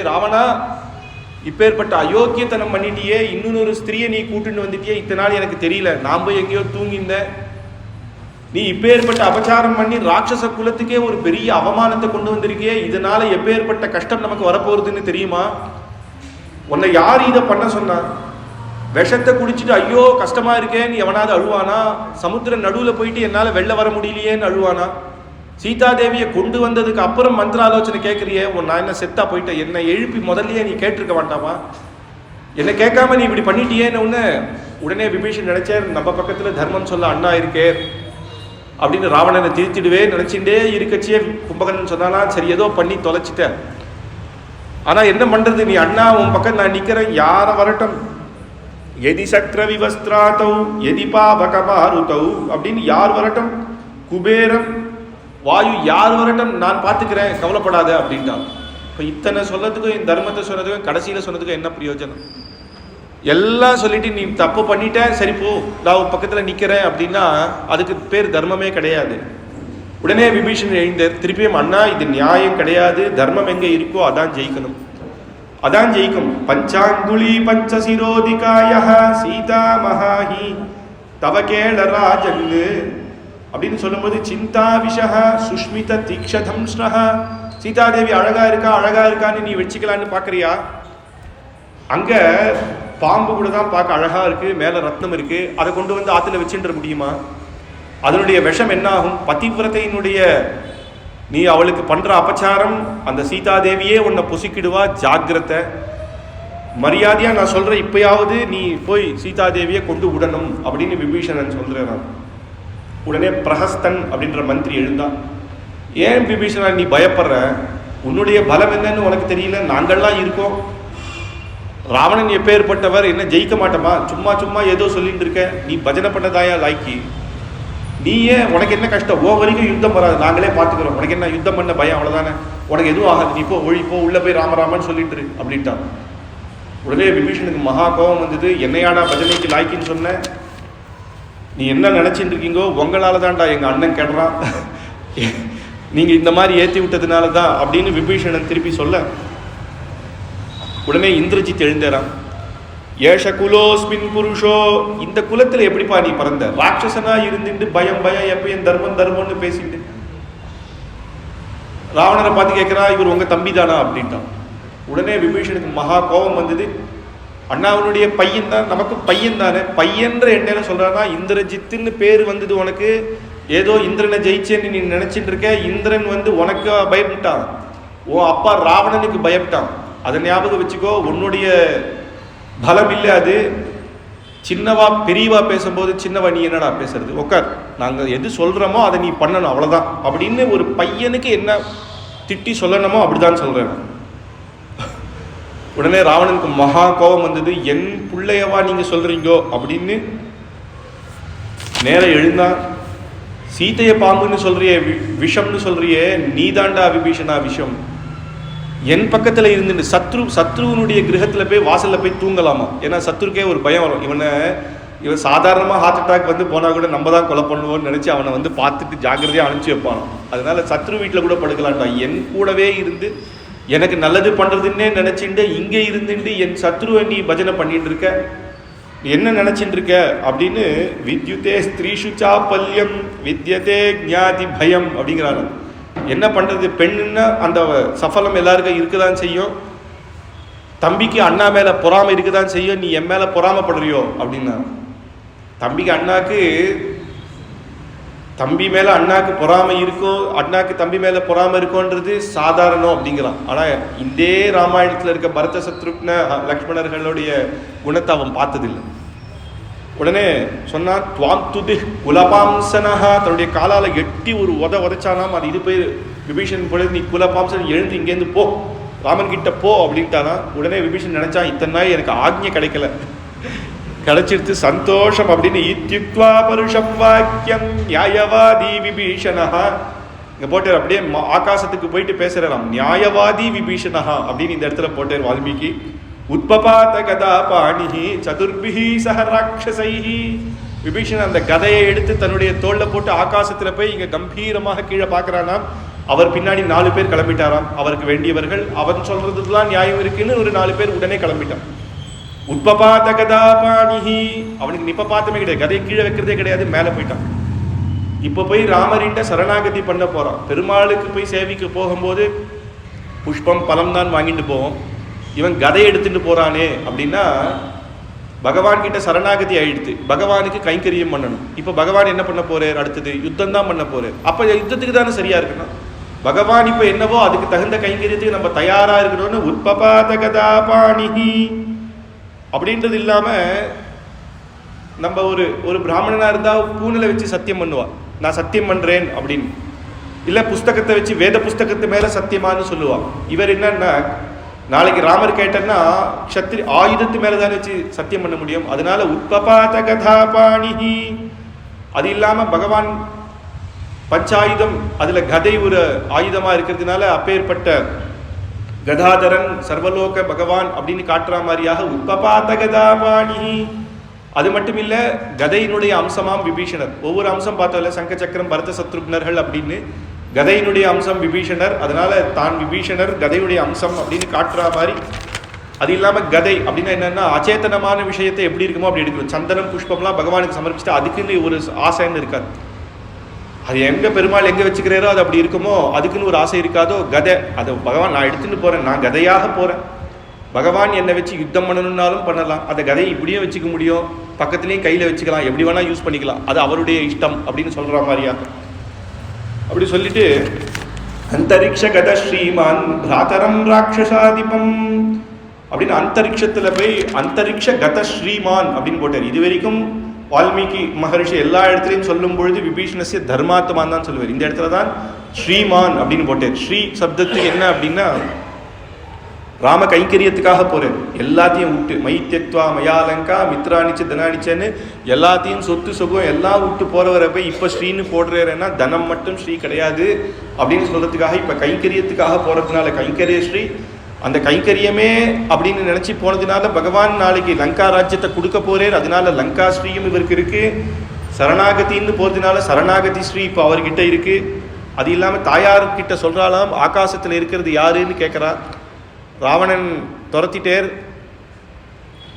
ராவணா, இப்பேற்பட்ட அயோக்கியத்தனம் பண்ணிட்டியே, இன்னொரு ஸ்திரியை நீ கூட்டுன்னு வந்துட்டியே, இத்தனை நாள் எனக்கு தெரியல, நான் போய் எங்கேயோ தூங்கியிருந்தேன். நீ இப்பேற்பட்ட அபச்சாரம் பண்ணி ராட்சச குலத்துக்கே ஒரு பெரிய அவமானத்தை கொண்டு வந்திருக்கியே, இதனால எப்பேற்பட்ட கஷ்டம் நமக்கு வரப்போறதுன்னு தெரியுமா? உன்னை யார் இதை பண்ண சொன்னா? விஷத்தை குடிச்சிட்டு ஐயோ கஷ்டமா இருக்கேன்னு எவனாவது அழுவானா? சமுத்திர நடுவுல போயிட்டு என்னால வெளில வர முடியலையேன்னு அழுவானா? சீதாதேவியை கொண்டு வந்ததுக்கு அப்புறம் மந்திர ஆலோசனை கேட்கறியே, நான் என்ன செத்தா போயிட்டேன், என்னை எழுப்பி முதல்லயே நீ கேட்டிருக்க வேண்டாமா? என்னை கேட்காம நீ இப்படி பண்ணிட்டியேன்னு உடனே விபீஷன் நினைச்சார், நம்ம பக்கத்துல தர்மம் சொல்ல அண்ணா இருக்கே அப்படின்னு ராவணனை திருத்திடுவே நினைச்சுட்டே இருக்கச்சியே கும்பகர்ணன் சொன்னானா, சரி ஏதோ பண்ணி தொலைச்சிட்டேன். ஆனா என்ன பண்றது, நீ அண்ணா உன் பக்கம் நான் நிக்கிறேன், யார வரட்டும், எதி சக்கர விவஸ்திராத்தௌ எதி பாவகமாருதௌ அப்படின்னு யார் வரட்டும், குபேரம் வாயு யார் வரட்டும், நான் பார்த்துக்கிறேன், கவலைப்படாத அப்படின்ட்டான். இப்போ இத்தனை சொல்லதுக்கும் என் தர்மத்தை சொன்னதுக்கும் கடைசியில் சொன்னதுக்கும் என்ன பிரயோஜனம்? எல்லாம் சொல்லிட்டு நீ தப்பு பண்ணிட்ட, சரி போ நான் பக்கத்தில் நிற்கிறேன் அப்படின்னா அதுக்கு பேர் தர்மமே கிடையாது. உடனே விபீஷணன் எழுந்தார், திருப்பியும் அண்ணா இது நியாயம் கிடையாது, தர்மம் எங்கே இருக்கோ அதான் ஜெயிக்கணும், அதான் ஜெயிக்கும். பஞ்சாங்குலி பஞ்சசிரோதிகாய சீதா மகாஹி தவ கேள ராஜன்னு அப்படின்னு சொல்லும்போது சிந்தா விஷா சுஷ்மித தீக்ஷதம்ஸ்னஹா, சீதாதேவி அழகா இருக்கான்னு நீ வச்சுக்கலான்னு பார்க்குறியா? அங்கே பாம்பு கூட தான் பார்க்க அழகா இருக்கு, மேலே ரத்னம் இருக்கு, அதை கொண்டு வந்து ஆற்றுல வச்சுன்ற முடியுமா? அதனுடைய விஷம் என்ன ஆகும்? பதிவிரதையினுடைய நீ அவளுக்கு பண்ற அபச்சாரம் அந்த சீதாதேவியே உன்னை பொசுக்கிடுவா, ஜாக்கிரதை. மரியாதையா நான் சொல்றேன், இப்பயாவது நீ போய் சீதாதேவியை கொண்டு விடணும் அப்படின்னு விபீஷணன் சொல்றேன். உடனே பிரஹஸ்தன் அப்படின்ற மந்திரி எழுந்தான். ஏன் விபீஷணா நீ பயப்படுற? உன்னுடைய பலம் என்னன்னு உனக்கு தெரியல, நாங்கள்லாம் இருக்கோம். ராவணன் எப்பேற்பட்டவர், என்ன ஜெயிக்க மாட்டோமா? சும்மா ஏதோ சொல்லிட்டு இருக்க, நீ பஜனை பண்ணதாயா லாய்க்கு? நீயே உனக்கு என்ன கஷ்டம்? வரைக்கும் யுத்தம் வராது, நாங்களே பார்த்துக்கிறோம். உனக்கு என்ன யுத்தம் பண்ண பயம்? அவ்வளோதானே, உனக்கு எதுவும் ஆகாது, நீ போ உள்ள போய் ராமராமன் சொல்லிட்டு அப்படின்ட்டான். உடனே விபீஷனுக்கு மகா கோபம் வந்தது. என்னையாடா பஜனைக்கு லாய்க்குன்னு சொன்ன? நீ என்ன நினைச்சிட்டு இருக்கீங்கோ? உங்களால தான்டா எங்க அண்ணன் கெடுறான், நீங்க இந்த மாதிரி ஏற்றி விட்டதுனால தான் அப்படின்னு விபீஷணன் திருப்பி சொல்ல, உடனே இந்திரஜித் எழுந்தேறான். ஏஷ குலோஸ்மின் புருஷோ, இந்த குலத்துல எப்படிப்பா நீ பிறந்த? ராட்சசனா இருந்துட்டு பயம் எப்பயும் தர்மம்னு பேசிட்டு ராவணரை பார்த்து கேட்கிறா, இவர் உங்க தம்பி தானா அப்படின்ட்டான். உடனே விபீஷனுக்கு மகா கோபம் வந்தது. அண்ணாவனுடைய பையன் தான், நமக்கு பையன் தானே, பையன்ற எண்ணையில சொல்றானா? இந்திரஜித்துன்னு பேரு வந்தது உனக்கு, ஏதோ இந்திரனை ஜெயிச்சேன்னு நீ நினைச்சிட்டு இருக்க. இந்திரன் வந்து உனக்கு பயப்பட்டான், உன் அப்பா ராவணனுக்கு பயப்பட்டான். அதை ஞாபகம் வச்சுக்கோ. உன்னுடைய பலம் இல்லை அது. சின்னவா பெரியவா பேசும்போது சின்னவா நீ என்னடா பேசுறது, உட்கார், நாங்கள் எது சொல்றோமோ அதை நீ பண்ணணும், அவ்வளோதான் அப்படின்னு ஒரு பையனுக்கு என்ன திட்டி சொல்லணுமோ அப்படிதான் சொல்றேன். உடனே ராவணனுக்கு மகா கோபம் வந்தது. என் பிள்ளையவா நீங்க சொல்றீங்கோ அப்படின்னு நேர எழுந்தா. சீதைய பாம்புன்னு சொல்றியே, விஷம்னு சொல்றியே, நீதாண்டா விபீஷணா விஷம். என் பக்கத்தில் இருந்துட்டு சத்ருவனுடைய கிரகத்துல போய் வாசல்ல போய் தூங்கலாமா? ஏன்னா சத்ருக்கே ஒரு பயம் வரும். இவன் சாதாரணமாக ஹார்ட் அட்டாக் வந்து போனா கூட நம்ம தான் கொலை பண்ணுவோம்னு நினைச்சு அவனை வந்து பார்த்துட்டு ஜாக்கிரதையாக அனுப்பிச்சு வைப்பானோ. அதனால சத்ரு வீட்டில் கூட படுக்கலான்டா. என் கூடவே இருந்து எனக்கு நல்லது பண்றதுன்னே நினைச்சுட்டு இங்கே இருந்துட்டு என் சத்ருவை நீ பஜனை பண்ணிட்டு இருக்க, என்ன நினைச்சிட்டு இருக்க அப்படின்னு. வித்யுதே ஸ்திரீஷு சாப்பல்யம் வித்யதே ஞாதி பயம் அப்படிங்கிறாங்க. என்ன பண்றது, பெண்ணுன்னா அந்த சஃபலம் எல்லாருக்கும் இருக்குதான் செய்யும். தம்பிக்கு அண்ணா மேல பொறாமை இருக்குதான் செய்யும். நீ என் மேல பொறாமப்படுறியோ அப்படின்னா, தம்பி மேல அண்ணாக்கு பொறாமை இருக்கும், அண்ணாக்கு தம்பி மேல பொறாமை இருக்கும்ன்றது சாதாரணம் அப்படிங்கிறான். ஆனா இதே ராமாயணத்துல இருக்க பரத சத்ருக்ன லக்ஷ்மணர்களுடைய குணத்தை அவன் பார்த்ததில்லை. உடனே சொன்னான், துவாம் துதி குலபாம்சனஹா, தன்னுடைய காலால எட்டி ஒரு உதைச்சானாம். அது இது போய் விபீஷன் பொழுது, நீ குலபாம்சன் எழுந்து இங்கேருந்து போ, ராமன் கிட்ட போ அப்படின்ட்டானா. உடனே விபீஷன் நினைச்சான், இத்தனை நாள் எனக்கு ஆக்ஞை கிடைக்கல, கிடைச்சிருத்து சந்தோஷம் அப்படின்னு. இத்யுக்வா பருஷம் வாக்கியம் நியாயவாதி விபீஷணஹா, இங்க போட்டார். அப்படியே ஆகாசத்துக்கு போயிட்டு பேசுறாராம், நியாயவாதி விபீஷணஹா அப்படின்னு இந்த இடத்துல போட்டார் வால்மீகி. உத்பபாத கதா பாணிஹி சதுர்பிஹி சஹ ராட்சசைஹி. விபீஷணன் அந்த கதையை எடுத்து தன்னுடைய தோல்ல போட்டு ஆகாசத்துல போய் இங்க கம்பீரமாக கீழே பார்க்கறானாம். அவர் பின்னாடி 4 பேர் கிளம்பிட்டாராம். அவருக்கு வேண்டியவர்கள், அவன் சொல்றதுலாம் நியாயம் இருக்குன்னு ஒரு 4 பேர் உடனே கிளம்பிட்டான். உத்பபாத கதா பாணிஹி, அவனுக்கு நிப்ப பார்த்தமே கிடையாது, கதையை கீழே வைக்கிறதே கிடையாது, மேலே போயிட்டான். இப்போ போய் ராமரிட்ட சரணாகதி பண்ண போறான். பெருமாளுக்கு போய் சேவிக்க போகும்போது புஷ்பம் பழம் தான் வாங்கிட்டு போவோம். இவன் கதை எடுத்துட்டு போறானே அப்படின்னா, பகவான் கிட்ட சரணாகதி ஆயிடுத்து, பகவானுக்கு கைங்கரியம் பண்ணணும். இப்போ பகவான் என்ன பண்ண போறார்? அடுத்தது யுத்தம் தான் பண்ண போறார். அப்ப யுத்தத்துக்கு தானே சரியா இருக்கணும். பகவான் இப்ப என்னவோ அதுக்கு தகுந்த கைங்கரியத்துக்கு நம்ம தயாரா இருக்கணும்னு உத்பபாத கதா பாணிஹி அப்படின்றது இல்லாம, நம்ம ஒரு பிராமணனா இருந்தா பூனில வச்சு சத்தியம் பண்ணுவா, நான் சத்தியம் பண்றேன் அப்படின்னு. இல்ல புஸ்தகத்தை வச்சு வேத புஸ்தகத்து மேல சத்தியமானு சொல்லுவா. இவர் என்னன்னா, நாளைக்கு ராமர் கேட்டன்னா க்ஷத்ரி ஆயுதத்து மேலதான் வச்சு சத்தியம் பண்ண முடியும். அதனால உத்பபாத கதா பாணிஹி. அது இல்லாம பகவான் பஞ்சாயுதம், அதுல கதை ஒரு ஆயுதமா இருக்கிறதுனால அப்பேற்பட்ட கதாதரன் சர்வலோக பகவான் அப்படின்னு காட்டுற மாதிரியாக உத்பபாத கதா பாணிஹி. அது மட்டும் இல்ல, கதையினுடைய அம்சமாம் விபீஷணர். ஒவ்வொரு அம்சம் பார்த்தோம்ல, சங்க சக்கரம் பரத சத்ருக்னர்கள் அப்படின்னு. கதையினுடைய அம்சம் விபீஷணர், அதனால தான் விபீஷணர் கதையுடைய அம்சம் அப்படின்னு காட்டுற மாதிரி. அது இல்லாம கதை அப்படின்னா என்னன்னா, அச்சேதனமான விஷயத்தை எப்படி இருக்குமோ அப்படி எடுக்கணும். சந்தனம் புஷ்பம்லாம் பகவானுக்கு சமர்ப்பிச்சுட்டு அதுக்குன்னு ஒரு ஆசைன்னு இருக்காது. அது எங்கே பெருமாள் எங்கே வச்சுக்கிறாரோ அது அப்படி இருக்குமோ, அதுக்குன்னு ஒரு ஆசை இருக்காதோ. கதை அதை பகவான் நான் எடுத்துகிட்டு போகிறேன், நான் கதையாக போகிறேன், பகவான் என்னை வச்சு யுத்தம் பண்ணணுன்னாலும் பண்ணலாம், அந்த கதையை இப்படியும் வச்சுக்க முடியும், பக்கத்துலேயும் கையில் வச்சுக்கலாம், எப்படி வேணால் யூஸ் பண்ணிக்கலாம், அது அவருடைய இஷ்டம் அப்படின்னு சொல்கிற மாதிரியா. அப்படி சொல்லிட்டு அந்தரிக்ஷ கத ஸ்ரீமான் பிராதரம் ராட்சசாதிபம் அப்படின்னு அந்தரிக்ஷத்தில் போய் அந்தரிக்ஷ கத ஸ்ரீமான் அப்படின்னு போட்டார். இது வரைக்கும் வால்மீகி மகர்ஷி எல்லா இடத்துலையும் சொல்லும் பொழுது விபீஷணசிய தர்மாத்மான் தான் சொல்லுவார். இந்த இடத்துல தான் ஸ்ரீமான் அப்படின்னு போட்டார். ஸ்ரீ சப்தத்துக்கு என்ன அப்படின்னா ராம கைங்கரியத்துக்காக போறாரு. எல்லாத்தையும் விட்டு மைத்தியத்வா மயாலங்கா மித்ராணிச்சு தனானிச்சன்னு எல்லாத்தையும் சொத்து சுகம் எல்லாம் விட்டு போறவரை போய் இப்போ ஸ்ரீன்னு போடுறாருன்னா தனம் மட்டும் ஸ்ரீ கிடையாது அப்படின்னு சொல்றதுக்காக இப்போ கைங்கரியத்துக்காக போறதுனால கைங்கரிய ஸ்ரீ. அந்த கைங்கரியமே அப்படின்னு நினைச்சு போனதுனால பகவான் நாளைக்கு லங்கா ராஜ்யத்தை கொடுக்க போறேன், அதனால லங்கா ஸ்ரீயும் இவருக்கு இருக்கு. சரணாகத்தின்னு போறதுனால சரணாகதி ஸ்ரீ இப்போ அவர்கிட்ட இருக்கு. அது இல்லாமல் தாயார்கிட்ட சொல்றாலாம் ஆகாசத்தில் இருக்கிறது யாருன்னு கேட்குறா. ராவணன் துரத்திட்டேர்,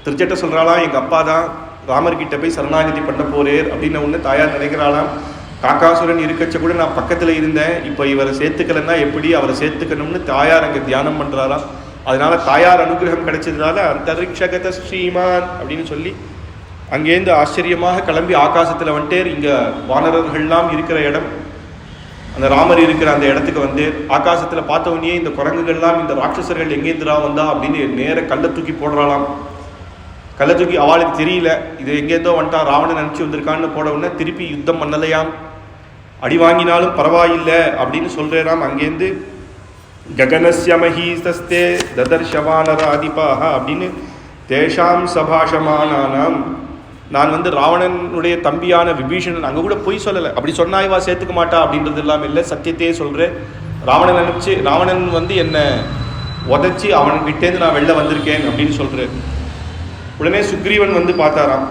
திருச்சட்ட சொல்கிறாளாம் எங்கள் அப்பா தான் ராமர்கிட்ட போய் சரணாகதி பண்ண போறேர் அப்படின்னு ஒன்று தாயார் நினைக்கிறாளாம். காக்காசுரன் இருக்கச்ச கூட நான் பக்கத்தில் இருந்தேன், இப்போ இவரை சேர்த்துக்கலன்னா எப்படி அவரை சேர்த்துக்கணும்னு தாயார் அங்கே தியானம் பண்ணுறாராம். அதனால தாயார் அனுகிரகம் கிடைச்சதுனால அந்தரிக்ஷகத ஸ்ரீமான் அப்படின்னு சொல்லி அங்கேருந்து ஆச்சரியமாக கிளம்பி ஆகாசத்தில் வந்துட்டேர். இங்கே வானரர்கள்லாம் இருக்கிற இடம், அந்த ராமர் இருக்கிற அந்த இடத்துக்கு வந்து ஆகாசத்தில் பார்த்தவொடனே இந்த குரங்குகள்லாம் இந்த ராட்சசர்கள் எங்கேருந்துடா வந்தா அப்படின்னு நேர கல்லை தூக்கி போடுறாளாம். கல்லை தூக்கி அவளுக்கு தெரியல இது எங்கேருந்தோ வந்துட்டா ராவணன் நினச்சி வந்திருக்கான்னு போட உடனே திருப்பி யுத்தம் பண்ணலையாம். அடி வாங்கினாலும் பரவாயில்லை அப்படின்னு சொல்கிறாராம். அங்கேருந்து ககனஸ்ய மஹீஸ்தஸ்தே ததர்ஷவானர அதிபாக அப்படின்னு தேஷாம் சபாஷமானானாம். நான் வந்து ராவணனுடைய தம்பியான விபீஷணன் அங்கே கூட பொய் சொல்லலை, அப்படி சொன்னா இவா சேர்த்துக்க மாட்டா அப்படின்றது இல்லாமல் இல்லை, சத்தியத்தையே சொல்கிறேன். ராவணன் நினச்சி ராவணன் வந்து என்னை உதச்சி அவன்கிட்டேருந்து நான் வெளில வந்திருக்கேன் அப்படின்னு சொல்கிறேன். உடனே சுக்ரீவன் வந்து பார்த்தாராம்.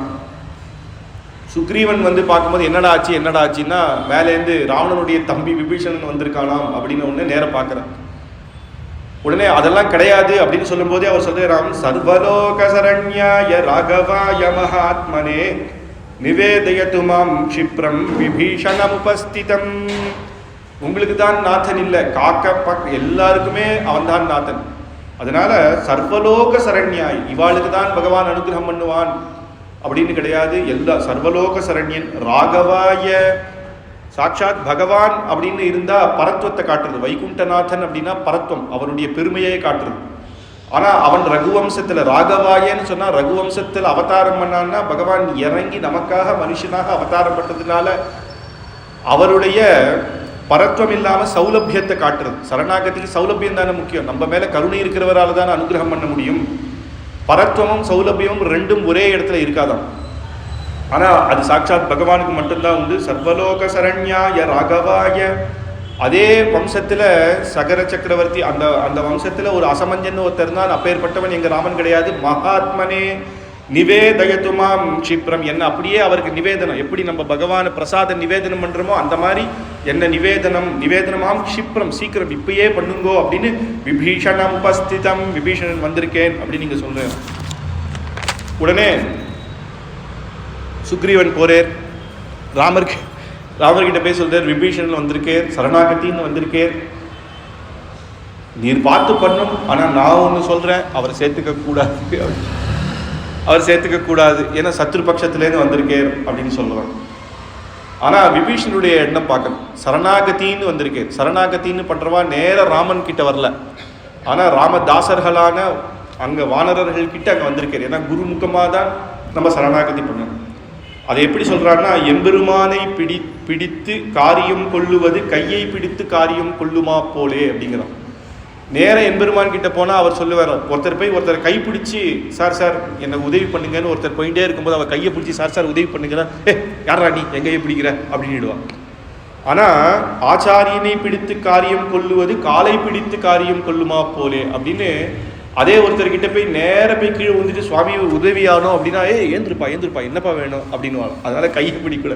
சுக்ரீவன் வந்து பார்க்கும்போது என்னடா ஆச்சுன்னா மேலேருந்து ராவணனுடைய தம்பி விபீஷணன் வந்திருக்கானாம் அப்படின்னு ஒன்று நேரம் பார்க்குறேன். உடனே அதெல்லாம் கிடையாது அப்படின்னு சொல்லும் போதே அவர் சொல்றாராம், சர்வலோக சரண்யாய ராகவாய மகாத்மனே நிவேதயது மாம் க்ஷிப்ரம் விபீஷணம் உபஸ்திதம். உங்களுக்கு தான் நாதன் இல்லை, காக்க எல்லாருக்குமே அவன் தான் நாதன். அதனால சர்வலோக சரண்யாய் இவாளுக்கு தான் பகவான் அனுகிரகம் பண்ணுவான் அப்படின்னு கிடையாது. எல்லா சர்வலோக சரண்யன் ராகவாய சாட்சாத் பகவான் அப்படின்னு இருந்தால் பரத்வத்தை காட்டுறது. வைகுண்டநாதன் அப்படின்னா பரத்வம், அவருடைய பெருமையை காட்டுறது. ஆனால் அவன் ரகுவம்சத்தில் ராகவாயன்னு சொன்னால் ரகுவம்சத்தில் அவதாரம் பண்ணான்னா பகவான் இறங்கி நமக்காக மனுஷனாக அவதாரம் பட்டதுனால அவருடைய பரத்வம் இல்லாமல் சௌலபியத்தை காட்டுறது. சரணாகதிக்கு சௌலபியம் தானே முக்கியம், நம்ம மேலே கருணை இருக்கிறவரால் தானே அனுகிரகம் பண்ண முடியும். பரத்வமும் சௌலபியமும் ரெண்டும் ஒரே இடத்துல இருக்காதான். ஆனால் அது சாட்சாத் பகவானுக்கு மட்டும்தான் உண்டு. சர்வலோக சரண்யாய ராகவாய. அதே வம்சத்தில் சகர சக்கரவர்த்தி அந்த வம்சத்தில் ஒரு அசமஞ்சன் ஒருத்தர் தான், அப்பேற்பட்டவன் எங்கள் ராமன் கிடையாது. மகாத்மனே நிவேதயதுமாம் க்ஷிப்ரம், என்ன அப்படியே அவருக்கு நிவேதனம், எப்படி நம்ம பகவான பிரசாத நிவேதனம் பண்ணுறோமோ அந்த மாதிரி என்ன நிவேதனமாம் க்ஷிப்ரம், சீக்கிரம் இப்பயே பண்ணுங்கோ அப்படின்னு விபீஷணம் உபஸ்திதம், விபீஷணன் வந்திருக்கேன் அப்படின்னு நீங்கள் சொல்கிறேன். உடனே சுக்ரீவன் போறேர், ராமர்கிட்ட போய் சொல்றார், விபீஷணன் வந்திருக்கேர், சரணாகத்தின்னு வந்திருக்கேர், நீர் பார்த்து பண்ணும், ஆனால் நான் ஒன்று சொல்கிறேன், அவரை சேர்த்துக்க கூடாது, ஏன்னா சத்ரு பட்சத்துலேருந்து வந்திருக்கேர் அப்படின்னு சொல்லுவாங்க. ஆனால் விபீஷனுடைய எண்ணம் பார்க்கணும். சரணாகத்தின்னு வந்திருக்கேன், சரணாகத்தின்னு பண்ணுறவா நேர ராமன் கிட்ட வரல, ஆனால் ராமதாசர்களான அங்கே வானரர்கள் கிட்ட அங்கே வந்திருக்கார். ஏன்னா குருமுகமாக தான் நம்ம சரணாகதி பண்ணணும். அதை எப்படி சொல்கிறாருன்னா, எம்பெருமானை பிடித்து காரியம் கொள்ளுவது கையை பிடித்து காரியம் கொள்ளுமா போலே அப்படிங்கிறான். நேரம் எம்பெருமான் கிட்ட போனால் அவர் சொல்லுவார், ஒருத்தர் கை பிடிச்சி சார் என்னை உதவி பண்ணுங்கன்னு ஒருத்தர் போயிட்டே இருக்கும்போது அவர் கையை பிடிச்சி சார் உதவி பண்ணுங்கன்னா, யாரா நீ என் கையை பிடிக்கிற அப்படின்னுடுவான். ஆனால் ஆச்சாரியனை பிடித்து காரியம் கொள்ளுவது காலை பிடித்து காரியம் கொள்ளுமா போலே அப்படின்னு அதே ஒருத்தர்கிட்ட போய் நேர போய் கீழே வந்துட்டு சுவாமி உதவியானோம் அப்படின்னா, ஏந்திருப்பா என்னப்பா வேணும் அப்படின்னு. அதனால கையை பிடிக்கல,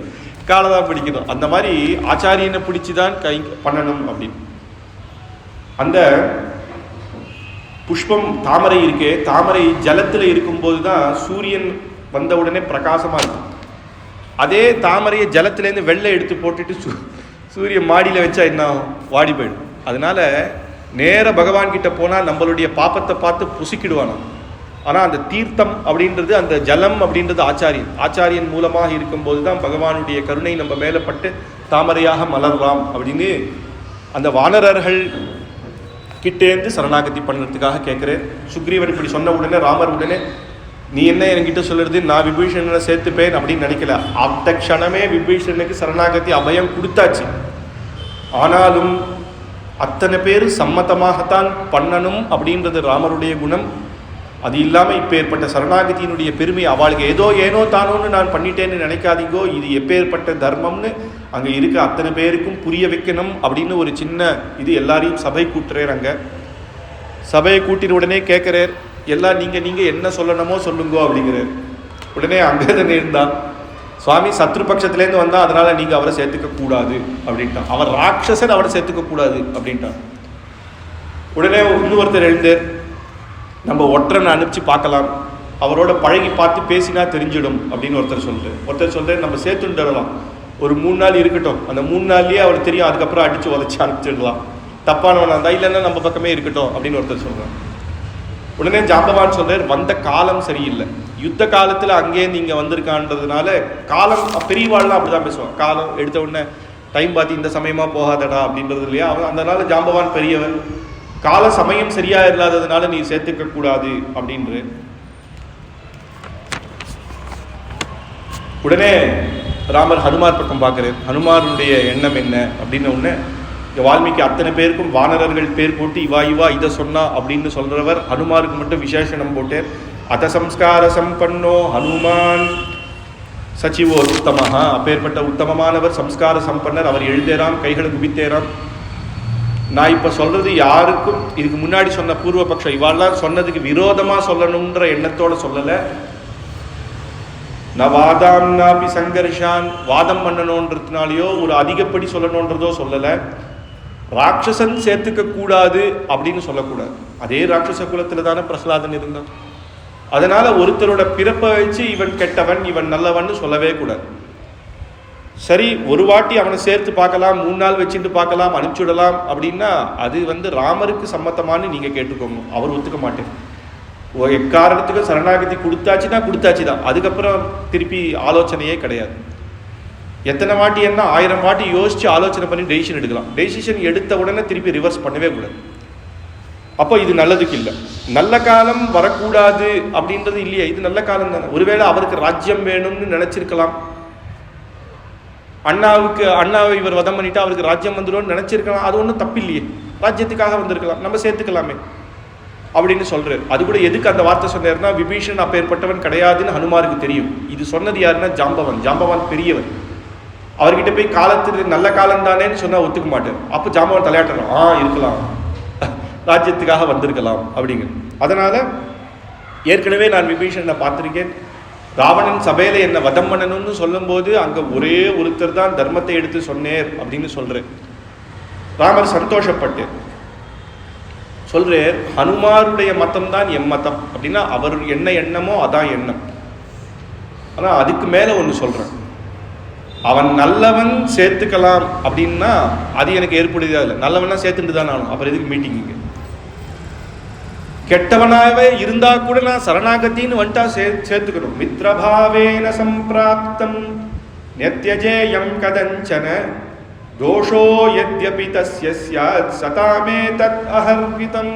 காலை தான் பிடிக்கணும். அந்த மாதிரி ஆச்சாரியனை பிடிச்சி தான் கை பண்ணணும் அப்படின்னு. அந்த புஷ்பம் தாமரை இருக்கே, தாமரை ஜலத்தில் இருக்கும்போது தான் சூரியன் வந்த உடனே பிரகாசமாக இருக்கும். அதே தாமரையை ஜலத்திலேருந்து வெள்ளை எடுத்து போட்டுட்டு சூரியன் மாடியில் வச்சா என்ன ஆகும்? வாடி போயிடும். அதனால நேர பகவான் கிட்ட போனால் நம்மளுடைய பாப்பத்தை பார்த்து புசிக்கிடுவானோ. ஆனால் அந்த தீர்த்தம் அப்படின்றது, அந்த ஜலம் அப்படின்றது ஆச்சாரியன் மூலமாக இருக்கும்போது தான் பகவானுடைய கருணை நம்ம மேலே பட்டு தாமரையாக மலர்லாம் அப்படின்னு அந்த வானரர்கள் கிட்டேந்து சரணாகதி பண்ணுறதுக்காக கேட்குறேன். சுக்ரீவன் இப்படி சொன்ன உடனே ராமர் உடனே, நீ என்ன என்கிட்ட சொல்லுறது, நான் விபீஷணனை சேர்த்துப்பேன் அப்படின்னு நினைக்கல. அந்த க்ஷணமே விபீஷணனுக்கு சரணாகதி அபயம் கொடுத்தாச்சு. ஆனாலும் அத்தனை பேர் சம்மதமாகத்தான் பண்ணணும் அப்படின்றது ராமருடைய குணம். அது இல்லாமல் இப்போ ஏற்பட்ட சரணாகதியினுடைய பெருமை அவளுக்கு ஏனோ தானோன்னு நான் பண்ணிட்டேன்னு நினைக்காதீங்கோ. இது எப்பேற்பட்ட தர்மம்னு அங்கே இருக்க அத்தனை பேருக்கும் புரிய வைக்கணும் அப்படின்னு ஒரு சின்ன இது எல்லாரையும் சபை கூட்டுறார். அங்கே சபையை கூட்டின உடனே கேட்குறார், எல்லாம் நீங்கள் என்ன சொல்லணுமோ சொல்லுங்கோ அப்படிங்கிறார். உடனே அங்கே தானே இருந்தான் சுவாமி, சத்ரு பட்சத்துலேருந்து வந்தால் அதனால் நீங்கள் அவரை சேர்த்துக்க கூடாது அப்படின்ட்டான். அவர் ராட்சசன், அவரை சேர்த்துக்க கூடாது அப்படின்ட்டான். உடனே இன்னொருத்தர் எழுந்தார், நம்ம ஒற்றனை அனுப்பிச்சு பார்க்கலாம், அவரோட பழகி பார்த்து பேசினா தெரிஞ்சிடும் அப்படின்னு ஒருத்தர் சொல்கிறார். நம்ம சேர்த்துடலாம், ஒரு 3 நாள் இருக்கட்டும், அந்த 3 நாள்லேயே அவர் தெரியும், அதுக்கப்புறம் அடித்து உதச்சி அனுப்பிச்சிடலாம், தப்பானவனா இருந்தால் இல்லைன்னா நம்ம பக்கமே இருக்கட்டும் அப்படின்னு ஒருத்தர் சொல்கிறார். உடனே ஜாம்பவான் சொல்கிறார், வந்த காலம் சரியில்லை, யுத்த காலத்தில் அங்கேயே நீங்கள் வந்திருக்கான்றதுனால காலம், பெரியவாள்லாம் அப்படி தான் பேசுவான், காலம் எடுத்த உடனே டைம் பார்த்து இந்த சமயமாக போகாதடா அப்படின்றது இல்லையா. அவன் அதனால ஜாம்பவான் பெரியவன், கால சமயம் சரியா இல்லாததுனால நீ சேர்த்துக்க கூடாது அப்படின்று. உடனே ராமர் ஹனுமார் பக்கம் பார்க்கிறார். ஹனுமாருடைய எண்ணம் என்ன அப்படின்னு உடனே வால்மீகி அத்தனை பேருக்கும் வானரர்கள் பேர் போட்டு இவா இதை சொன்னா அப்படின்னு சொல்றவர் ஹனுமாருக்கு மட்டும் விசேஷனம் போட்டார். அத சம்ஸ்கார சம்பன்னோ ஹனுமான் சச்சிவோ உத்தமஹா, அப்பேற்பட்ட உத்தமமானவர், சம்ஸ்கார சம்பன்னர். அவர் எழுதேராம், கைகளை குபித்தேராம். நான் இப்போ சொல்றது யாருக்கும் இதுக்கு முன்னாடி சொன்ன பூர்வபக்ஷம் இவாள்லாம் சொன்னதுக்கு விரோதமா சொல்லணுன்ற எண்ணத்தோட சொல்லலை. வாதாம் நாபி சங்கர்ஷான், வாதம் பண்ணணுன்றதுனாலையோ ஒரு அதிகப்படி சொல்லணுன்றதோ சொல்லலை. ராட்சசன் சேர்த்துக்க கூடாது அப்படின்னு சொல்லக்கூடாது. அதே ராட்சச குலத்துல தானே பிரகலாதன் இருந்தான். அதனால ஒருத்தரோட பிறப்பை வச்சு இவன் கெட்டவன் இவன் நல்லவன் சொல்லவே கூடாது. சரி, ஒரு வாட்டி அவனை சேர்த்து பார்க்கலாம், 3 நாள் வச்சுட்டு பார்க்கலாம், அனுப்பிச்சுடலாம் அப்படின்னா அது ராமருக்கு சம்மத்தமானு நீங்க கேட்டுக்கோங்க. அவர் ஒத்துக்க மாட்டேன். எக்காரணத்துக்கு சரணாகதி கொடுத்தாச்சு தான், அதுக்கப்புறம் திருப்பி ஆலோசனையே கிடையாது. எத்தனை வாட்டி என்ன 1000 வாட்டி யோசிச்சு ஆலோசனை பண்ணி டெசிஷன் எடுக்கலாம். டெசிஷன் எடுத்த உடனே திருப்பி ரிவர்ஸ் பண்ணவே கூடாது. அப்போ இது நல்லதுக்கு இல்லை. நல்ல காலம் வரக்கூடாது அப்படின்றது இல்லையா, இது நல்ல காலம் தானே. ஒருவேளை அவருக்கு ராஜ்யம் வேணும்னு நினைச்சிருக்கலாம், அண்ணாவை இவர் வதம் பண்ணிட்டு அவருக்கு ராஜ்யம் வந்துடும் நினைச்சிருக்கலாம், அது ஒன்றும் தப்பு இல்லையே, ராஜ்யத்துக்காக வந்திருக்கலாம், நம்ம சேர்த்துக்கலாமே அப்படின்னு சொல்றாரு. அது கூட எதுக்கு அந்த வார்த்தை சொன்னார்னா, விபீஷன் அப்பேற்பட்டவன் கிடையாதுன்னு ஹனுமாருக்கு தெரியும். இது சொன்னது யாருன்னா ஜாம்பவான் பெரியவன். அவர்கிட்ட போய் காலத்துக்கு நல்ல காலம் தானேன்னு சொன்னா ஒத்துக்க மாட்டார். அப்போ ஜாம்பவான் தலையாட்டுறான், இருக்கலாம், ராஜ்யத்துக்காக வந்திருக்கலாம் அப்படிங்க. அதனால ஏற்கனவே நான் விபீஷனை பார்த்திருக்கேன். ராவணன் சபையில என்ன வதம் பண்ணணும்னு சொல்லும் போது அங்க ஒரே ஒருத்தர் தான் தர்மத்தை எடுத்து சொன்னேர் அப்படின்னு சொல்றேன். ராமர் சந்தோஷப்பட்டு சொல்றேன், ஹனுமாருடைய மதம் தான் எம் மதம் அப்படின்னா அவர் என்ன எண்ணமோ அதான் எண்ணம். ஆனா அதுக்கு மேல ஒன்று சொல்றேன், அவன் நல்லவன் சேர்த்துக்கலாம் அப்படின்னா அது எனக்கு ஏற்புடையதா இல்லை. நல்லவனா சேர்த்துட்டு தான் ஆகணும், அப்புறம் எதுக்கு மீட்டிங்? கெட்டவனாவே இருந்தா கூட நான் சரணாகத்தின்னு வந்துட்டா சேர்த்துக்கணும். மித்ரபாவேன சம்பிராப்தம் நித்யஜேயம் கதஞ்சன தோஷோ யத்யபி தஸ்ய ஸ்யாத் சதாமே தத் அஹர்விதம்.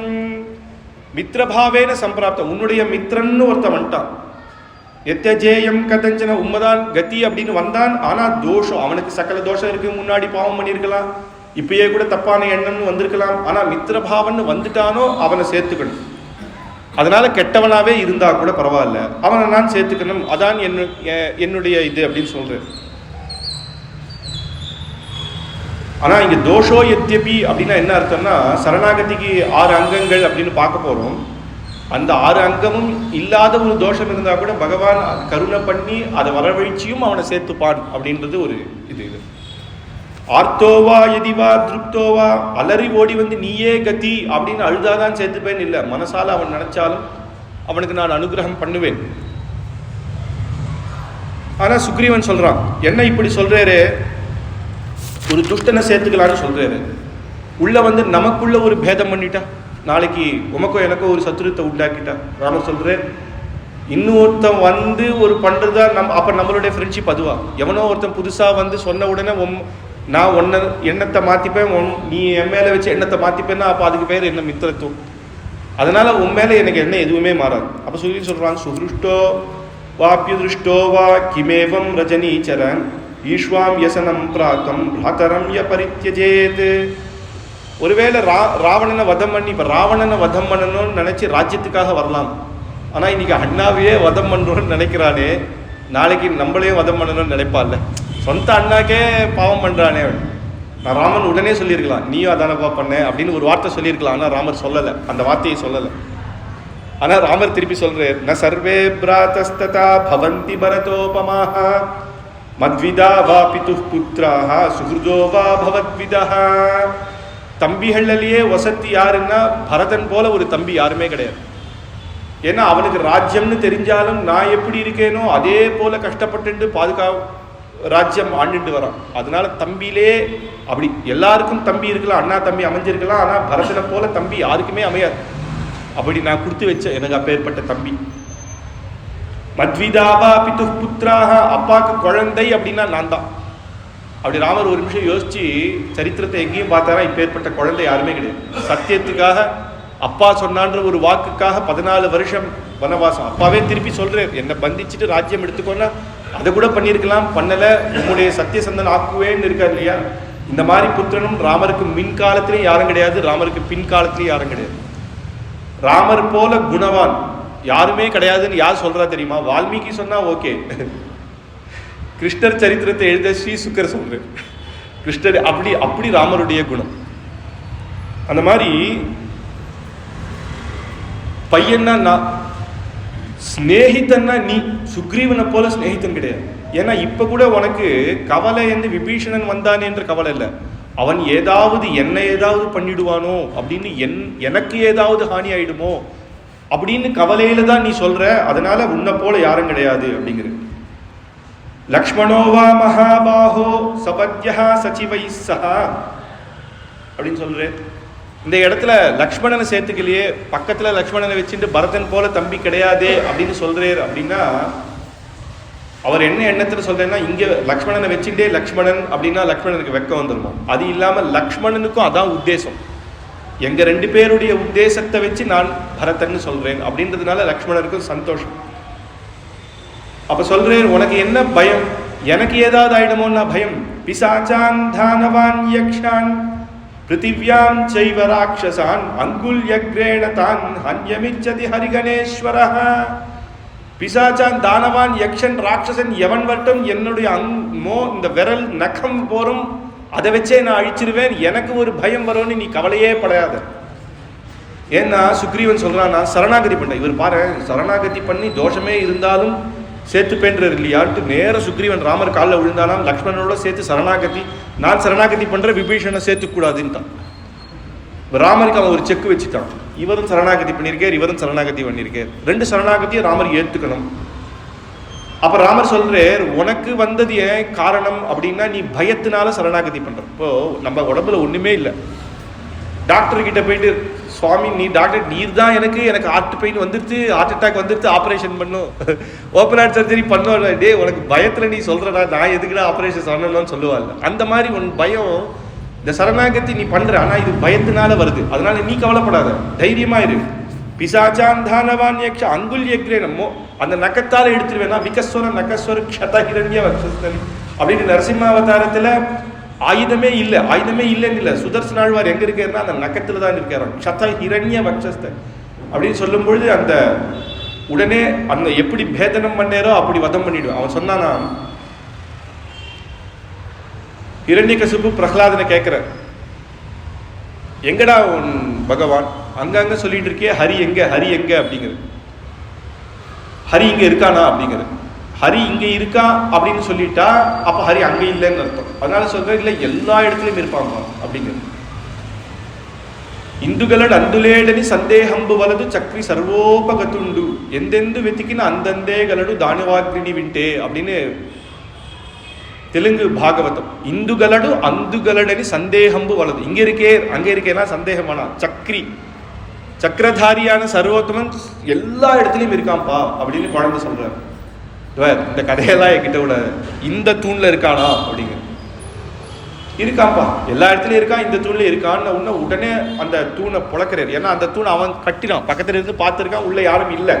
மித்ரபாவேன சம்பிராப்தம், உன்னுடைய மித்ரன்னு ஒருத்தன் வந்துட்டான். எத்தஜேயம் கதஞ்சன, உண்மைதான் கதி அப்படின்னு வந்தான். ஆனா தோஷம், அவனுக்கு சகல தோஷம் இருக்கு, முன்னாடி பாவம் பண்ணியிருக்கலாம், இப்பயே கூட தப்பான எண்ணம்னு வந்திருக்கலாம். ஆனா மித்ரபாவன்னு வந்துட்டானோ அவனை சேர்த்துக்கணும். அதனால கெட்டவனாவே இருந்தா கூட பரவாயில்ல, அவனை நான் சேர்த்துக்கணும், அதான் என்னுடைய இது அப்படின்னு சொல்றேன். ஆனா இங்க தோஷோ எத்யபி அப்படின்னா என்ன அர்த்தம்னா, சரணாகதிக்கு 6 அங்கங்கள் அப்படின்னு பார்க்க போறோம். அந்த 6 அங்கமும் இல்லாத ஒரு தோஷம் இருந்தா கூட பகவான் கருணை பண்ணி அதை வரவழைச்சியும் அவனை சேர்த்துப்பான் அப்படின்றது ஒரு இது. ஆர்த்தோவா எதிவா திருப்தோவா, அலறி ஓடி நீயே கதி அப்படின்னு அழுதாதான் சேர்த்துப்பேன் இல்லை, மனசால அவன் நினைச்சாலும் அவனுக்கு நான் அனுகிரகம் பண்ணுவேன். ஆனா சுக்ரீவன் சொல்றான், என்ன இப்படி சொல்றேரே, ஒரு துஷ்டனை சேர்த்துக்கலான்னு சொல்றாரு. உள்ள வந்து நமக்குள்ள ஒரு பேதம் பண்ணிட்டா, நாளைக்கு உமக்கோ எனக்கோ ஒரு சத்துருத்தை உண்டாக்கிட்டா, ராமர் சொல்றேன் இன்னொருத்தன் வந்து ஒரு பண்றதா அப்ப நம்மளுடைய ஃப்ரெண்ட்ஷிப் அதுவா? எவனோ ஒருத்தன் புதுசா வந்து சொன்ன உடனே நான் ஒன்ன எண்ணத்தை மாத்திப்பேன், நீ என் மேல வச்சு எண்ணத்தை மாத்திப்பேன்னா அப்ப அதுக்கு பேர் என்ன மித்திரத்துவம். அதனால உன் மேல எனக்கு என்ன எதுவுமே மாறாது. அப்ப சொல்றாங்க சுஹிருஷ்டோ வாப்யுதிருஷ்டோ வா கிமேவம் ரஜனீச்சரன் ஈஸ்வாம் யசனம் பிராத்தம் பிராத்தரம் ய பரித்யஜேத். ஒருவேளை ராவணனை வதம் பண்ணி, இப்ப ராவணனை வதம் பண்ணணும்னு நினைச்சு ராஜ்யத்துக்காக வரலாம். ஆனா இன்னைக்கு அண்ணாவையே வதம் பண்ணணும்னு நினைக்கிறானே, நாளைக்கு நம்மளையும் வதம் பண்ணணும்னு நினைப்பான்ல. சொந்த அண்ணாக்கே பாவம் பண்றானே. நான் ராமன் உடனே சொல்லியிருக்கலாம், நீயும் அதானப்பா பண்ண அப்படின்னு ஒரு வார்த்தை சொல்லியிருக்கலாம். ஆனா ராமர் சொல்லலை, அந்த வார்த்தையை சொல்லலை. ஆனா ராமர் திருப்பி சொல்றார், ந சர்வே பிராதஸ்ததா பவந்தி பரதோபமாக மத்விதா வா பிதுః புத்ராஹ சுஹ்ருதோ வா பவத்விதஹ. தம்பிகள்லயே வசதி யாருன்னா பரதன் போல ஒரு தம்பி யாருமே கிடையாது. ஏன்னா அவனுக்கு ராஜ்யம்னு தெரிஞ்சாலும் நான் எப்படி இருக்கேனோ அதே போல கஷ்டப்பட்டு ராஜ்யம் ஆண்டுட்டு வரான். அதனால தம்பியிலே அப்படி எல்லாருக்கும் தம்பி இருக்கலாம், அண்ணா தம்பி அமைஞ்சிருக்கலாம். ஆனா பரதனை போல தம்பி யாருக்குமே அமையாது. அப்படி நான் கொடுத்து வச்ச எனக்கு அப்பேற்பட்ட தம்பி. மத்விதாவா பிதுః புத்ராஹ, அப்பாவுக்கு குழந்தை அப்படின்னா நான் தான். அப்படி ராமர் ஒரு நிமிஷம் யோசிச்சு சரித்திரத்தை எங்கேயும் பார்த்தாரா இப்பேற்பட்ட குழந்தை யாருமே கிடையாது. சத்தியத்துக்காக அப்பா சொன்னான்ற ஒரு வாக்குக்காக 14 வருஷம் வனவாசம். அப்பாவே திருப்பி சொல்றாரு, என்னை பந்திச்சுட்டு ராஜ்யம் எடுத்துக்கோன்னா அதை கூட பண்ணியிருக்கலாம், பண்ணல, உங்களுடைய சத்தியசந்தன் ஆக்குவேன்னு இருக்காரு இல்லையா. இந்த மாதிரி புத்திரனும் ராமருக்கு மின் காலத்திலையும் யாரும் கிடையாது, ராமருக்கு பின் காலத்திலையும் யாரும் கிடையாது. ராமர் போல குணவான் யாருமே கிடையாதுன்னு யார் சொல்றா தெரியுமா? வால்மீகி சொன்னா ஓகே. கிருஷ்ணர் சரித்திரத்தை எழுத ஸ்ரீ சுக்கர் சொல்றாரு. கிருஷ்ணர் அப்படி ராமருடைய குணம். அந்த மாதிரி பையன்னா நான், ஸ்நேகிதன்னா நீ. சுக்ரீவனை போல ஸ்நேகிதன் கிடையாது. ஏன்னா இப்ப கூட உனக்கு கவலை என்று விபீஷணன் வந்தானே என்ற கவலை இல்லை. அவன் என்னை ஏதாவது பண்ணிடுவானோ அப்படின்னு, எனக்கு ஏதாவது ஹானி ஆயிடுமோ அப்படின்னு கவலையில தான் நீ சொல்ற. அதனால உன்னை போல யாரும் கிடையாது அப்படிங்கிற. லக்ஷ்மணோவா மகாபாஹோ சபத்யா சச்சிவை சஹா அப்படின்னு சொல்றேன். இந்த இடத்துல லக்ஷ்மணனை சேர்த்துக்கலையே, பக்கத்துல லக்ஷ்மணனை வச்சுட்டு பரதன் போல தம்பி கிடையாதே அப்படின்னு சொல்றாரு. அப்படின்னா அவர் என்ன எண்ணத்துல சொல்றேன்னா, இங்க லக்ஷ்மணனை வச்சுட்டே லக்ஷ்மணன் அப்படின்னா லக்ஷ்மணனுக்கு வெக்கம் வந்துருமா? அது இல்லாம லக்ஷ்மணனுக்கும் அதான் உத்தேசம். எங்க 2 பேருடைய உத்தேசத்தை வச்சு நான் பரதன்னு சொல்றேன் அப்படின்றதுனால லக்ஷ்மணனுக்கும் சந்தோஷம். அப்ப சொல்றேன், உனக்கு என்ன பயம்? எனக்கு ஏதாவது ஆயிடுமோன்னா பயம். பிசாச்சான் தானவான் யக்ஷான் பிருத்திவ்யாம் சைவ ராட்சசான் அங்குல்யக்ரேண தான் ஹன்யமிச்சதி ஹரிகணேஸ்வரஹ. பிசாச்சான் தானவான் யக்ஷன் ராட்சசன் எவன் வரட்டும், என்னுடைய இந்த விரல் நகம் போரும், அதை வச்சே நான் அழிச்சிருவேன். எனக்கு ஒரு பயம் வரும்னு நீ கவலையே படாத. ஏன்னா சுக்ரீவன் சொல்றான், நான் சரணாகதி பண்ண. இவர் பாரு, சரணாகதி பண்ணி தோஷமே இருந்தாலும் சேர்த்துப்பேன்றார் இல்லையான்ட்டு நேர சுக்ரீவன் ராமர் காலில் விழுந்தானாம். லக்ஷ்மணனோட சேர்த்து சரணாகதி, நான் சரணாகதி பண்ற, விபீஷணனை சேர்த்துக்கூடாதுன்ட்டான். ராமருக்கு அவன் ஒரு செக் வச்சுட்டான். இவரும் சரணாகதி பண்ணியிருக்கார், இவரும் சரணாகதி பண்ணியிருக்கார். 2 சரணாகதியை ராமர் ஏற்றுக்கணும். அப்ப ராமர் சொல்றார், உனக்கு வந்தது ஏன் காரணம் அப்படின்னா நீ பயத்தினால சரணாகதி பண்ற. இப்போ நம்ம உடம்புல ஒண்ணுமே இல்லை, டாக்டர் கிட்ட போயிட்டு, சுவாமி நீ டாக்டர், நீர் தான் எனக்கு ஹார்ட் பெயின் வந்துருச்சு, ஹார்ட் அட்டாக் வந்துருச்சு, ஆப்ரேஷன் பண்ணும், ஓப்பன் ஹார்ட் சர்ஜரி பண்ணும். டே உனக்கு பயத்துல நீ சொல்றடா, நான் எதுக்குடா ஆப்ரேஷன் பண்ணணும்னு சொல்லுவாள். அந்த மாதிரி உன் பயம், இந்த சரணாகதி நீ பண்ற, ஆனா இது பயத்தினால வருது. அதனால நீ கவலைப்படாத, தைரியமா இரு. பிசாச்சான் தானவான் யக்ஷ அங்குல்யக்ரேணமோ, அந்த நக்கத்தால எடுத்துருவேன்னா விகஸ்வர நகஸ்வர க்ஷதஹிரண்ய வக்ஷஸ்தன் அப்படின்னு நரசிம்மாவதாரத்துல ஆயுதமே இல்லைன்னு இல்லை. சுதர்சன ஆழ்வார் எங்க இருக்காருன்னா அந்த நக்கத்துல தான் இருக்காராம். க்ஷதஹிரண்ய வக்ஷஸ்தன் அப்படின்னு சொல்லும் பொழுது அந்த உடனே அந்த எப்படி பேதனம் பண்ணேரோ அப்படி வதம் பண்ணிடுவான். அவன் சொன்னானா, ஹிரண்யகசிபு பிரஹ்லாதனை கேட்கிற, எங்கடா உன் பகவான், அங்கங்க சொல்லிட்டு இருக்கே ஹரி எங்க அப்படிங்கிற. ஹரி இங்க இருக்கானா அப்படிங்கிற. ஹரி இங்க இருக்கா அப்படின்னு சொல்லிட்டா அப்ப ஹரி அங்க இல்லைன்னு அர்த்தம். அதனால சொல்ற, இல்ல எல்லா இடத்துலயும் இருப்பாங்க அப்படிங்கிறது. ఇందుగలడు అందులేడని సందేహంబు వలదు చక్రి సర్వోపగతుండు ఎందెందు వెతికిన అందందే గలడు దానివాగ్ని వింటే அப்படின்னு தெலுங்கு பாகவதம். இந்துகளடு அந்துகளடனி சந்தேகம்பு வலது. இங்கே இருக்கே அங்கே இருக்கேனா சந்தேகமானா சக்கரதாரியான சர்வோத்தமன் எல்லா இடத்துலையும் இருக்கான்ப்பா அப்படின்னு குழந்தை சொல்றாரு. இந்த கதையெல்லாம் என்கிட்ட விட இந்த தூண்ல இருக்கானா அப்படிங்க. இருக்கான்ப்பா, எல்லா இடத்துலையும் இருக்கான், இந்த தூண்ல இருக்கான்னு உடனே அந்த தூணை புழக்கிறாரு. ஏன்னா அந்த தூணை அவன் கட்டினான், பக்கத்துல இருந்து பார்த்துருக்கான், உள்ள யாரும் இல்லை.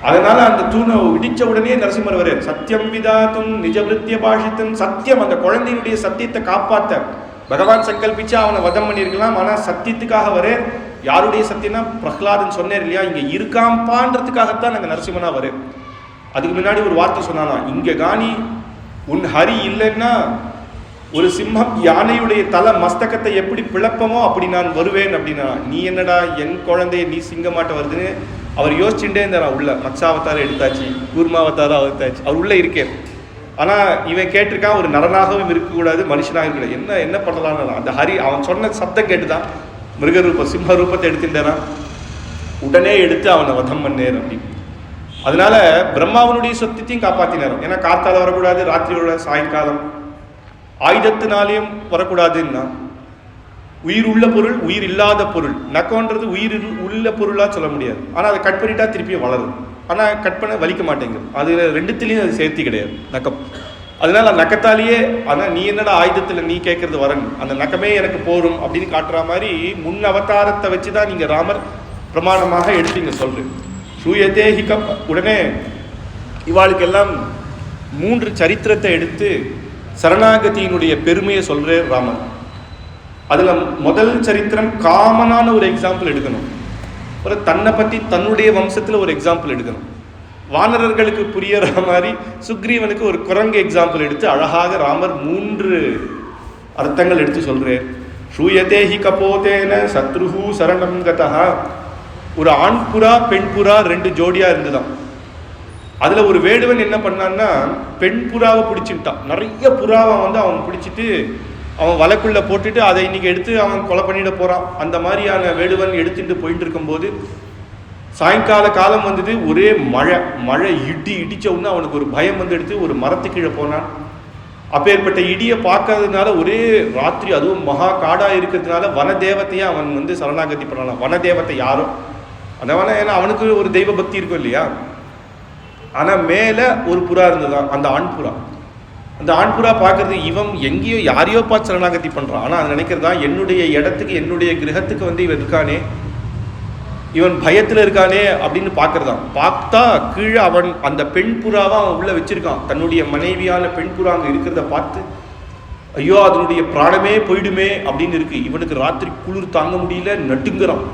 அதனால அந்த தூணை இடிச்ச உடனே நரசிம்மர் வர்றார். சத்தியம் விதாத்தும் நிஜ விருத்திய பாஷித்தும். சத்தியம், அந்த குழந்தையினுடைய சத்தியத்தை காப்பாற்ற பகவான் சங்கல்பிச்சு அவனை வதம் பண்ணியிருக்கலாம். ஆனா சத்தியத்துக்காக வர்றார். யாருடைய சத்தியம்னா பிரஹ்லாதன் சொன்னார் இல்லையா, இங்க இருக்காம்பான்றதுக்காகத்தான் நாங்க நரசிம்மனா வர்றார். அதுக்கு முன்னாடி ஒரு வார்த்தை சொன்னானா, இங்க காணி உன் ஹரி இல்லைன்னா ஒரு சிம்மம் யானையுடைய தலை மஸ்தகத்தை எப்படி பிளப்பமோ அப்படி நான் வருவேன் அப்படின்னா, நீ என்னடா என் குழந்தைய நீ சிங்கமாட்ட வருதுன்னு அவர் யோசிச்சுட்டே இருந்தார். உள்ள மத்சாவதாரம் எடுத்தாச்சு, கூர்மாவதாரம் எடுத்தாச்சு, அவர் உள்ள இருக்கேன். ஆனா இவன் கேட்டிருக்கான், ஒரு நரனாகவும் இருக்கக்கூடாது, மனுஷனாக இருக்கக்கூடாது, என்ன பண்ணலான்னு. அந்த ஹரி அவன் சொன்ன சப்தம் கேட்டுதான் மிருகரூபம் சிம்ம ரூபத்தை எடுத்துட்டான். உடனே எடுத்து அவனை வதம் பண்ணேன் அப்படின்னு. அதனால பிரம்மாவனுடைய சொத்தியத்தையும் காப்பாத்தினார். ஏன்னா காத்தால வரக்கூடாது, ராத்திரி வரக்கூடாது, சாயங்காலம் ஆயுதத்தினாலேயும் வரக்கூடாதுன்னா. உயிர் உள்ள பொருள், உயிர் இல்லாத பொருள். நக்கம்ன்றது உயிர் உள்ள பொருளா சொல்ல முடியாது. ஆனா அதை கட் பண்ணிட்டா திருப்பியும் வளரும். ஆனா கட் பண்ண வலிக்க மாட்டேங்குது. அது ரெண்டுத்திலையும் அது சேர்த்தி கிடையாது நக்கம். அதனால நக்கத்தாலேயே, ஆனா நீ என்னடா ஆயுதத்துல நீ கேட்கறது வரணும், அந்த நக்கமே எனக்கு போரும் அப்படின்னு காட்டுற மாதிரி முன் அவதாரத்தை வச்சுதான் நீங்க ராமர் பிரமாணமாக எடுத்தீங்க சொல்றேன். சூயதே ஹிகப். உடனே இவாளுக்கெல்லாம் 3 சரித்திரத்தை எடுத்து சரணாகதியினுடைய பெருமையை சொல்ற ராமர். அதுல முதல் சரித்திரம் காமனான ஒரு எக்ஸாம்பிள் எடுக்கணும். ஒரு தன்னை பத்தி தன்னுடைய வம்சத்துல ஒரு எக்ஸாம்பிள் எடுக்கணும். வானரர்களுக்கு புரியற மாதிரி சுக்ரீவனுக்கு ஒரு குரங்கு எக்ஸாம்பிள் எடுத்து அழகாக ராமர் 3 அர்த்தங்கள் எடுத்து சொல்றார். ஷூயதே ஹி கபோதேன சத்ருஹு சரணம் கதா. ஒரு ஆண் புறா பெண் புறா 2 ஜோடியா இருந்துதான். அதுல ஒரு வேடுவன் என்ன பண்ணான்னா, பெண் புறாவை பிடிச்சிட்டான். நிறைய புறாவை அவன் பிடிச்சிட்டு அவன் வலைக்குள்ள போட்டுட்டு அதை இன்னைக்கு எடுத்து அவன் கொலை பண்ணிட போறான். அந்த மாதிரியான வேடுவன் எடுத்துட்டு போயிட்டு இருக்கும்போது சாயங்கால காலம் வந்தது. ஒரே மழை இடிச்ச உடனே அவனுக்கு ஒரு பயம் வந்து எடுத்து ஒரு மரத்துக்கு கீழே போனான். அப்பேற்பட்ட இடியை பார்க்கறதுனால ஒரே ராத்திரி, அதுவும் மகா காடா இருக்கிறதுனால வனதேவத்தையே அவன் சரணாகதி பண்ணலாம். வனதேவத்தை யாரும் அதனால, ஏன்னா அவனுக்கு ஒரு தெய்வ பக்தி இருக்கும் இல்லையா. ஆனா மேல ஒரு புறா இருந்ததுதான், அந்த ஆண் புறா. அந்த ஆண் புறா பார்க்கறது இவன் எங்கேயோ யாரையோ பார்த்து சரணாகதி பண்றான். ஆனா அது நினைக்கிறதா என்னுடைய இடத்துக்கு என்னுடைய கிரகத்துக்கு இவன் இருக்கானே, இவன் பயத்துல இருக்கானே அப்படின்னு பார்க்கறதான். பார்த்தா கீழே அவன் அந்த பெண் புறாவை அவன் உள்ள வச்சிருக்கான். தன்னுடைய மனைவியான பெண் புறா அங்க இருக்கிறத பார்த்து ஐயோ அதனுடைய பிராணமே போயிடுமே அப்படின்னு இருக்கு. இவனுக்கு ராத்திரி குளிர் தாங்க முடியல, நட்டுங்கிறான்.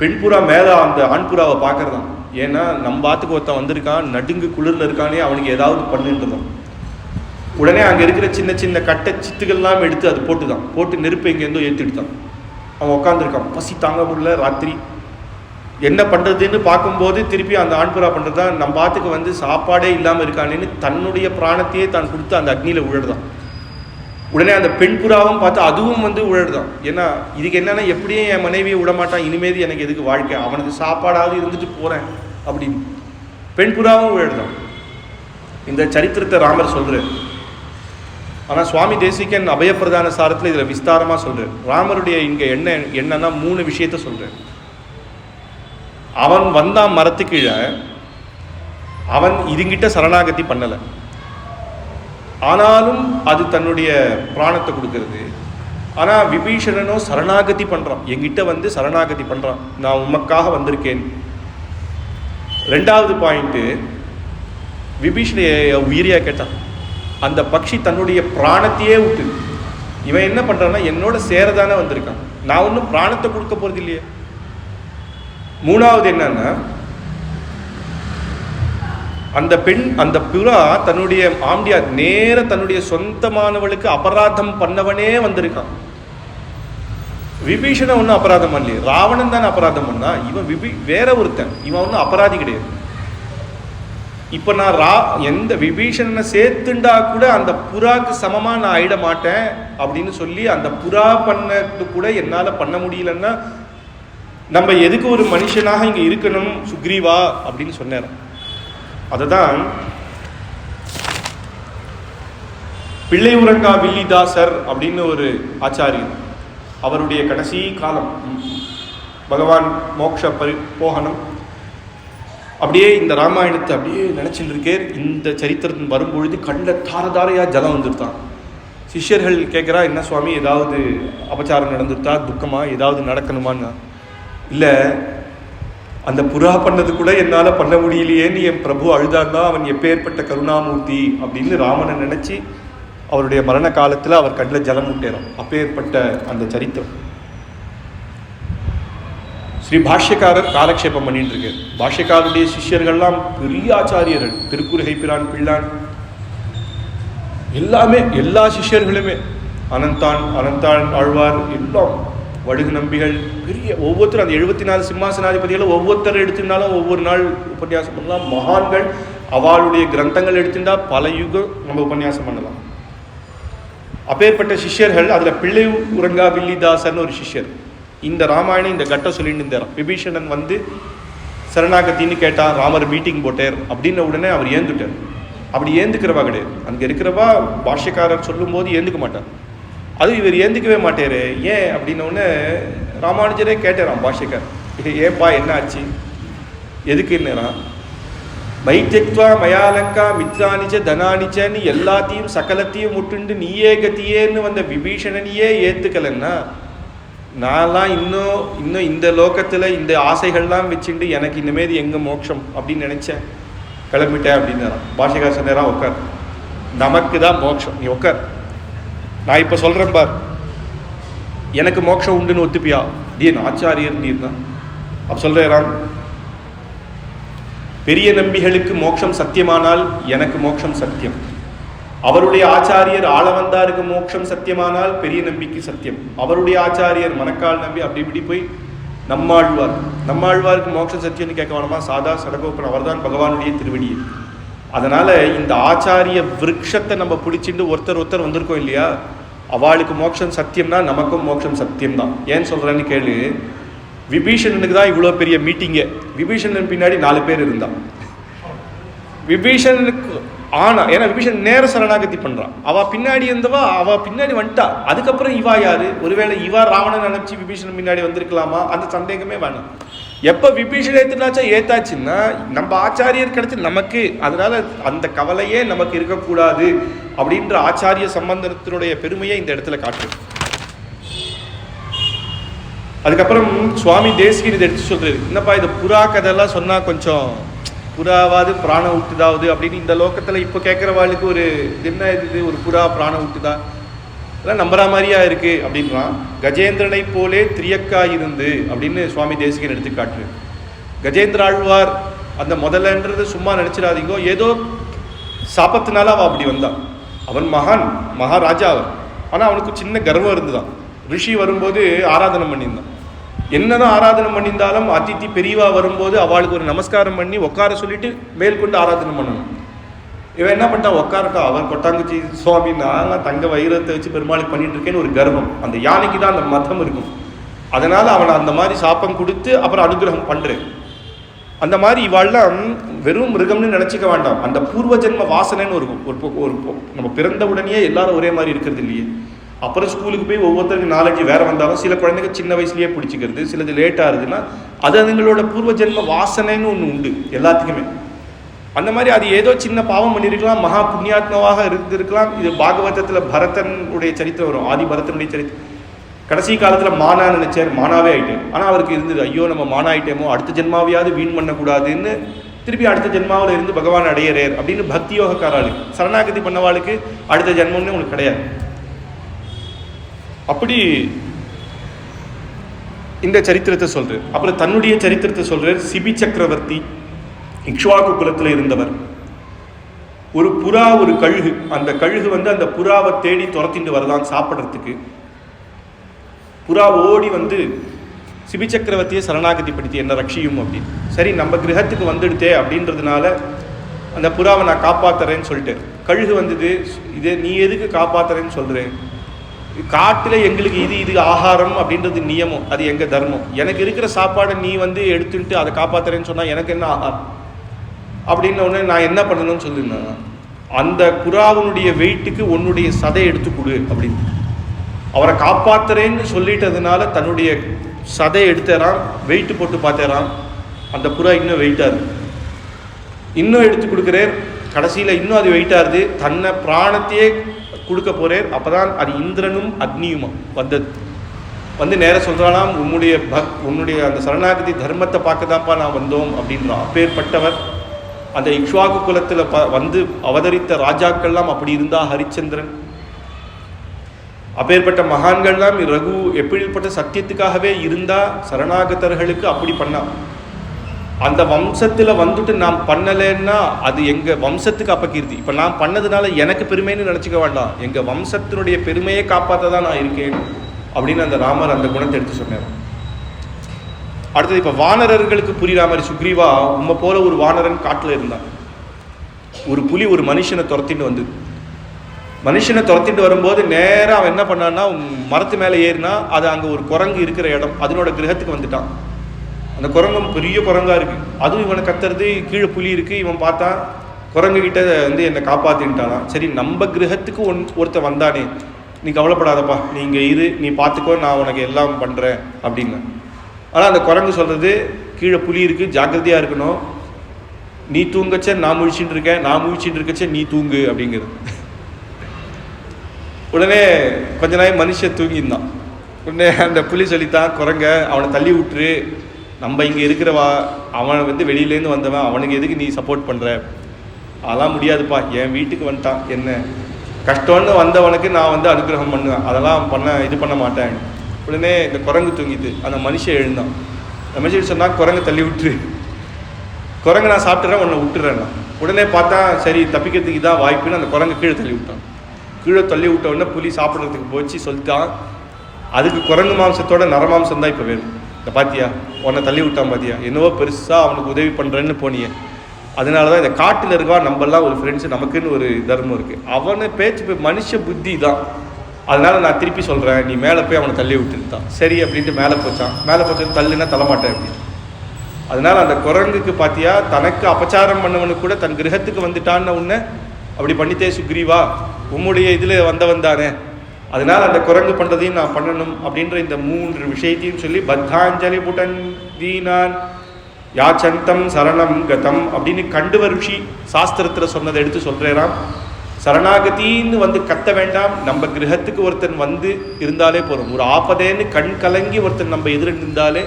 பெண் புறா மேல அந்த ஆண் புறாவை பார்க்கறதான். ஏன்னா நம்ம பாத்துக்கு ஒருத்தன் வந்திருக்கான், நடுங்கு குளிர்ல இருக்கானே, அவனுக்கு ஏதாவது பண்ணிட்டுதான். உடனே அங்க இருக்கிற சின்ன சின்ன கட்டை சித்துக்கள்லாம் எடுத்து அது போட்டு நெருப்பு எங்கேருந்தோ ஏற்றிடுத்தான். அவன் உட்காந்துருக்கான், பசி தாங்க முடியல, ராத்திரி என்ன பண்றதுன்னு பார்க்கும்போது திருப்பி அந்த ஆண்புறா பண்றதுதான், நம்ம பாத்துக்கு சாப்பாடே இல்லாம இருக்கானேன்னு தன்னுடைய பிராணத்தையே தான் கொடுத்து அந்த அக்னியில உழடுதான். உடனே அந்த பெண் புறாவும் பார்த்து அதுவும் உழடுதான். ஏன்னா இதுக்கு என்னன்னா, எப்படியும் என் மனைவியை விடமாட்டான், இனிமேது எனக்கு எதுக்கு வாழ்க்கை, அவனுக்கு சாப்பாடாவது இருந்துட்டு போறேன் அப்படின்னு பெண் புறாவும் உழடுதான். இந்த சரித்திரத்தை ராமர் சொல்றார். ஆனா சுவாமி தேசிகன் அபயப்பிரதான சாரத்தில் இதுல விஸ்தாரமா சொல்றார். ராமருடைய இங்க என்னன்னா 3 விஷயத்த சொல்றார். அவன் வந்தான் மரத்துக்கு கீழே, அவன் இதுங்கிட்ட சரணாகதி பண்ணல, ஆனாலும் அது தன்னுடைய பிராணத்தை கொடுக்கிறது. ஆனா விபீஷணனோ சரணாகதி பண்றான், என்கிட்ட சரணாகதி பண்றான், நான் உமக்காக வந்திருக்கேன். 2வது பாயிண்ட், விபீஷணைய உயிரியா கேட்டான். அந்த பக்ஷி தன்னுடைய பிராணத்தையே விட்டு, இவன் என்ன பண்றான்னா என்னோட சேரதானே வந்திருக்கான், நான் ஒன்றும் பிராணத்தை கொடுக்க போறது இல்லையே. 3வது என்னன்னா, அந்த புறா தன்னுடைய ஆம்பியா நேர தன்னுடைய சொந்தமானவளுக்கு அபராதம் பண்ணவனே வந்திருக்கான். விபீஷணன் ஒன்றும் அபராதம் பண்ணலையே, ராவணன் தானே அபராதம் பண்ணா. இவன் வேற ஒருத்தன், இவன் ஒன்றும் அபராதி கிடையாது. இப்ப நான் எந்த விபீஷணனை சேர்த்துண்டா கூட அந்த புறாக்கு சமமா நான் ஆயிட மாட்டேன் அப்படின்னு சொல்லி அந்த புறா பண்ணது கூட என்னால பண்ண முடியலன்னா நம்ம எதுக்கு ஒரு மனுஷனாக இங்க இருக்கணும் சுக்ரீவா அப்படின்னு சொன்னார். அதுதான் பிள்ளை உரங்கா வில்லிதாசர் அப்படின்னு ஒரு ஆச்சாரியர், அவருடைய கடைசி காலம் பகவான் மோட்ச போகணும். அப்படியே இந்த ராமாயணத்தை அப்படியே நினைச்சிட்டு இருக்கேன். இந்த சரித்திரம் வரும்பொழுது கண்ணில் தாரதாரையா ஜலம் வந்துருத்தான். சிஷ்யர்கள் கேட்குறா, என்ன சுவாமி ஏதாவது அபச்சாரம் நடந்துருத்தா, துக்கமா ஏதாவது நடக்கணுமான்னு. இல்லை, அந்த புறா பண்ணது கூட என்னால் பண்ண முடியலையேன்னு என் பிரபு அழுதான்னா அவன் எப்பேற்பட்ட கருணாமூர்த்தி அப்படின்னு ராமனை நினச்சி அவருடைய மரண காலத்தில் அவர் கண்ணில் ஜலம் விட்டேறான். அப்பேற்பட்ட அந்த சரித்திரம் ஸ்ரீ பாஷ்யக்காரர் காலக்ஷேபம் பண்ணிட்டு இருக்கார். பாஷ்யக்காரருடைய சிஷ்யர்கள்லாம் பெரிய ஆச்சாரியர்கள், திருக்குறுகை பிரான், பிள்ளான், எல்லாமே எல்லா சிஷ்யர்களுமே, அனந்தான் ஆழ்வார், எல்லாம் வடுகு நம்பிகள், பெரிய ஒவ்வொருத்தரும் அந்த 74 சிம்மாசனாதிபதிகளும் ஒவ்வொருத்தர் எடுத்திருந்தாலும் ஒவ்வொரு நாள் உபன்யாசம் பண்ணலாம். மகான்கள் அவளுடைய கிரந்தங்கள் எடுத்திருந்தா பல யுகம் நம்ம உபன்யாசம் பண்ணலாம். அப்பேற்பட்ட சிஷ்யர்கள், அதில் பிள்ளை உரங்கா வில்லிதாசர்னு ஒரு சிஷ்யர் இந்த ராமாயணம் இந்த கட்டம் சொல்லிட்டு இருந்தார். விபீஷணன் வந்து சரணாகத்தின்னு கேட்டான், ராமர் மீட்டிங் போட்டார் அப்படின்ன உடனே அவர் ஏந்துட்டார். அப்படி ஏந்துக்கிறவா கிடையாது. அங்கே இருக்கிறவா பாஷ்யக்காரர் சொல்லும் போது ஏந்துக்க மாட்டார். அது இவர் ஏந்துக்கவே மாட்டாரு. ஏன் அப்படின்னோடனே ராமானுஜரே கேட்டாராம் பாஷ்யக்கார், ஏப்பா என்ன ஆச்சு, எதுக்கு என்னறான், மைத்யக்வா மயாலங்கா மித்ராணிச்ச தனானிச்சன்னு எல்லாத்தையும் சகலத்தையும் முட்டுண்டு நீயே கத்தியேன்னு வந்த விபீஷணனையே ஏத்துக்கலன்னா நான்லாம் இன்னும் இந்த லோகத்தில் இந்த ஆசைகள்லாம் வச்சுட்டு எனக்கு இனிமேல் எங்கே மோட்சம் அப்படின்னு நினச்சேன், கிளம்பிட்டேன் அப்படின்னாராம். பாஷைக்கார சொன்னாரா, உட்கார், நமக்கு தான் மோட்சம், நீ உட்கார், நான் இப்போ சொல்கிறேன் பார், எனக்கு மோட்சம் உண்டுன்னு ஒத்துப்பியா, நீ ஆச்சாரியர் நீர் தான். அப்போ சொல்கிறாராம், பெரிய நம்பிகளுக்கு மோட்சம் சத்தியமானால் எனக்கு மோட்சம் சத்தியம், அவருடைய ஆச்சாரியர் ஆளவந்தாருக்கு மோட்சம் சத்தியமானால் பெரிய நம்பிக்கை சத்தியம், அவருடைய ஆச்சாரியர் மணக்கால் நம்பி அப்படி இப்படி போய் நம்மாழ்வாருக்கு மோட்சம் சத்தியம்னு கேட்க வேணுமா, சாதா சடகோப்பன் அவர்தான் பகவானுடைய திருவடியே. அதனால இந்த ஆச்சாரிய விருட்சத்தை நம்ம பிடிச்சிட்டு ஒருத்தர் வந்திருக்கோம் இல்லையா, அவளுக்கு மோட்சம் சத்தியம்னா நமக்கும் மோட்சம் சத்தியம்தான். ஏன்னு சொல்றேன்னு கேளு, விபீஷணனுக்கு தான் இவ்வளோ பெரிய மீட்டிங்கே. விபீஷணன் பின்னாடி 4 பேர் இருந்தான். விபீஷணனுக்கு ஏன்னா விபீஷன் நேர சரணாகதி பண்றான், அவ பின்னாடி இருந்தவா அவ பின்னாடி வந்துட்டா. அதுக்கப்புறம் இவா யாரு, ஒருவேளை இவா ராவணன் நினைச்சு விபீஷணன் பின்னாடி வந்திருக்கலாமா, அந்த சந்தேகமே வேணும். எப்ப விபீஷன் ஏத்தாச்சுன்னா நம்ம ஆச்சாரியர் கிடைச்சு நமக்கு, அதனால அந்த கவலையே நமக்கு இருக்கக்கூடாது அப்படின்ற ஆச்சாரிய சம்பந்தத்தினுடைய பெருமையை இந்த இடத்துல காட்டு. அதுக்கப்புறம் சுவாமி தேசிகன் இதை எடுத்து சொல்றாரு, என்னப்பா இது புறா கதையெல்லாம் சொன்னா கொஞ்சம் புறாவாது பிராணம் விட்டுதாவது அப்படின்னு இந்த லோகத்தில் இப்போ கேட்குறவாளுக்கு ஒரு என்ன இது, ஒரு புறா பிராணம் விட்டுதா, இதெல்லாம் நம்புற மாதிரியா இருக்கு அப்படின்றான். கஜேந்திரனை போலே திரியக்கா இருந்து அப்படின்னு சுவாமி தேசிகன் எடுத்து காட்டு. கஜேந்திர ஆழ்வார் அந்த முதலன்றது சும்மா நினைச்சிடாதீங்கோ, ஏதோ சாபத்தினால அவன் அப்படி வந்தான். அவன் மகாராஜா அவன், ஆனால் அவனுக்கு சின்ன கர்வம் இருந்துதான். ரிஷி வரும்போது ஆராதனை பண்ணியிருந்தான். என்னதான் ஆராதனை பண்ணியிருந்தாலும் அதித்தி பெரியவா வரும்போது அவளுக்கு ஒரு நமஸ்காரம் பண்ணி உட்கார சொல்லிட்டு மேற்கொண்டு ஆராதனை பண்ணணும். இவன் என்ன பண்ணிட்டான், உட்காரட்டா, அவன் கொட்டாங்குச்சி சுவாமி நான் தங்க வைரத்தை வச்சு பெருமாளுக்கு பண்ணிட்டு இருக்கேன்னு ஒரு கர்வம். அந்த யானைக்கு தான் அந்த மதம் இருக்கும். அதனால அவனை அந்த மாதிரி சாப்பம் கொடுத்து அப்புறம் அனுகிரகம் பண்றேன். அந்த மாதிரி இவாள்லாம் வெறும் மிருகம்னு நினைச்சிக்க வேண்டாம். அந்த பூர்வ ஜென்ம வாசனைன்னு இருக்கும். ஒரு நம்ம பிறந்த உடனே எல்லாரும் ஒரே மாதிரி இருக்கிறது இல்லையே. அப்புறம் ஸ்கூலுக்கு போய் ஒவ்வொருத்தருக்கு நாலேஜ் வேற வந்தாலும் சில குழந்தைங்க சின்ன வயசுலயே பிடிச்சிக்கிறது, சிலது லேட் ஆகுதுன்னா அது அதுங்களோட பூர்வ ஜென்ம வாசனைன்னு ஒன்று உண்டு எல்லாத்துக்குமே. அந்த மாதிரி அது ஏதோ சின்ன பாவம் பண்ணியிருக்கலாம், மகா புண்ணியாத்மாவாக இருந்திருக்கலாம். இது பாகவதத்தில் பரதனுடைய சரித்திரம் வரும், ஆதி பரதனுடைய சரித்திரம். கடைசி காலத்தில் மானா நினைச்சார், மானாவே ஆயிட்டேன். ஆனால் அவருக்கு இருந்தது, ஐயோ நம்ம மானா ஆயிட்டேமோ, அடுத்த ஜென்மாவையாவது வீண் பண்ணக்கூடாதுன்னு திருப்பி அடுத்த ஜென்மாவில் இருந்து பகவான் அடையறேர் அப்படின்னு பக்தி யோகக்காராளுக்கு, சரணாகதி பண்ணவாளுக்கு அடுத்த ஜென்மம்னு உங்களுக்கு கிடையாது. அப்படி இந்த சரித்திரத்தை சொல்றார். அப்புறம் தன்னுடைய சரித்திரத்தை சொல்றார். சிபி சக்கரவர்த்தி இக்ஷ்வாகு குலத்தில் இருந்தவர். ஒரு புறா, ஒரு கழுகு, அந்த கழுகு வந்து அந்த புறாவை தேடி துரத்திட்டு வரதான் சாப்பிட்றதுக்கு. புறா ஓடி வந்து சிபி சக்கரவர்த்தியை சரணாகதி படுத்தி என்ன ரட்சியும் அப்படின்னு. சரி நம்ம கிரகத்துக்கு வந்துடுத்தே அப்படின்றதுனால அந்த புறாவை நான் காப்பாத்துறேன்னு சொல்லிட்டேன். கழுகு வந்தது, இது நீ எதுக்கு காப்பாத்துறேன்னு சொல்றேன், காட்டில் எங்களுக்கு இது ஆகாரம் அப்படின்றது நியமம், அது எங்கள் தர்மம். எனக்கு இருக்கிற சாப்பாடை நீ வந்து எடுத்துட்டு அதை காப்பாற்றுறேன்னு சொன்னால் எனக்கு என்ன ஆகாரம் அப்படின்னு உடனே நான் என்ன பண்ணணும்னு சொல்லியிருந்தேன். அந்த புறாவினுடைய வெயிட்டுக்கு உன்னுடைய சதை எடுத்து கொடு அப்படின்னு. அவரை காப்பாத்துறேன்னு சொல்லிட்டதுனால தன்னுடைய சதை எடுத்துறான், வெயிட்டு போட்டு பார்த்தேறான். அந்த புறா இன்னும் வெயிட்டாக இருக்கு. இன்னும் எடுத்து கொடுக்குறார், கடைசியில் இன்னும் அது வெயிட்டாக இருக்குது. தன்னை பிராணத்தையே கொடுக்க போறார். அப்போதான் அது இந்திரனும் அக்னியுமா வந்தது. வந்து நேரம் சொல்கிறானாம், உன்னுடைய அந்த சரணாகதி தர்மத்தை பார்க்க தான்ப்பா நான் வந்தோம் அப்படின்றான். அப்பேற்பட்டவர் அந்த இக்ஷ்வாகு குலத்தில் வந்து அவதரித்த ராஜாக்கள்லாம் அப்படி இருந்தா. ஹரிச்சந்திரன், அப்பேற்பட்ட மகான்கள்லாம் ரகு எப்படிப்பட்ட சத்தியத்துக்காகவே இருந்தா, சரணாகதர்களுக்கு அப்படி பண்ணா. அந்த வம்சத்தில் வந்துட்டு நாம் பண்ணலைன்னா அது எங்கள் வம்சத்துக்கு அப்பகீர்த்தி. இப்போ நான் பண்ணதுனால எனக்கு பெருமைன்னு நினச்சிக்க வேண்டாம், எங்கள் வம்சத்தினுடைய பெருமையை காப்பாற்ற தான் நான் இருக்கேன் அப்படின்னு அந்த ராமர் அந்த குணத்தை எடுத்து சொன்னார். அடுத்தது இப்போ வானரர்களுக்கு புரிகிற மாதிரி, சுக்ரீவா உண்மை போல ஒரு வானரன் காட்டில் இருந்தான். ஒரு புலி ஒரு மனுஷனை துரத்திட்டு வந்தது. மனுஷனை துரத்திட்டு வரும்போது நேராக அவன் என்ன பண்ணான்னா, மரத்து மேலே ஏறினா அது அங்கே ஒரு குரங்கு இருக்கிற இடம், அதனோட கிரகத்துக்கு வந்துட்டான். அந்த குரங்கும் பெரிய குரங்கா இருக்கு, அதுவும் இவனை கத்துறது, கீழே புலி இருக்கு. இவன் பார்த்தா குரங்கு கிட்ட வந்து என்னை காப்பாத்தின்ட்டானா. சரி, நம்ம கிரகத்துக்கு ஒருத்தன் வந்தானே, நீ கவலைப்படாதப்பா, நீ இங்கே இரு, நீ பார்த்துக்கோ, நான் உனக்கு எல்லாம் பண்ணுறேன் அப்படின்னு. ஆனால் அந்த குரங்கு சொல்கிறது, கீழே புலி இருக்குது, ஜாக்கிரதையாக இருக்கணும், நீ தூங்கச்ச நான் முழிச்சுட்டு இருக்கேன், நான் முழிச்சுட்டு இருக்கச்ச நீ தூங்கு அப்படிங்கிறது. உடனே கொஞ்ச நாள் மனுஷன் தூங்கியிருந்தான். உடனே அந்த புலி சொல்லித்தான், குரங்க அவனை தள்ளி விட்டுரு, நம்ம இங்கே இருக்கிறவா, அவன் வந்து வெளியிலேருந்து வந்தவன், அவனுக்கு எதுக்கு நீ சப்போர்ட் பண்ணுற? அதெல்லாம் முடியாதுப்பா, என் வீட்டுக்கு வந்துட்டான், என்ன கஷ்டம்னு வந்தவனுக்கு நான் வந்து அனுகிரகம் பண்ணுவேன், அதெல்லாம் இது பண்ண மாட்டேன். உடனே இந்த குரங்கு தூங்கிட்டு அந்த மனுஷன் எழுந்தான். அந்த மனுஷன் சொன்னால், குரங்கு தள்ளி விட்டுரு, குரங்கு நான் சாப்பிட்றேன், உன்னை விட்டுறேன்னா. உடனே பார்த்தா சரி, தப்பிக்கிறதுக்கு தான் வாய்ப்புன்னு அந்த குரங்கு கீழே தள்ளி விட்டான். கீழே தள்ளி விட்ட உடனே புலி சாப்பிட்றதுக்கு போச்சு சொல்லிட்டான், அதுக்கு குரங்கு மாம்சத்தோட நரமாம்சம் தான் இப்போ வேணும். இந்த பாத்தியா, உன்னை தள்ளி விட்டான் பாத்தியா, என்னவோ பெருசாக அவனுக்கு உதவி பண்ணுறேன்னு போனியே, அதனால தான் இந்த காட்டில் இருக்கா நம்மளாம் ஒரு ஃப்ரெண்ட்ஸு, நமக்குன்னு ஒரு தர்மம் இருக்குது. அவனை பேச்சு மனுஷ புத்தி தான், அதனால நான் திருப்பி சொல்கிறேன், நீ மேலே போய் அவனை தள்ளி விட்டுருந்தான். சரி அப்படின்ட்டு மேலே போச்சான். மேலே போச்சு, தள்ளுன்னா தள்ளமாட்டேன் அப்படின்னு. அதனால அந்த குரங்குக்கு பார்த்தியா, தனக்கு அபச்சாரம் பண்ணவனுக்கு கூட தன் கிரகத்துக்கு வந்துட்டான்னு உன்னை அப்படி பண்ணித்தே சுக்ரீவா, உம்முடைய இதில் வந்தவன் தானே, அதனால் அந்த குரங்கு பண்ணுறதையும் நான் பண்ணணும் அப்படின்ற இந்த 3 விஷயத்தையும் சொல்லி, பத்தாஞ்சலி புட்டன் தீனான் யாச்சந்தம் சரணம் கதம் அப்படின்னு கண்டுவ ருஷி சாஸ்திரத்தில் சொன்னதை எடுத்து சொல்கிறாராம். சரணாகத்தின்னு வந்து கத்த வேண்டாம், நம்ம கிரகத்துக்கு ஒருத்தன் வந்து இருந்தாலே போகிறோம். ஒரு ஆப்பதேன்னு கண் கலங்கி ஒருத்தன் நம்ம எதிர இருந்தாலே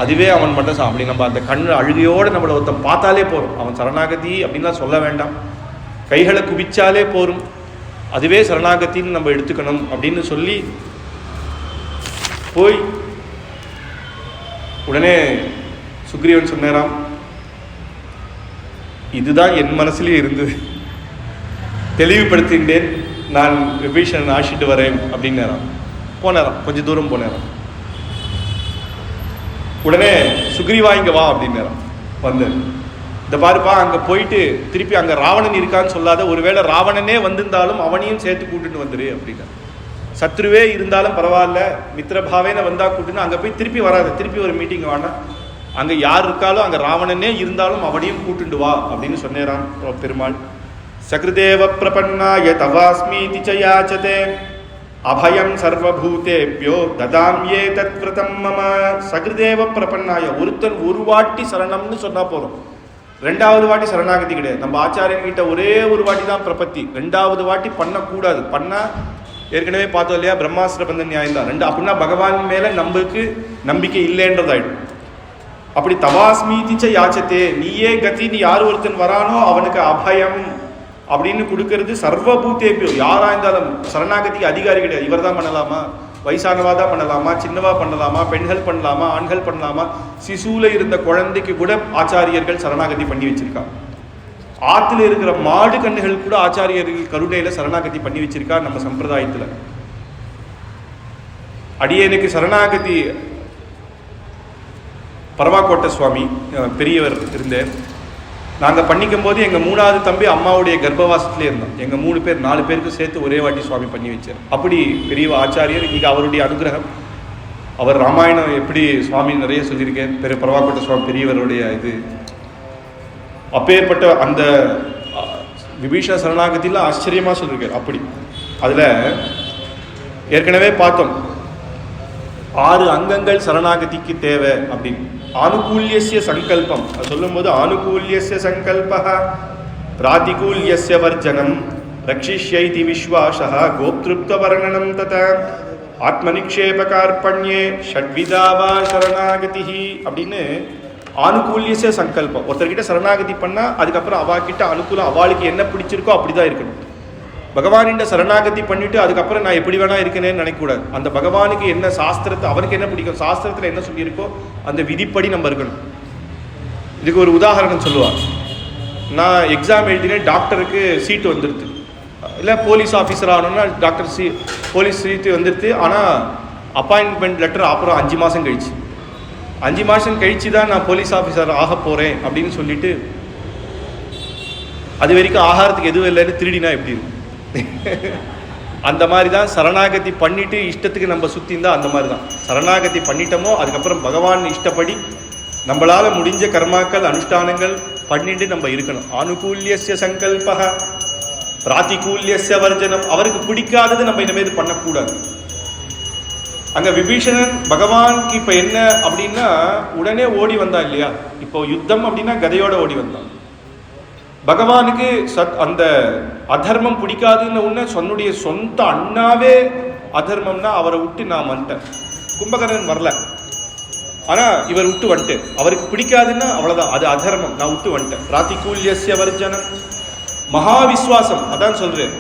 அதுவே அவன் மனசா. அப்படி நம்ம அந்த கண் அழுகையோடு நம்மளை ஒருத்தன் பார்த்தாலே போகிறோம், அவன் சரணாகதி அப்படின்லாம் சொல்ல வேண்டாம், கைகளை குவிச்சாலே போரும், அதுவே சரணாகத்தின்னு நம்ம எடுத்துக்கணும் அப்படின்னு சொல்லி போய் உடனே சுக்ரீவன் சொன்னாராம், இதுதான் என் மனசுலேயே இருந்தது, தெளிவுபடுத்தின்றேன், நான் விபீஷணன் ஆசிட்டு வரேன் அப்படின்னாராம். போனாராம், கொஞ்சம் தூரம் போனாராம். உடனே சுக்ரீவா இங்கே வா அப்படின்னாராம். வந்தேன், இந்த பாருப்பா, அங்கே போயிட்டு திருப்பி அங்கே ராவணன் இருக்கான்னு சொல்லாத, ஒருவேளை ராவணனே வந்திருந்தாலும் அவனையும் சேர்த்து கூட்டுன்னு வந்துரு அப்படின்னா. சத்ருவே இருந்தாலும் பரவாயில்ல, மித்திரபாவேன வந்தா கூட்டுன்னு அங்கே போய் திருப்பி வராது, திருப்பி ஒரு மீட்டிங் வேணாம், அங்கே யார் இருக்காலும் அங்கே ராவணனே இருந்தாலும் அவனையும் கூட்டுண்டு வா அப்படின்னு சொன்னேராம் பெருமாள். சக்ருதேவ பிரபன்னாய தவாஸ்மீதி ச யாச்சதே அபயம் சர்வபூதேப்யோ ததாம்யே தத்விரதம் மம. சக்ருதேவ பிரபன்னாய, ஒருத்தன் ஒரு வாட்டி சரணம்னு சொன்னா போதும், 2வது வாட்டி சரணாகதி கிடையாது. நம்ம ஆச்சாரியன்கிட்ட ஒரே ஒரு வாட்டி தான் பிரபத்தி, 2வது வாட்டி பண்ணக்கூடாது. பண்ணால் ஏற்கனவே பார்த்தோம் இல்லையா, பிரம்மாஸ்திர பந்தன் நியாயம் தான். 2 அப்படின்னா பகவான் மேலே நம்மளுக்கு நம்பிக்கை இல்லைன்றதாயிடும். அப்படி தவாஸ்மீதிச்ச யாச்சத்தே, நீயே கதி, நீ யார் ஒருத்தன் வரானோ அவனுக்கு அபயம் அப்படின்னு கொடுக்கறது. சர்வபூத்தேபியோ, யாரா இருந்தாலும் சரணாகதிக்கு அதிகாரி கிடையாது. இவர் தான் பண்ணலாமா, வயசானவா தான் பண்ணலாமா, சின்னவா பண்ணலாமா, பெண்கள் பண்ணலாமா, ஆண்கள் பண்ணலாமா, சிசுல இருந்த குழந்தைக்கு கூட ஆச்சாரியர்கள் சரணாகதி பண்ணி வச்சிருக்கா. ஆற்றுல இருக்கிற மாடு கண்ணுகள் கூட ஆச்சாரியர்கள் கருணையில சரணாகதி பண்ணி வச்சிருக்கா நம்ம சம்பிரதாயத்தில். அடியேனுக்கு சரணாகதி பரவாக்கோட்டை சுவாமி பெரியவர் இருந்தார். நாங்கள் பண்ணிக்கும் போது எங்கள் 3வது தம்பி அம்மாவுடைய கர்ப்பவாசத்திலே இருந்தோம். எங்கள் 3 பேர் 4 பேருக்கு சேர்த்து ஒரே வாட்டி சுவாமி பண்ணி வச்சார். அப்படி பெரிய ஆச்சாரியர். இங்கே அவருடைய அனுகிரகம், அவர் ராமாயணம் எப்படி சுவாமி நிறைய சொல்லியிருக்கேன், பெரிய பரவாக்கோட்டை சுவாமி பெரியவருடைய இது. அப்பேற்பட்ட அந்த விபீஷண சரணாகதியில் ஆச்சரியமாக சொல்லியிருக்கார். அப்படி அதில் ஏற்கனவே பார்த்தோம் 6 அங்கங்கள் சரணாகதிக்கு தேவை அப்படின்னு. ஆனுகூல்யஸ்ய சங்கல்பம் அது சொல்லும்போது ஆனுகூல்யஸ்ய சங்கல்பः பிராதிகூல்யஸ்ய வர்ஜனம் ரக்ஷிஷ்யைதி விஸ்வாசः கோப்த்ருப்த வர்ணனம் ததா ஆத்மநிக்ஷேபகார்பண்யே ஷட்விதாவா சரணாகதிஹி அப்படின்னு ஆனுகூல்யஸ்ய சங்கல்பம். ஒருத்தர்கிட்ட சரணாகதி பண்ணால் அதுக்கப்புறம் அவாக்கிட்ட அனுகூலம் அவளுக்கு என்ன பிடிச்சிருக்கோ அப்படி தான் இருக்கணும். பகவானின் சரணாகதி பண்ணிட்டு அதுக்கப்புறம் நான் எப்படி வேணா இருக்கேன்னு நினைக்கக்கூடாது. அந்த பகவானுக்கு என்ன சாஸ்திரத்தை, அவனுக்கு என்ன பிடிக்கும், சாஸ்திரத்தில் என்ன சொல்லியிருக்கோ அந்த விதிப்படி நம்ம இருக்கணும். இதுக்கு ஒரு உதாரணம் சொல்லுவார். நான் எக்ஸாம் எழுதினேன், டாக்டருக்கு சீட்டு வந்துடுது, இல்லை போலீஸ் ஆஃபீஸர் ஆகணும்னா டாக்டர் போலீஸ் சீட்டு வந்துடுது. ஆனால் அப்பாயின்மெண்ட் லெட்டர் அப்புறம் 5 மாதம் கழிச்சு, 5 மாதம் கழிச்சு தான் நான் போலீஸ் ஆஃபீஸர் ஆக போகிறேன் அப்படின்னு சொல்லிட்டு அது வரைக்கும் ஆகாரத்துக்கு எதுவும் இல்லைன்னு திருடினா எப்படி இருக்கும்? அந்த மாதிரி தான் சரணாகதி பண்ணிட்டு இஷ்டத்துக்கு நம்ம சுற்றி இருந்தால் அந்த மாதிரி தான். சரணாகதி பண்ணிட்டோமோ அதுக்கப்புறம் பகவான் இஷ்டப்படி நம்மளால் முடிஞ்ச கர்மாக்கள் அனுஷ்டானங்கள் பண்ணிட்டு நம்ம இருக்கணும். ஆனுகூல்யஸ்ய சங்கல்பः பிராதிகூல்யஸ்ய வர்ஜனம். அவருக்கு பிடிக்காதது நம்ம இனிமேல் பண்ணக்கூடாது. அங்கே விபீஷணன் பகவானுக்கு இப்போ என்ன அப்படின்னா உடனே ஓடி வந்தான் இல்லையா? இப்போ யுத்தம் அப்படின்னா கதையோட ஓடி வந்தான். பகவானுக்கு அந்த அதர்மம் பிடிக்காதுன்னு ஒன்று சொன்னுடைய சொந்த அண்ணாவே அதர்மம்னா அவரை விட்டு நான் வந்துட்டேன். கும்பகர்ணன் வரல, ஆனால் இவர் விட்டு வந்துட்டு. அவருக்கு பிடிக்காதுன்னா அவ்வளோதான், அது அதர்மம், நான் விட்டு வந்துட்டேன். பிராதிகூல்யஸ்ய வர்ஜனம் மகா விஸ்வாசம். அதான் சொல்றேன்,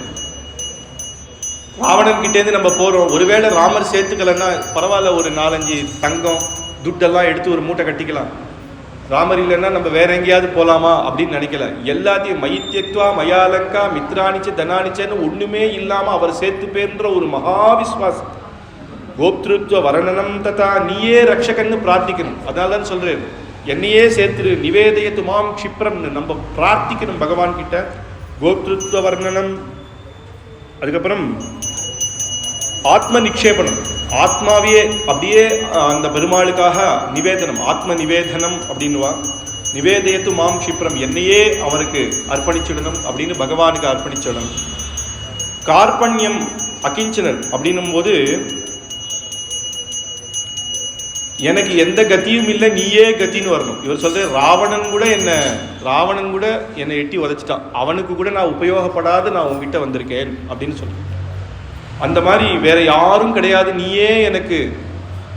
ராவணன் கிட்டேருந்து நம்ம போகிறோம், ஒருவேளை ராமர் சேர்த்துக்கலன்னா பரவாயில்ல, ஒரு 4-5 தங்கம் துட்டெல்லாம் எடுத்து ஒரு மூட்டை கட்டிக்கலாம். ராமர் இல்லைன்னா நம்ம வேற எங்கேயாவது போகலாமா அப்படின்னு நினைக்கல. எல்லாத்தையும் மைத்தியத்வா மயாலங்கா மித்ராணிச்சு தனானிச்சன்னு ஒன்றுமே இல்லாமல் அவர் சேர்த்து பேர்ன்ற ஒரு மகா விஸ்வாசம். கோப்திருத்வ வர்ணனம் ததா, நீயே ரக்ஷகன்னு பிரார்த்திக்கணும். அதனால தான் சொல்றேன், என்னையே சேர்த்துரு, நிவேதயத்து மாம் க்ஷிப்ரம்னு நம்ம பிரார்த்திக்கணும் பகவான் கிட்ட. கோப்திருத்வ வர்ணனம், அதுக்கப்புறம் ஆத்ம நிக்ஷேபனம், ஆத்மாவையே அப்படியே அந்த பெருமாளுக்காக நிவேதனம், ஆத்ம நிவேதனம் அப்படின்னுவா. நிவேதயத்து மாம் க்ஷிப்ரம், என்னையே அவருக்கு அர்ப்பணிச்சிடணும் அப்படின்னு பகவானுக்கு அர்ப்பணிச்சிடணும். கார்பண்யம் அகிஞ்சனன் அப்படின்னும் போது எனக்கு எந்த கத்தியும் இல்லை, நீயே கத்தின்னு வரணும். இவர் சொல்ற ராவணன் கூட என்னை எட்டி உதைச்சிட்டான், அவனுக்கு கூட நான் உபயோகப்படாது நான் உங்ககிட்ட வந்திருக்கேன் அப்படின்னு சொல்றேன். அந்த மாதிரி வேற யாரும் கிடையாது, நீயே எனக்கு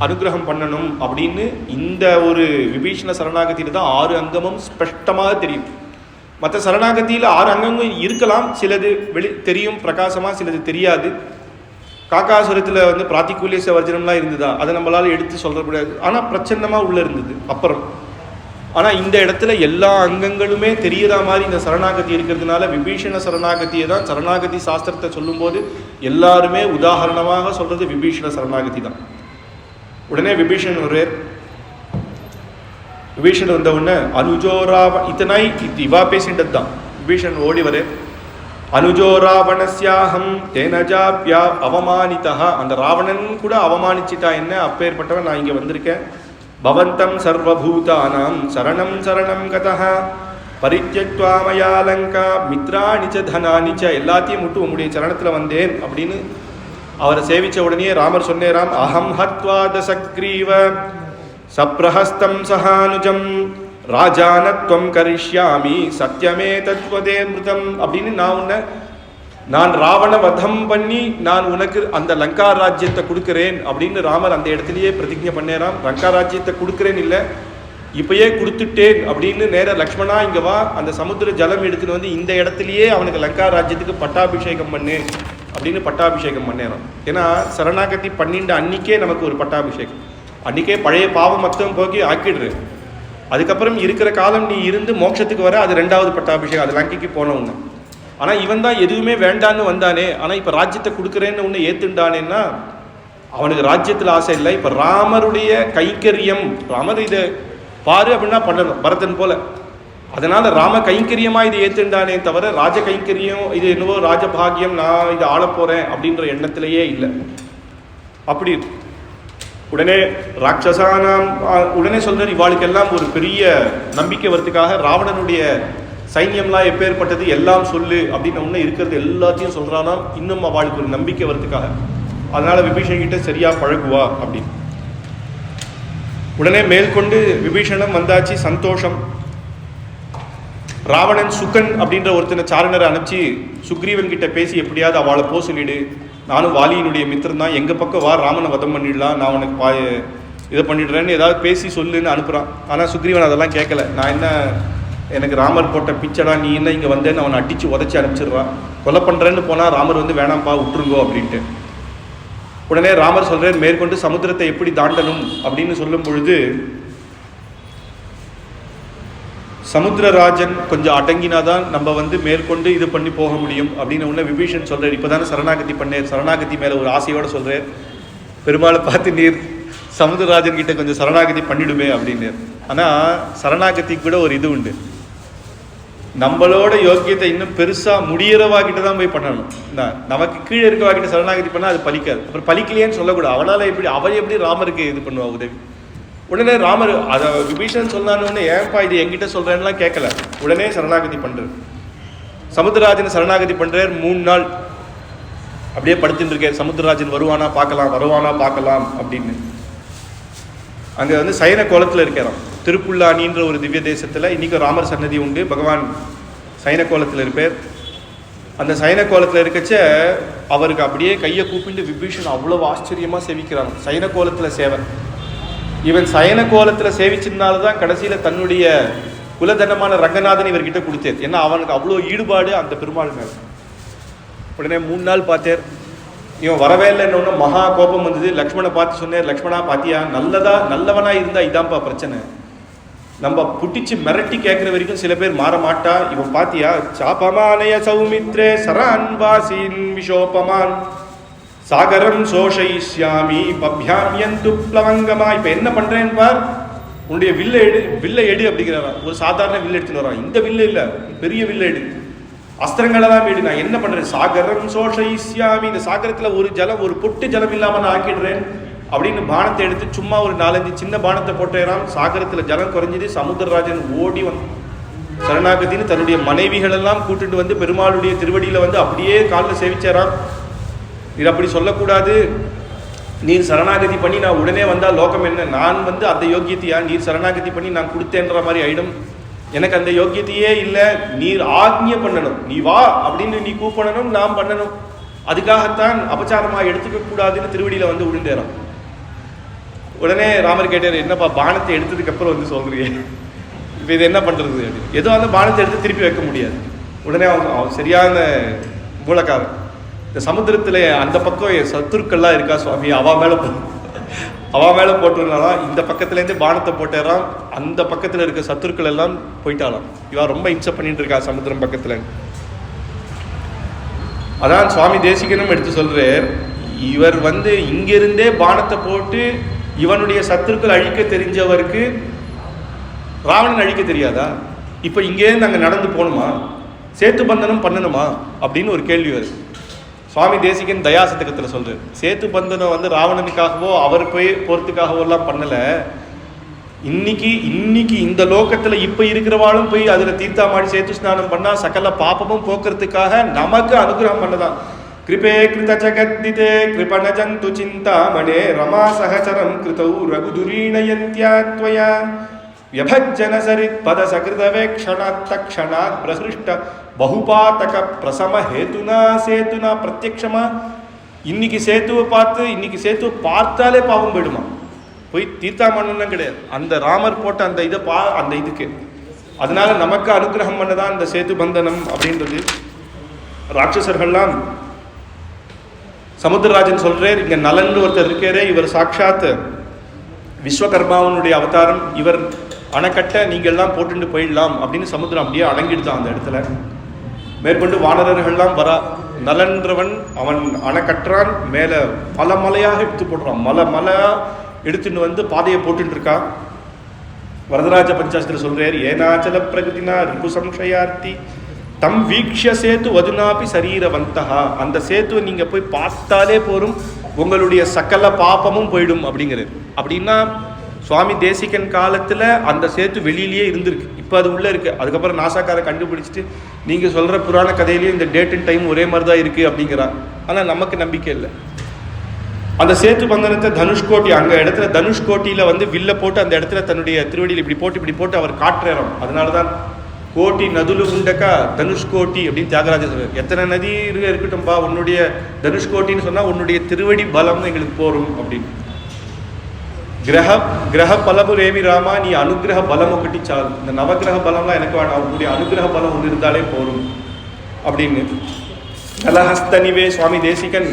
அனுகிரகம் பண்ணணும் அப்படின்னு இந்த ஒரு விபீஷண சரணாகதியில் தான் 6 அங்கமும் ஸ்பஷ்டமாக தெரியும். மற்ற சரணாகதியில் 6 அங்கங்கள் இருக்கலாம், சிலது தெரியும் பிரகாசமாக, சிலது தெரியாது. காக்காசுரத்தில் பிராதிகூல்யஸ்ய வர்ஜனம்லாம் இருந்ததா, அதை நம்மளால் எடுத்து சொல்ல முடியாது, ஆனால் பிரச்சன்னமாக உள்ளே இருந்தது அப்புறம். ஆனால் இந்த இடத்துல எல்லா அங்கங்களுமே தெரிகிற மாதிரி இந்த சரணாகதி இருக்கிறதுனால விபீஷண சரணாகதியை தான் சரணாகதி சாஸ்திரத்தை சொல்லும்போது எல்லாருமே உதாரணமாக சொல்கிறது விபீஷண சரணாகதி தான். உடனே விபீஷணன் வருவார். விபீஷணன் வந்த உடனே அனுஜோராவ இத்தனாய் இவா பேசின்றது தான். விபீஷணன் ஓடி வரே, அனுஜோ ராவணஸ்யாஹம் தேனஜாப்யா அவமானிதா, அந்த ராவணன் கூட அவமானிச்சிட்டா என்ன, அப்பேற்பட்டவன் நான் இங்கே வந்திருக்கேன். பவந்தம் சர்வபூதானாம் சரணம் சரணம் கதஹ பரித்யக்த்வா மயாலங்கா மித்ராணிச்ச தனானிச்ச, எல்லாத்தையும் விட்டு உங்களுடைய சரணத்தில் வந்தேன் அப்படின்னு அவரை சேவிச்ச உடனே ராமர் சொன்னேராம், அஹம் ஹத்வா தசக்ரீவ சப்ரஹஸ்தம் சஹானுஜம் ராஜானத்வம் கரிஷ்யாமி சத்தியமே தத்வதே மிருதம் அப்படின்னு நான் ராவண வதம் பண்ணி நான் உனக்கு அந்த லங்கா ராஜ்யத்தை கொடுக்குறேன் அப்படின்னு ராமர் அந்த இடத்துலையே பிரதிஜை பண்ணேராம். லங்கா ராஜ்யத்தை கொடுக்குறேன் இல்லை, இப்பயே கொடுத்துட்டேன் அப்படின்னு நேர லக்ஷ்மணா இங்கே வா, அந்த சமுத்திர ஜலம் எடுத்துன்னு வந்து இந்த இடத்துலையே அவனுக்கு லங்கா ராஜ்யத்துக்கு பட்டாபிஷேகம் பண்ணு அப்படின்னு பட்டாபிஷேகம் பண்ணேராம். ஏன்னா சரணாகதி பண்ணிண்ட அன்னைக்கே நமக்கு ஒரு பட்டாபிஷேகம், அன்றைக்கே பழைய பாவம் மொத்தம் போக்கி ஆக்கிடுறு. அதுக்கப்புறம் இருக்கிற காலம் நீ இருந்து மோட்சத்துக்கு வர, அது 2வது பட்டாபிஷேகம், அது லங்கைக்கு போனவங்க. ஆனால் இவன் தான் எதுவுமே வேண்டான்னு வந்தானே, ஆனால் இப்போ ராஜ்யத்தை கொடுக்குறேன்னு ஒன்று ஏற்றுண்டானேன்னா அவனுக்கு ராஜ்யத்தில் ஆசை இல்லை. இப்போ ராமருடைய கைங்கரியம், ராமர் இதை பாரு அப்படின்னா பண்ணணும் பரதன் போல. அதனால் ராம கைங்கரியமாக இதை ஏற்றுண்டானே தவிர ராஜ கைங்கரியம் இது என்னவோ ராஜபாகியம் நான் இதை ஆள போகிறேன் அப்படின்ற எண்ணத்திலேயே இல்லை. அப்படி உடனே ராட்சசானாம் உடனே சொல்கிறார், இவாளுக்கெல்லாம் ஒரு பெரிய நம்பிக்கை வரத்துக்காக ராவணனுடைய சைன்யம்லாம் எப்பேற்பட்டது எல்லாம் சொல்லு அப்படின்னு ஒன்று இருக்கிறது எல்லாத்தையும் சொல்கிறானா, இன்னும் அவளுக்கு ஒரு நம்பிக்கை வரதுக்காக. அதனால் விபீஷன் கிட்ட சரியாக பழகுவா அப்படின்னு. உடனே மேற்கொண்டு விபீஷணம் வந்தாச்சு, சந்தோஷம். ராவணன் சுகன் அப்படின்ற ஒருத்தனை சாரணரை அனுப்பிச்சு சுக்ரீவன் கிட்ட பேசி எப்படியாவது அவளை போ சொல்லிடு, நானும் வாலியினுடைய மித்திரம் தான், எங்கள் பக்கம் வா, ராமனை வதம் பண்ணிடலாம், நான் உனக்கு இதை பண்ணிடுறேன்னு ஏதாவது பேசி சொல்லுன்னு அனுப்புகிறான். ஆனால் சுக்ரீவன் அதெல்லாம் கேட்கல. நான் என்ன, எனக்கு ராமர் போட்ட பிச்சடா, நீ என்ன இங்கே வந்தேன்னு அவனை அடித்து உதச்சி அனுப்பிச்சிடுறான். கொலை பண்ணுறேன்னு போனால் ராமர் வந்து வேணாம்ப்பா விட்டுருங்கோ அப்படின்ட்டு. உடனே ராமர் சொல்கிறார், மேற்கொண்டு சமுத்திரத்தை எப்படி தாண்டணும் அப்படின்னு சொல்லும் பொழுது, சமுத்திரராஜன் கொஞ்சம் அடங்கினாதான் நம்ம வந்து மேற்கொண்டு இது பண்ணி போக முடியும் அப்படின்னு உடனே விபீஷன் சொல்கிறார். இப்போ தானே சரணாகதி பண்ணேன், சரணாகதி மேலே ஒரு ஆசையோடு சொல்கிறார். பெருமாளை பார்த்து, நீர் சமுத்திரராஜன் கிட்ட கொஞ்சம் சரணாகதி பண்ணிடுமே அப்படின்னு. ஆனால் சரணாகதி கூட ஒரு இது உண்டு, நம்மளோட யோக்கியத்தை இன்னும் பெருசாக முடியறவா கிட்ட தான் போய் பண்ணணும். நமக்கு கீழே இருக்கவா கிட்ட சரணாகதி பண்ணால் அது பலிக்காது. அப்புறம் பலிக்கலையேன்னு சொல்லக்கூடாது. அவளால் எப்படி, அவள் எப்படி ராமருக்கு இது பண்ணுவா உதவி. உடனே ராமர் அதை விபீஷன் சொன்னான்னு, ஏன்பா இது என்கிட்ட சொல்கிறேன்லாம் கேட்கல, உடனே சரணாகதி பண்ணுறார். சமுத்திரராஜன் சரணாகதி பண்ணுறார். 3 நாள் அப்படியே படுத்துட்டு இருக்கார். சமுத்திரராஜன் வருவானா பார்க்கலாம் அப்படின்னு. அங்கே வந்து சயன கோலத்தில் இருக்கிறான். திருப்புல்லானின்ற ஒரு திவ்ய தேசத்தில் இன்றைக்கும் ராமர் சன்னதி உண்டு. பகவான் சயன கோலத்தில் இருப்பார். அந்த சயன கோலத்தில் இருக்கச்ச அவருக்கு அப்படியே கையை கூப்பிட்டு விபீஷன் அவ்வளோ ஆச்சரியமாக சேவிக்கிறான். சயன கோலத்தில் சேவை. இவன் சயன கோலத்தில் சேவிச்சதுனால்தான் கடைசியில் தன்னுடைய குலதனமான ரங்கநாதன் இவர்கிட்ட கொடுத்தார். ஏன்னா அவனுக்கு அவ்வளோ ஈடுபாடு அந்த பெருமாள் மேலே. உடனே 3 நாள் பார்த்தார். இவன் வரவே இல்லைன்னு மகா கோபம் வந்தது. லக்ஷ்மணை பார்த்து சொன்னார், லக்ஷ்மணா பாத்தியா, நல்லவனா இருந்தா இதான்ப்பா பிரச்சனை. நம்ம புட்டிச்சு மிரட்டி கேட்குற வரைக்கும் சில பேர் மாற மாட்டா. இவன் பாத்தியா, சாபமானய சௌமித்ரே சரான்வாசின் விஷோபமான் சாகரம் சோஷயிஷ்யாமி பப்யாமியந்து பிளவங்கமா. இப்போ என்ன பண்றேன்னு பார், உன்னுடைய வில்லை எடு அப்படிங்கிறாரா. ஒரு சாதாரண வில்லு எடுத்துன்னு வரான். இந்த வில்லு இல்லை, பெரிய வில்ல எடு, அஸ்திரங்களெல்லாம் வீடு, நான் என்ன பண்றேன், சாகரம் சோஷயிஷ்யாமி, இந்த சாகரத்துல ஒரு பொட்டு ஜலம் இல்லாம நான் ஆக்கிடுறேன் அப்படின்னு பானத்தை எடுத்து சும்மா ஒரு 4-5 சின்ன பானத்தை போட்டேறான். சாகரத்துல ஜலம் குறைஞ்சது. சமுத்திரராஜன் ஓடி வந்து சரணாகதின்னு தன்னுடைய மனைவிகள் எல்லாம் கூட்டிட்டு வந்து பெருமாளுடைய திருவடியில வந்து அப்படியே காலில் சேவிச்சாராம். இது அப்படி சொல்லக்கூடாது, நீர் சரணாகதி பண்ணி நான் உடனே வந்தா லோகம் என்ன, நான் வந்து அந்த யோக்கியத்தையா நீர் சரணாகதி பண்ணி நான் கொடுத்தேன்ற மாதிரி ஆயிடும். எனக்கு அந்த யோக்கியத்தையே இல்லை, நீர் ஆக்ஞை பண்ணணும், நீ வா அப்படின்னு நீ கூப்பிடணும், நாம் பண்ணணும். அதுக்காகத்தான் அபச்சாரமா எடுத்துக்க கூடாதுன்னு திருவடியில வந்து விழுந்தேறான். உடனே ராமர் கேட்டார், என்னப்பா பானத்தை எடுத்ததுக்கு அப்புறம் வந்து சொல்றியே, இப்போ இது என்ன பண்றது அப்படின்னு. ஏதோ அந்த பானத்தை எடுத்து திருப்பி வைக்க முடியாது. உடனே அவன் சரியான மூலக்காரன். இந்த சமுத்திரத்துல அந்த பக்கம் சத்துருக்கள்லாம் இருக்கா சுவாமி, அவ மேல போட்டுருந்தாலும் இந்த பக்கத்துலேருந்து பானத்தை போட்டேறான். அந்த பக்கத்தில் இருக்க சத்துருக்கள் எல்லாம் போயிட்டாலாம். இவா ரொம்ப இம்சை பண்ணிட்டு இருக்கா சமுத்திரம் பக்கத்துல. அதான் சுவாமி தேசிகனும் எடுத்து சொல்றார், இவர் வந்து இங்கிருந்தே பானத்தை போட்டு இவனுடைய சத்துருக்கள் அழிக்க தெரிஞ்சவருக்கு ராவணன் அழிக்க தெரியாதா? இப்ப இங்கேருந்து அங்க நடந்து போகணுமா, சேத்து பந்தனம் பண்ணணுமா அப்படின்னு ஒரு கேள்வி வருது. சுவாமி தேசிகன் தயாசதகத்தில் சொல்றாரு, சேத்து பந்தனம் வந்து ராவணனுக்காகவோ அவர் போய் போறதுக்காகவோ எல்லாம் பண்ணல. இன்னைக்கு இந்த லோகத்துல இப்ப இருக்கிறவாளும் போய் அதுல தீர்த்தாமாடி சேத்து ஸ்நானம் பண்ணா சகல பாப்பமும் போக்குறதுக்காக நமக்கு அனுகிரகம் பண்ணதான். கிருபே கிருத ஜகத்நிதே கிருபண ஜந்து சிந்தாமணே ரமா சகச்சரம் கிருதௌ ரகுதுரீணயத்யாத்வயா வியபஜ்ஜன சரித் பத சகிருதவேக்ஷணாத் தக்ஷணாத் பிரஹிருஷ்ட பகுபாதக பிரசம ஹேதுனா சேத்துனா பிரத்யக்ஷமா. இன்னைக்கு சேத்துவை பார்த்தாலே பாவம் போயிடுமா, போய் தீர்த்தாமண்ணம் கிடையாது. அந்த ராமர் போட்ட அந்த இதை அந்த இதுக்கு அதனால நமக்கு அனுகிரகம் பண்ணதான் இந்த சேது பந்தனம் அப்படின்றது. ராட்சசர்கள்லாம் சமுத்திரராஜன் சொல்றார், இங்க நலன் ஒருத்தர் இருக்காரே, இவர் சாட்சாத் விஸ்வகர்மாவனுடைய அவதாரம், இவர் அணைக்கட்ட நீங்க எல்லாம் போட்டுட்டு போயிடலாம் அப்படின்னு சமுத்திரம் அப்படியே அடங்கிடுதான் அந்த இடத்துல. மேற்கொண்டு வானரர்கள்லாம் வரா. நலன்றவன் அவன் அணைக்கட்டுறான், மேல பல மலையாக எடுத்து போடுறான், மலையா எடுத்துட்டு வந்து பாதையை போட்டுட்டு இருக்கான். வரதராஜ பஞ்சாஸ்திர சொல்றார், ஏனாச்சல பிரகதினா ரிபு சம்சயார்த்தி தம் வீக்ஷ சேத்து வதுனாபி சரீரவந்தகா. அந்த சேத்துவை நீங்க போய் பார்த்தாலே போரும், உங்களுடைய சகல பாப்பமும் போயிடும் அப்படிங்கிறது. அப்படின்னா சுவாமி தேசிகன் காலத்துல அந்த சேத்து வெளியிலேயே இருந்திருக்கு. இப்போ அது உள்ளே இருக்குது. அதுக்கப்புறம் நாசாக்காரை கண்டுபிடிச்சிட்டு நீங்கள் சொல்கிற புராண கதையிலேயும் இந்த டேட் அண்ட் டைம் ஒரே மாதிரி தான் இருக்குது அப்படிங்கிறான். ஆனால் நமக்கு நம்பிக்கை இல்லை. அந்த சேத்து பந்தனத்தை தனுஷ்கோட்டி, அங்கே இடத்துல தனுஷ்கோட்டியில் வந்து வில்ல போட்டு அந்த இடத்துல தன்னுடைய திருவடியில் இப்படி போட்டு அவர் காட்டுறோம். அதனால தான் கோட்டி நதுலு உண்டக்கா தனுஷ்கோட்டி அப்படின்னு தியாகராஜர் சொல்றார். எத்தனை நதி இருக்கட்டும்பா, உன்னுடைய தனுஷ்கோட்டின்னு சொன்னால் உன்னுடைய திருவடி பலம் எங்களுக்கு போரும் அப்படின்னு. கிரக பலமு ரேவி ராமா, நீ அனுகிரக பலம் ஒக்கட்டி சால். இந்த நவகிரக பலம்லாம் எனக்கு வேணாம், அவங்களுடைய அனுகிரக பலம் ஒன்று இருந்தாலே போரும் அப்படின்னு. நலஹஸ்தனிவே சுவாமி தேசிகன்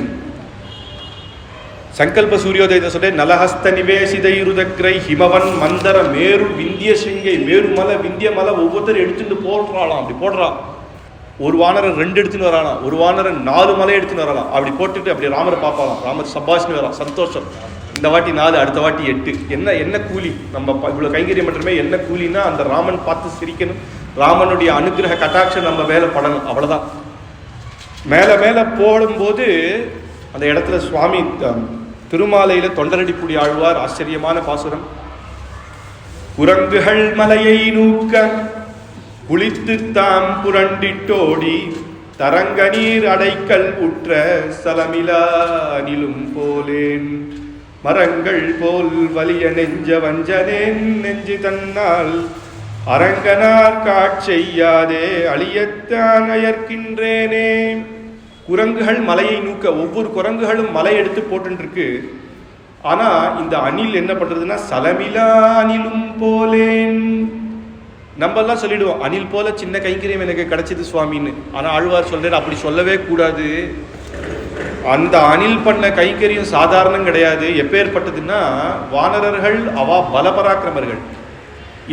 சங்கல்ப சூரியோதயத்தை சொல்ல, நலஹஸ்த நிவேசிதைருதக்ரை ஹிமவன் மந்தர மேரு விந்திய சிங்கை. மேரு மலை விந்திய மலை ஒவ்வொருத்தரும் எடுத்துட்டு போடுறாளாம். அப்படி போடுறான். ஒரு வானரன் 2 எடுத்துன்னு வரானா, ஒரு வானரன் 4 மலை எடுத்துன்னு வராலாம். அப்படி போட்டுட்டு அப்படி ராமரை பார்ப்பாலாம். ராமர் சபாஷ்னு வரான், சந்தோஷம். இந்த வாட்டி 4, அடுத்த வாட்டி 8. என்ன கூலி? நம்ம இவ்வளோ கைங்கரியம் மட்டுமே என்ன கூலின்னா, அந்த ராமன் பார்த்து சிரிக்கணும், ராமனுடைய அனுகிரக கட்டாட்சம் நம்ம மேலே படணும், அவ்வளோதான். மேலே போடும்போது அந்த இடத்துல சுவாமி திருமாலையில் தொண்டரடிப்புடி ஆழ்வார் ஆச்சரியமான பாசுரம். குரங்குகள் மலையை நூக்க குளித்து தாம் புரண்டிட்டோடி தரங்க நீர் அடைக்கல் உற்ற சலமிலானிலும் போலேன் மரங்கள் போல் வலிய நெஞ்ச வஞ்சனேன் நெஞ்சு தன்னால் அரங்கனார் காட்செய்யாதே அழியத்தான் அயர்க்கின்றேனே. குரங்குகள் மலையை நூக்க, ஒவ்வொரு குரங்குகளும் மலை எடுத்து போட்டுருக்கு. ஆனால் இந்த அணில் என்ன பண்ணுறதுன்னா, சலமிலா அணிலும் போலேன். நம்மெல்லாம் சொல்லிடுவோம், அணில் போல சின்ன கைங்கரியம் எனக்கு கிடைச்சது சுவாமின்னு. ஆனால் ஆழ்வார் சொல்கிறார், அப்படி சொல்லவே கூடாது. அந்த அணில் பண்ண கைங்கரியம் சாதாரணம் கிடையாது. எப்பேற்பட்டதுன்னா, வானரர்கள் அவா பலபராக்கிரமர்கள்.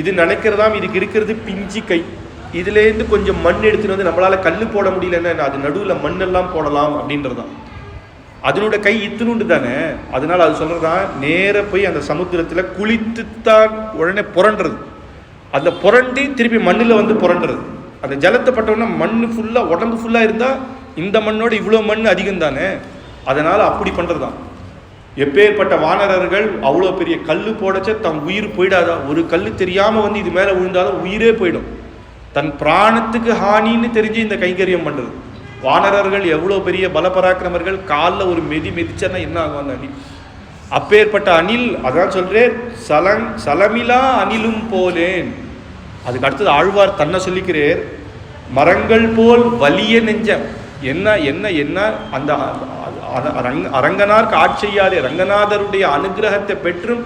இது நினைக்கிறதாம், இதுக்கு இருக்கிறது பிஞ்சு கை. இதுலேருந்து கொஞ்சம் மண் எடுத்துன்னு வந்து நம்மளால் கல் போட முடியலன்னா அது நடுவில் மண்ணெல்லாம் போடலாம் அப்படின்றதான். அதனோட கை இத்தினுண்டு தானே. அதனால் அது சொல்கிறதான், நேர போய் அந்த சமுத்திரத்தில் குளித்துத்தான் உடனே புரண்டுறது. அந்த புரண்டி திருப்பி மண்ணில் வந்து புரண்டுறது. அந்த ஜலத்தை பட்டோன்னா மண் ஃபுல்லாக, உடம்பு ஃபுல்லாக இருந்தால் இந்த மண்ணோட இவ்வளோ மண் அதிகம் தானே. அதனால் அப்படி பண்ணுறது தான். எப்பேற்பட்ட வானரர்கள் அவ்வளோ பெரிய கல் போடச்ச தன் உயிர் போயிடாதா. ஒரு கல் தெரியாமல் வந்து இது மேலே விழுந்தாலும் உயிரே போயிடும். தன் பிராணத்துக்கு ஹானின்னு தெரிஞ்சு இந்த கைங்கரியம் பண்ணுறது. வானரர்கள் எவ்வளோ பெரிய பலபராக்கிரமர்கள். காலில் ஒரு மிதிச்சன்னா என்ன ஆகும் அந்த அணில். அப்பேற்பட்ட அணில். அதான் சொல்கிறேன், சலமிலா அணிலும் போலேன். அதுக்கு அடுத்தது ஆழ்வார் தன்னை சொல்லிக்கிறேர், மரங்கள் போல் வலிய நெஞ்சம். என்ன அந்த அரங்கனார் காட்செய்யாதே, ரங்கநாதருடைய அனுகிரகத்தை பெற்றும்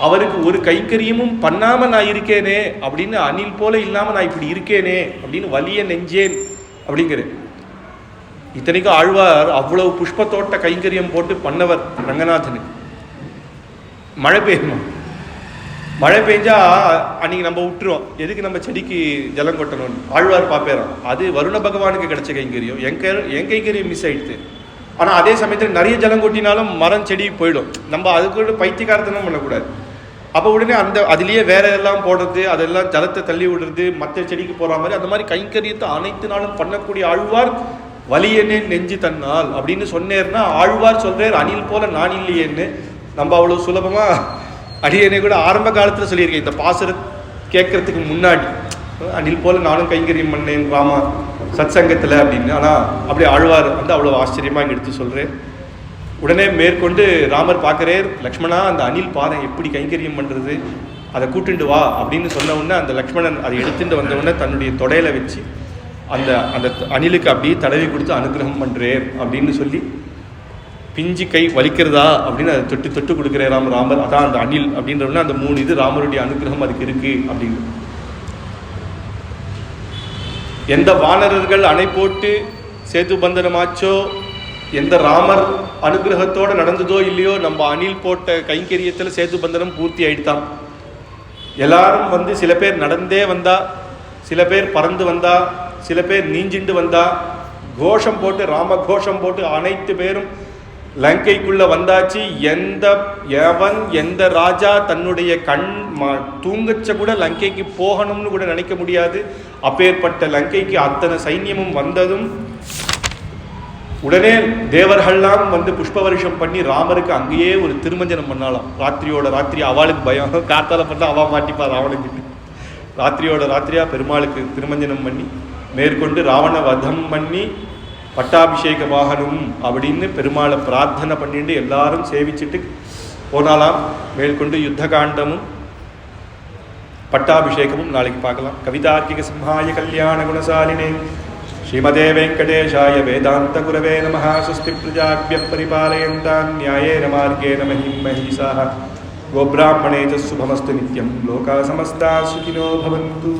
அவருக்கு ஒரு கைக்கரியமும் பண்ணாமல் நான் இருக்கேனே அப்படின்னு, அணில் போல இல்லாமல் நான் இப்படி இருக்கேனே அப்படின்னு வலிய நெஞ்சேன் அப்படிங்கிறேன். இத்தனைக்கும் ஆழ்வார் அவ்வளவு புஷ்பத்தோட்ட கைங்கரியம் போட்டு பண்ணவர் ரங்கநாதனுக்கு. மழை பெய்யுமா, மழை பெஞ்சா அன்னைக்கு நம்ம விட்டுருவோம், எதுக்கு நம்ம செடிக்கு ஜலம் கொட்டணும்னு. ஆழ்வார் பார்ப்பேறான், அது வருண பகவானுக்கு கிடைச்ச கைங்கரியம். என் கைங்கரியம் மிஸ் ஆயிடுது. ஆனால் அதே சமயத்தில் நிறைய ஜலம் கொட்டினாலும் மரம் செடி போயிடும். நம்ம அதுக்கு பைத்தியக்காரத்தனம் பண்ணக்கூடாது. அப்போ உடனே அதுலேயே வேற எல்லாம் போடுறது, அதெல்லாம் ஜலத்தை தள்ளி விடுறது, மற்ற செடிக்கு போகிற மாதிரி அந்த மாதிரி கைங்கரியத்தை அனைத்து நாளும் பண்ணக்கூடிய ஆழ்வார் வலியனே நெஞ்சு தன்னால் அப்படின்னு சொன்னேர்னா, ஆழ்வார் சொல்றார் அணில் போல நான் இல்லையேன்னு. நம்ம அவ்வளோ சுலபமாக அடியனை கூட ஆரம்ப காலத்தில் சொல்லியிருக்கேன், இந்த பாசுர கேட்கறதுக்கு முன்னாடி, அணில் போல நானும் கைங்கரியம் பண்ணேன் ராமா சத் சங்கத்தில் அப்படின்னு. ஆனால் அப்படி ஆழ்வார் வந்து அவ்வளோ ஆச்சரியமாக இங்கே எடுத்து சொல்கிறேன். உடனே மேற்கொண்டு ராமர் பார்க்குறேர், லக்ஷ்மணா அந்த அணில் பாரு எப்படி கைங்கரியம் பண்ணுறது, அதை கூட்டுண்டு வா அப்படின்னு சொன்ன உடனே அந்த லக்ஷ்மணன் அதை எடுத்துட்டு வந்தவுடனே தன்னுடைய தொடையில வச்சு அந்த அந்த அணிலுக்கு அப்படியே தடவி கொடுத்து அனுகிரகம் பண்ணுறேன் அப்படின்னு சொல்லி, பிஞ்சு கை வலிக்கிறதா அப்படின்னு அதை தொட்டு தொட்டு கொடுக்குறேன் ராமர். அதான் அந்த அணில் அப்படின்றவுடனே அந்த 3 இது ராமருடைய அனுகிரகம் அதுக்கு இருக்குது அப்படின்னு. எந்த வானரர்கள் அணை போட்டு சேது பந்தனமாச்சோ, எந்த ராமர் அனுகிரகத்தோடு நடந்ததோ இல்லையோ, நம்ம அணில் போட்ட கைங்கரியத்தில் சேது பந்தனம் பூர்த்தி ஆயிடுதான். எல்லாரும் வந்து சில பேர் நடந்தே வந்தா, சில பேர் பறந்து வந்தா, சில பேர் நீஞ்சிண்டு வந்தா, கோஷம் போட்டு ராம கோஷம் போட்டு அனைத்து பேரும் லங்கைக்குள்ள வந்தாச்சு. எந்த ராஜா தன்னுடைய கண் தூங்கச்ச கூட லங்கைக்கு போகணும்னு கூட நினைக்க முடியாது. அப்பேற்பட்ட லங்கைக்கு அத்தனை சைன்யமும் வந்ததும் உடனே தேவர்கள்லாம் வந்து புஷ்ப வருஷம் பண்ணி ராமருக்கு அங்கேயே ஒரு திருமஞ்சனம் பண்ணாலாம். ராத்திரி அவளுக்கு பயம், காத்தால பண்ணா அவா மாட்டிப்பா ராவணங்கிட்டு. ராத்திரியோட ராத்திரியாக பெருமாளுக்கு திருமஞ்சனம் பண்ணி மேற்கொண்டு ராவண வதம் பண்ணி பட்டாபிஷேகமாகணும் அப்படின்னு பெருமாளை பிரார்த்தனை பண்ணிட்டு எல்லாரும் சேவிச்சுட்டு போனாலாம். மேற்கொண்டு யுத்த காண்டமும் பட்டாபிஷேகமும் நாளைக்கு பார்க்கலாம். கவிதார்க்கிக சிம்ஹாய கல்யாண குணசாலினே ஸ்ரீமதே வெங்கடேஷாய வேதாந்த குரவே நமஹ. ஸ்வஸ்தி பிரஜாभ्यः परिपालयन्तां न्यायेन मार्गेण महीं महीषाः. गोब्राह्मणे च शुभमस्तु नित्यं. लोकाः समस्ताः सुखिनो भवन्तु.